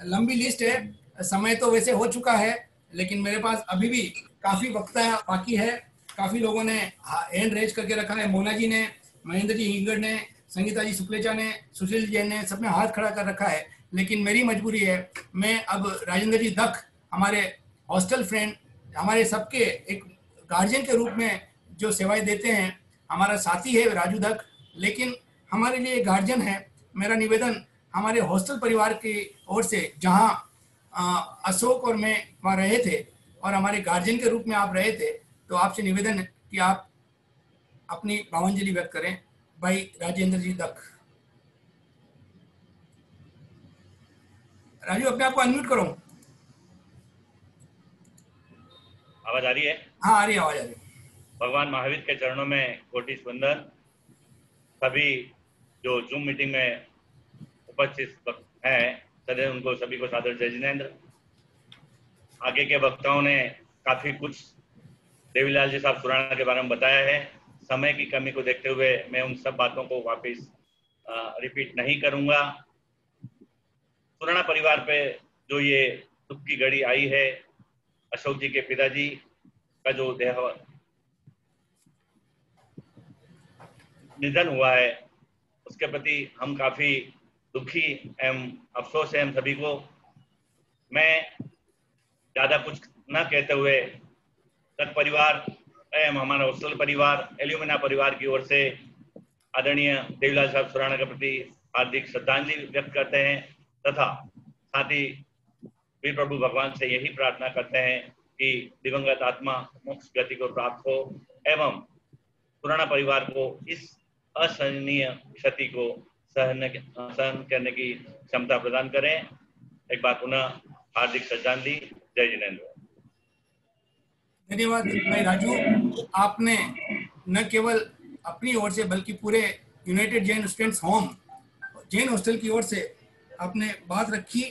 लंबी लिस्ट है। समय तो वैसे हो चुका है, लेकिन मेरे पास अभी भी काफी वक्ता बाकी है। काफी लोगों ने हैंड रेज करके रखा है, मोना जी ने, महेंद्र जी हिंगड़ ने, संगीता जी शुक्लेचा ने, सुशील जैन ने, सबने हाथ खड़ा कर रखा है। लेकिन मेरी मजबूरी है, मैं अब राजेंद्र जी दख, हमारे हॉस्टल फ्रेंड, हमारे सबके एक गार्जियन के रूप में जो सेवाएं देते हैं, हमारा साथी है राजू दख, लेकिन हमारे लिए गार्जियन है। मेरा निवेदन हमारे हॉस्टल परिवार की ओर से, जहां अशोक और मैं वहाँ रहे थे और हमारे गार्जियन के रूप में आप रहे थे, तो आपसे निवेदन है कि आप अपनी भावांजलि व्यक्त करें। भाई राजेंद्र जी दख। राजू अपने आप को अनम्यूट करो। आवाज आ रही है? हाँ आ रही है, आवाज आ रही है। भगवान महावीर के चरणों में कोटि वंदन। सभी जो जूम मीटिंग में उपस्थित हैं सदैव उनको सभी को सादर जय जिनेंद्र। आगे के वक्ताओं ने काफी कुछ देवीलाल जी साहब सुराणा के बारे में बताया है। समय की कमी को देखते हुए मैं उन सब बातों को वापस रिपीट नहीं करूंगा। सुराणा परिवार पे जो ये दुख की घड़ी आई है, अशोक जी के पिताजी का जो निधन हुआ है उसके प्रति हम काफी दुखी एवं अफसोस है हम सभी को। मैं ज्यादा कुछ न कहते हुए तक परिवार एवं हमारा हॉस्टल परिवार, एल्यूमिना परिवार की ओर से आदरणीय देवीलाल साहब सुराणा के प्रति हार्दिक श्रद्धांजलि व्यक्त करते हैं तथा साथ ही वीर प्रभु भगवान से यही प्रार्थना करते हैं कि दिवंगत आत्मा मोक्ष गति को प्राप्त हो एवं सुराणा परिवार को इस असहनीय क्षति को सहन करने की क्षमता प्रदान करें। एक बार पुनः हार्दिक श्रद्धांजलि। जय जिनेंद्र। धन्यवाद भाई राजू। आपने न केवल अपनी ओर से बल्कि पूरे United Jain students home Jain hostel की ओर से आपने बात रखी।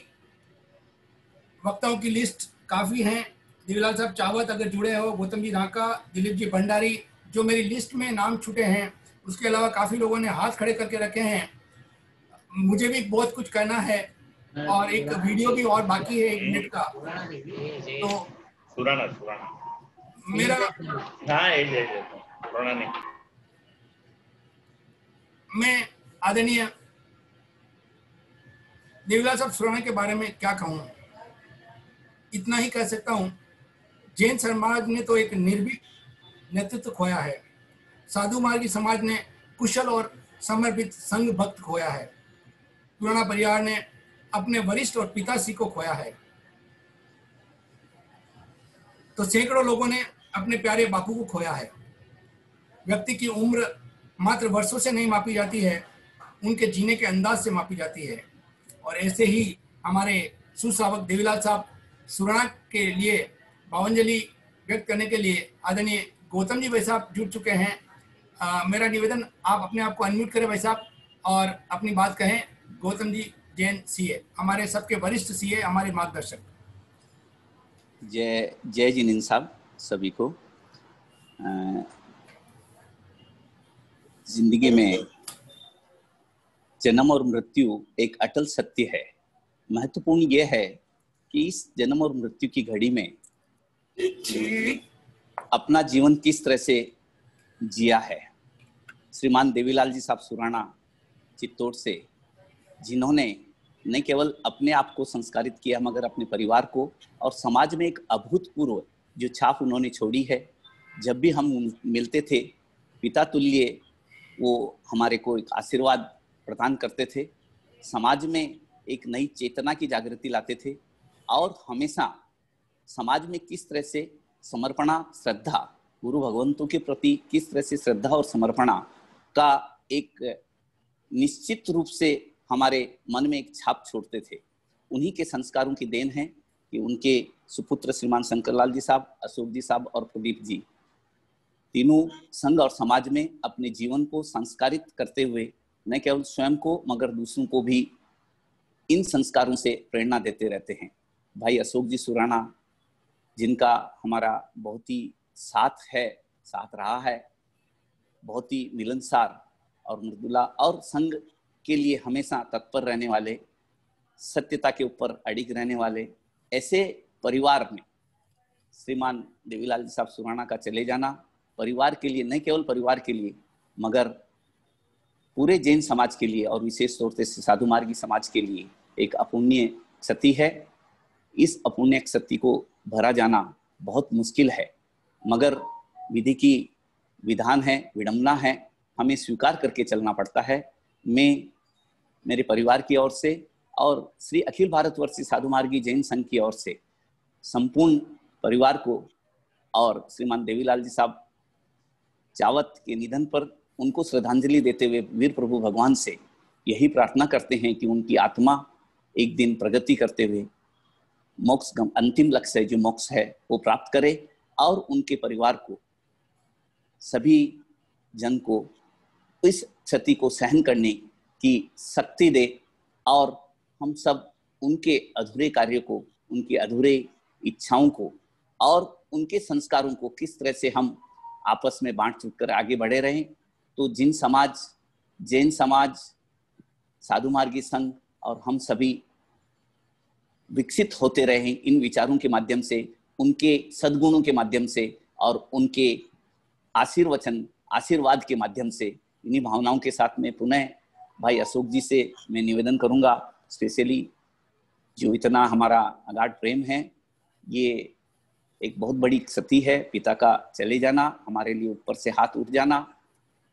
वक्ताओं की लिस्ट काफी है। देवीलाल साहब चावत अगर जुड़े हो, गौतम जी ढाका, दिलीप जी भंडारी, जो मेरी लिस्ट में नाम छूटे हैं, उसके अलावा काफी लोगों ने हाथ खड़े करके रखे हैं। मुझे भी बहुत कुछ करना है और एक वीडियो भी और बाकी है 1 मिनट का। तो सुराना मेरा सुराना नहीं, मैं आदरणीय देवीलाल साहब सुराना के बारे में क्या कहूँ, इतना ही कह सकता हूँ। जैन समाज ने तो एक निर्भीक नेतृत्व खोया है। साधु मार्गी समाज ने कुशल और समर्पित संघ भक्त खोया है। सुराना परिवार ने अपने वरिष्ठ और पिताश्री को खोया है। तो सैकड़ों लोगों ने अपने प्यारे बापू को खोया है। व्यक्ति की उम्र मात्र वर्षों से नहीं मापी जाती है, उनके जीने के अंदाज से मापी जाती है। और ऐसे ही हमारे सुश्रावक देवीलाल साहब सुराना के लिए भावांजलि व्यक्त करने के लिए आदरणीय गौतम जी भाई साहब जुड़ चुके हैं। मेरा निवेदन, आप अपने आप को अनम्यूट करें भाई साहब और अपनी बात कहें। गौतम जी जैन सीए, हमारे सबके वरिष्ठ सीए, हमारे मार्गदर्शक। जय जिनेंद्र साहब सभी को। जिंदगी में जन्म और मृत्यु एक अटल सत्य है। महत्वपूर्ण यह है कि इस जन्म और मृत्यु की घड़ी में अपना जीवन किस तरह से जिया है। श्रीमान देवीलाल जी साहब सुराना चित्तौड़ से, जिन्होंने न केवल अपने आप को संस्कारित किया मगर अपने परिवार को और समाज में एक अभूतपूर्व जो छाप उन्होंने छोड़ी है। जब भी हम मिलते थे पिता तुल्य वो हमारे को एक आशीर्वाद प्रदान करते थे, समाज में एक नई चेतना की जागृति लाते थे और हमेशा समाज में किस तरह से समर्पणा, श्रद्धा, गुरु भगवंतों के प्रति किस तरह से श्रद्धा और समर्पणा का एक निश्चित रूप से हमारे मन में एक छाप छोड़ते थे। उन्हीं के संस्कारों की देन है कि उनके सुपुत्र श्रीमान शंकरलाल जी साहब, अशोक जी साहब और प्रदीप जी तीनों संघ और समाज में अपने जीवन को संस्कारित करते हुए न केवल स्वयं को मगर दूसरों को भी इन संस्कारों से प्रेरणा देते रहते हैं। भाई अशोक जी सुराना, जिनका हमारा बहुत ही साथ रहा है, बहुत ही मिलनसार और मृदुला और संघ के लिए हमेशा तत्पर रहने वाले, सत्यता के ऊपर अडिग रहने वाले, ऐसे परिवार में श्रीमान देवीलाल जी साहब सुराना का चले जाना परिवार के लिए, न केवल परिवार के लिए मगर पूरे जैन समाज के लिए और विशेष तौर से साधु मार्गी समाज के लिए एक अपूर्णीय क्षति है। इस अपूर्णीय क्षति को भरा जाना बहुत मुश्किल है मगर विधि की विधान है, विडंबना है, हमें स्वीकार करके चलना पड़ता है। मैं मेरे परिवार की ओर से और श्री अखिल भारतवर्षीय साधु मार्गी जैन संघ की ओर से संपूर्ण परिवार को और श्रीमान देवीलाल जी साहब चावत के निधन पर उनको श्रद्धांजलि देते हुए वीर प्रभु भगवान से यही प्रार्थना करते हैं कि उनकी आत्मा एक दिन प्रगति करते हुए मोक्ष, अंतिम लक्ष्य है जो मोक्ष है, वो प्राप्त करे और उनके परिवार को, सभी जन को इस क्षति को सहन करने की शक्ति दे और हम सब उनके अधूरे कार्य को, उनके अधूरे इच्छाओं को और उनके संस्कारों को किस तरह से हम आपस में बांट चुट कर आगे बढ़े रहें। तो जैन समाज, साधु मार्गी संघ और हम सभी विकसित होते रहे इन विचारों के माध्यम से, उनके सद्गुणों के माध्यम से और उनके आशीर्वाद के माध्यम से इन्हीं भावनाओं के साथ में पुनः भाई अशोक जी से मैं निवेदन करूंगा, स्पेशली जो इतना हमारा अगाध प्रेम है, ये एक बहुत बड़ी क्षति है, पिता का चले जाना, हमारे लिए ऊपर से हाथ उठ जाना,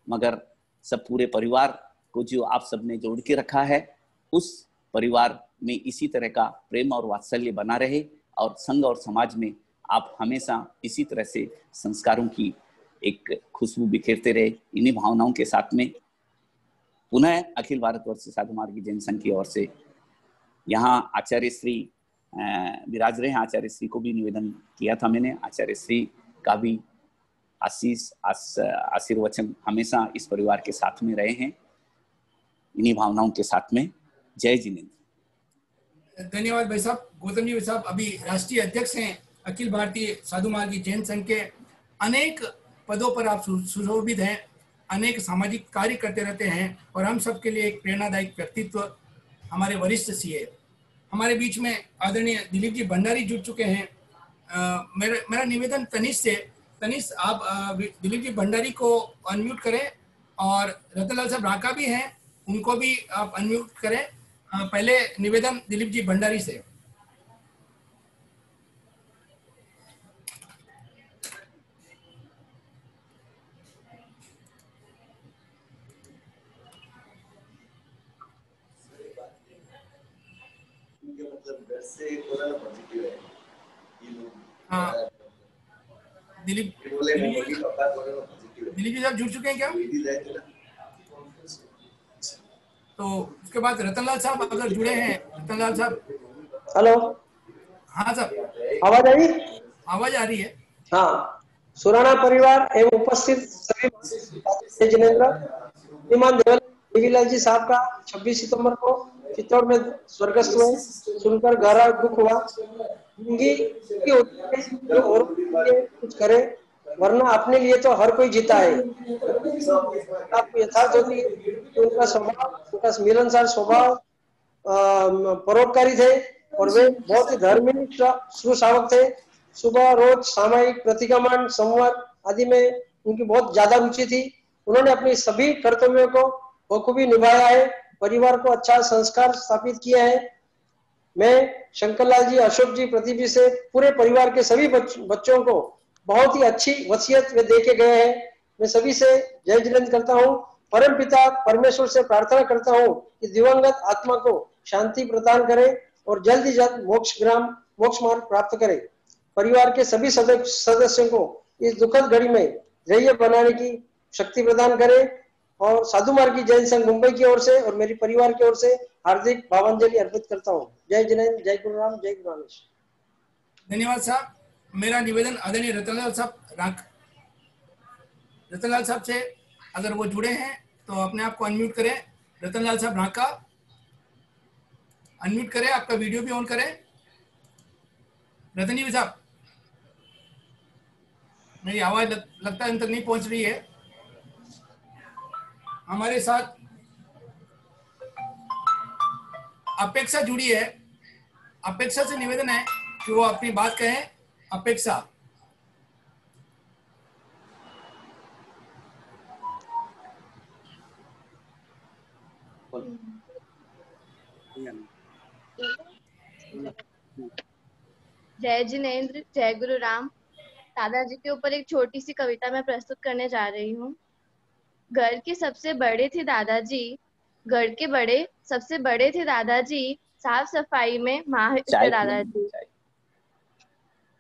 मगर सब पूरे परिवार को जो आप सबने जोड़ के रखा है, उस परिवार में इसी तरह का प्रेम और वात्सल्य बना रहे और संघ और समाज में आप हमेशा इसी तरह से संस्कारों की एक खुशबू बिखेरते रहे। इन्हीं भावनाओं के साथ में पुनः अखिल भारतवर्ष साधु मार्गी जैन संघ की ओर से यहाँ आचार्य श्री विराज रहे हैं, आचार्य श्री को भी निवेदन किया था मैंने, आचार्य श्री का भी आशीर्वचन हमेशा इस परिवार के साथ में रहे हैं। इन्हीं भावनाओं के साथ में जय जिनेंद्र। धन्यवाद भाई साहब। गौतम जी भाई साहब अभी राष्ट्रीय अध्यक्ष हैं अखिल भारतीय साधु मार्गी जैन संघ के, अनेक पदों पर आप सुशोभित हैं, अनेक सामाजिक कार्य करते रहते हैं और हम सब के लिए एक प्रेरणादायक व्यक्तित्व हमारे वरिष्ठ सीए। हमारे बीच में आदरणीय दिलीप जी भंडारी जुड़ चुके हैं। मेरा निवेदन तनिष से, तनिष आप दिलीप जी भंडारी को अनम्यूट करें और रतनलाल साहब राका भी हैं, उनको भी आप अनम्यूट करें। पहले निवेदन दिलीप जी भंडारी से। हाँ, दिलीप जी साहब जुड़ चुके हैं क्या? तो उसके बाद रतनलाल साहब अगर जुड़े हैं, रतनलाल साहब। हेलो। हाँ साहब, आवाज आ रही? आवाज आ रही है। हाँ, सुराना परिवार एवं उपस्थित सभी जिनेंद्र, श्रीमान देवीलाल जी साहब का 26 सितंबर को चित्तौड़ में स्वर्गस्थ हुए, सुनकर गहरा दुख हुआ। जो और कुछ करे, वरना अपने लिए तो हर कोई जीता है। आपको यथार्थ होती है कि उनका स्वभाव, उनका मिलनसार स्वभाव परोपकारी थे और वे बहुत ही धार्मिक श्रुशावक थे। सुबह रोज सामायिक प्रतिक्रमण संवाद आदि में उनकी बहुत ज्यादा रुचि थी। उन्होंने अपनी सभी कर्तव्यों को बखूबी निभाया है, परिवार को अच्छा संस्कार स्थापित किया है। मैं शंकरलाल जी, अशोक जी, प्रदीप जी से पूरे परिवार के सभी बच्चों को बहुत ही अच्छी वसीयत वे दे के गए हैं। मैं सभी से जय जिनेंद्र करता हूँ। परम पिता परमेश्वर से प्रार्थना करता हूँ कि दिवंगत आत्मा को शांति प्रदान करे और जल्द ही जल्द मोक्ष मार्ग प्राप्त करे। परिवार के सभी सदस्यों को इस दुखद घड़ी में धैर्य बनाने की शक्ति प्रदान करे और साधु मार्गी जैन संघ मुंबई की ओर से और मेरी परिवार की ओर से हार्दिक भावांजलि अर्पित करता हूँ। जय जिनेंद्र, जय गुरुराम, जय गुरु रामेश। धन्यवाद साहब। मेरा निवेदन आदरणीय रतनलाल साहब से, अगर वो जुड़े हैं तो अपने आप को अनम्यूट करें। रतनलाल साहब राका अनम्यूट करें, आपका वीडियो भी ऑन करें। रतन जी साहब, मेरी आवाज लगता है इन तक नहीं पहुंच रही है। हमारे साथ अपेक्षा जुड़ी है। अपेक्षा से निवेदन है कि वो अपनी बात कहें। अपेक्षा, जय जिनेंद्र, जय गुरु राम। दादाजी के ऊपर एक छोटी सी कविता मैं प्रस्तुत करने जा रही हूँ। घर के सबसे बड़े थे दादाजी, घर के बड़े सबसे बड़े थे दादाजी, साफ सफाई में माहिर थे दादाजी।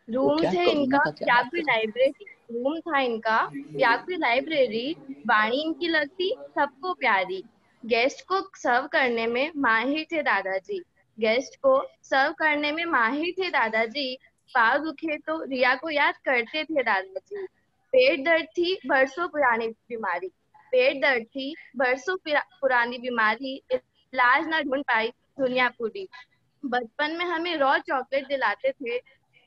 रूम थे इनका व्यापी लाइब्रेरी, रूम था इनका व्यापी लाइब्रेरी, वाणी इनकी लगती सबको प्यारी। गेस्ट को सर्व करने में माहिर थे दादाजी, गेस्ट को सर्व करने में माहिर थे दादाजी। पाँव दुखे तो रिया को याद करते थे दादाजी। पेट दर्द थी बरसों पुरानी बीमारी, पेट दर्द थी बरसों पुरानी बीमारी, इलाज न ढूंढ पाई दुनिया पूरी। बचपन में हमें रॉ चॉकलेट दिलाते थे,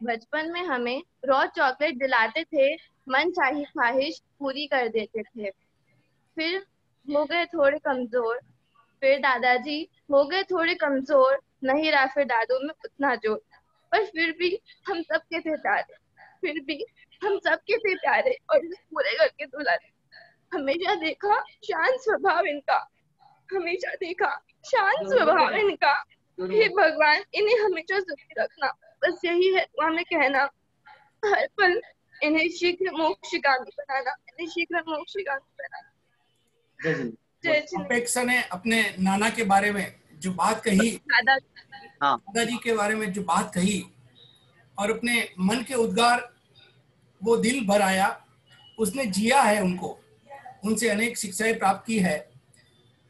बचपन में हमें रॉ चॉकलेट दिलाते थे, मन चाही ख्वाहिश पूरी कर देते थे। फिर हो गए थोड़े कमजोर, फिर दादाजी हो गए थोड़े कमजोर, नहीं रहा फिर दादू में उतना जोर। पर फिर भी हम सबके थे प्यारे, फिर भी हम सबके थे प्यारे और इस पूरे घर के दुलारे। हमेशा देखा शांत स्वभाव इनका, हमेशा देखा शांत स्वभाव इनका। हे भगवान, इन्हें हमेशा सुखी रखना, बस यही है हमें कहना। हर पल इन्हें शीघ्र मोक्षगामी बनाना, इन्हें शीघ्र मोक्षगामी बनाना। जय श्री अपेक्षा ने अपने नाना के बारे में जो बात कही, दादाजी के बारे में जो बात कही और अपने मन के उद्गार वो दिल भर आया, उसने जिया है, उनसे अनेक शिक्षाएं प्राप्त की है।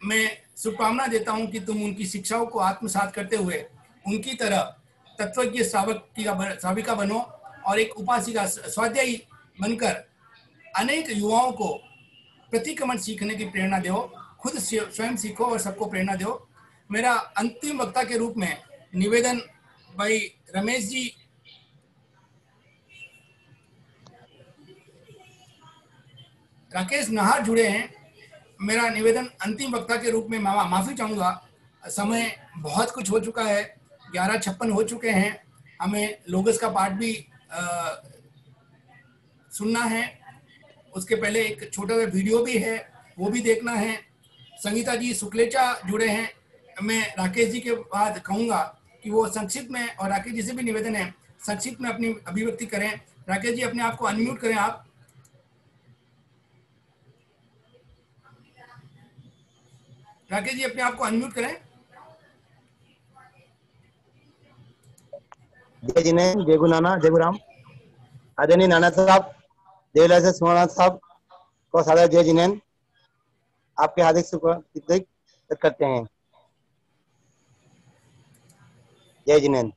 मैं शुभकामना देता हूं कि तुम उनकी शिक्षाओं को आत्मसात करते हुए उनकी तरह तत्वज्ञ श्राविका बनो और एक उपासिका स्वाध्यायी बनकर अनेक युवाओं को प्रतिक्रमण सीखने की प्रेरणा दो, खुद स्वयं सीखो और सबको प्रेरणा दो। मेरा अंतिम वक्ता के रूप में निवेदन भाई रमेश जी, राकेश नाहर जुड़े हैं। मेरा निवेदन अंतिम वक्ता के रूप में माफी चाहूंगा, समय बहुत कुछ हो चुका है, 11:56 हो चुके हैं, हमें लोगस का पाठ भी सुनना है, उसके पहले एक छोटा सा वीडियो भी है, वो भी देखना है। संगीता जी सुक्लेचा जुड़े हैं, मैं राकेश जी के बाद कहूंगा कि वो संक्षिप्त में, और राकेश जी से भी निवेदन है संक्षिप्त में अपनी अभिव्यक्ति करें। राकेश जी अपने आप को अनम्यूट करें आप। राकेश जी अपने आप को अनम्यूट करें। जय जिनेंद्र, जय गुरु नाना, जय गुरु राम। आदरणीय नाना साहब, देवीलाल सुराना साहब को सादर जय जिनेंद्र, आपके हार्दिक शुभकामनाएं करते हैं। जय जिनेंद्र।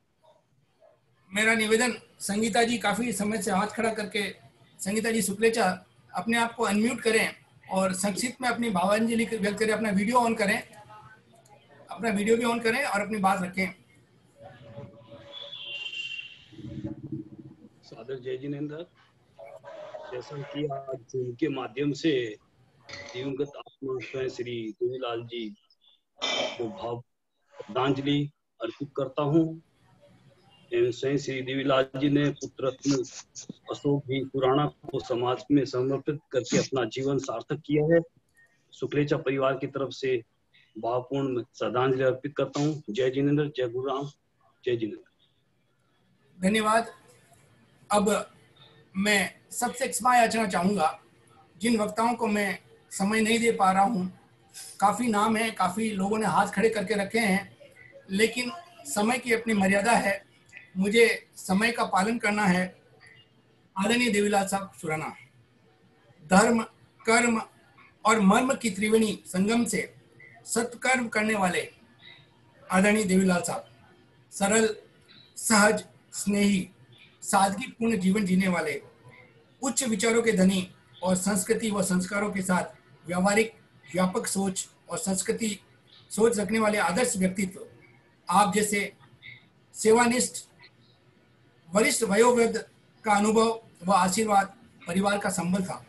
मेरा निवेदन, संगीता जी काफी समय से हाथ खड़ा करके, संगीता जी सुक्लेचा अपने आप को अनम्यूट करें और संक्षिप्त में अपनी भावांजलि व्यक्त करें। अपना वीडियो ऑन करें, अपना वीडियो भी ऑन करें और अपनी बात रखें। सादर जय जिनेंद्र। जैसा कि आज जूम के माध्यम से दिवंगत आत्मा स्वयं श्री देवीलाल जी को भाव श्रद्धांजलि अर्पित करता हूँ। स्वयं श्री देवीलाल जी ने पुत्र रत्न अशोक जी सुराणा को समाज में समर्पित करके अपना जीवन सार्थक किया है। सुक्लेचा परिवार की तरफ से भावपूर्ण श्रद्धांजलि अर्पित करता हूँ। जय जिनेंद्र, जय गुरु राम, जय जिनेंद्र। धन्यवाद। अब मैं सबसे क्षमा याचना चाहूंगा, जिन वक्ताओं को मैं समय नहीं दे पा रहा हूँ, काफी नाम है, काफी लोगों ने हाथ खड़े करके रखे हैं, लेकिन समय की अपनी मर्यादा है, मुझे समय का पालन करना है। आदरणीय देवीलाल साहब सुराना, धर्म, कर्म और मर्म की त्रिवेणी संगम से सत्कर्म करने वाले आदरणीय देवीलाल साहब, सरल, सहज, स्नेही, सादगी पूर्ण जीवन जीने वाले, उच्च विचारों के धनी और संस्कृति व संस्कारों के साथ व्यावहारिक, व्यापक सोच और संस्कृति सोच रखने वाले आदर्श व्यक्तित्व, आप जैसे सेवानिष्ठ वरिष्ठ वयोवृद्ध का अनुभव व आशीर्वाद परिवार का संबल था।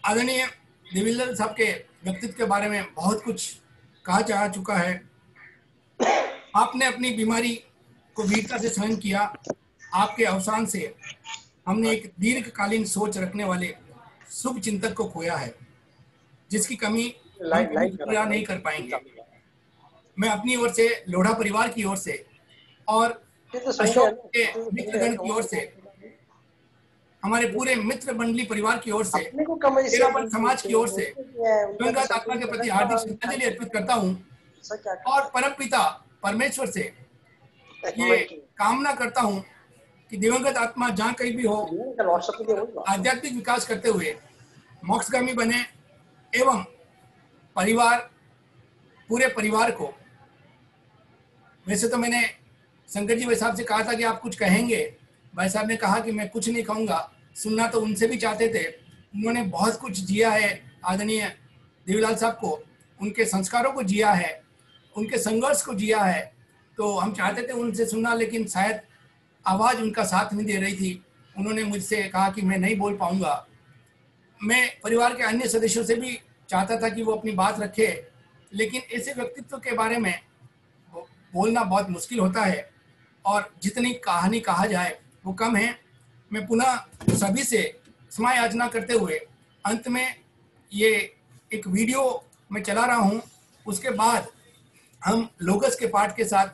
आदरणीय देवीलाल साहब के व्यक्तित्व के बारे में बहुत कुछ कहा जा चुका है। आपने अपनी बीमारी को वीरता से सहन किया। आपके अवसान से हमने एक दीर्घकालीन सोच रखने वाले शुभ चिंतक को खोया है, जिसकी कमी पूरा नहीं कर पाएंगे। मैं अपनी ओर से, लोढ़ा परिवार की ओर से और अशोक के मित्रगण की ओर से, हमारे पूरे मित्र मंडली परिवार की ओर से, तेरापंथ समाज की ओर से दिवंगत आत्मा के प्रति हार्दिक श्रद्धांजलि अर्पित करता हूँ और परमपिता परमेश्वर से ये कामना करता हूँ कि दिवंगत आत्मा जहाँ कहीं भी हो, आध्यात्मिक विकास करते हुए मोक्षगामी बने एवं परिवार, पूरे परिवार को, वैसे तो मैंने शंकर जी भाई साहब से कहा था कि आप कुछ कहेंगे, भाई साहब ने कहा कि मैं कुछ नहीं कहूँगा, सुनना तो उनसे भी चाहते थे। उन्होंने बहुत कुछ जिया है, आदरणीय देवीलाल साहब को, उनके संस्कारों को जिया है, उनके संघर्ष को जिया है, तो हम चाहते थे उनसे सुनना, लेकिन शायद आवाज़ उनका साथ नहीं दे रही थी। उन्होंने मुझसे कहा कि मैं नहीं बोल पाऊँगा। मैं परिवार के अन्य सदस्यों से भी चाहता था कि वो अपनी बात रखे, लेकिन ऐसे व्यक्तित्व के बारे में बोलना बहुत मुश्किल होता है और जितनी कहानी कहा जाए वो कम है। मैं पुनः सभी से क्षमा याचना करते हुए अंत में ये एक वीडियो मैं चला रहा हूँ, उसके बाद हम लोगस के पाठ के साथ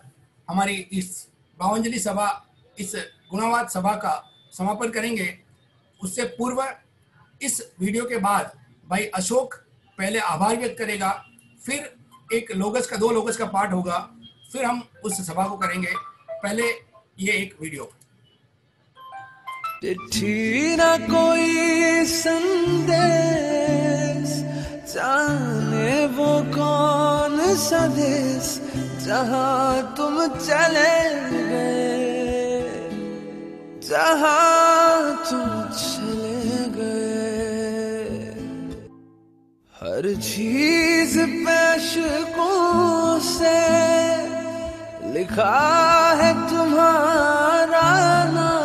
हमारी इस भावांजलि सभा, इस गुणावाद सभा का समापन करेंगे। उससे पूर्व इस वीडियो के बाद भाई अशोक पहले आभार व्यक्त करेगा, फिर एक लोगस का 2 लोगस का पाठ होगा, फिर हम उस सभा को करेंगे। पहले ये एक वीडियो। चिट्ठी ना कोई संदेश, जाने वो कौन सा देश, जहाँ तुम चले गए, जहाँ तुम चले गए। हर चीज पेशकों से लिखा है तुम्हारा नाम,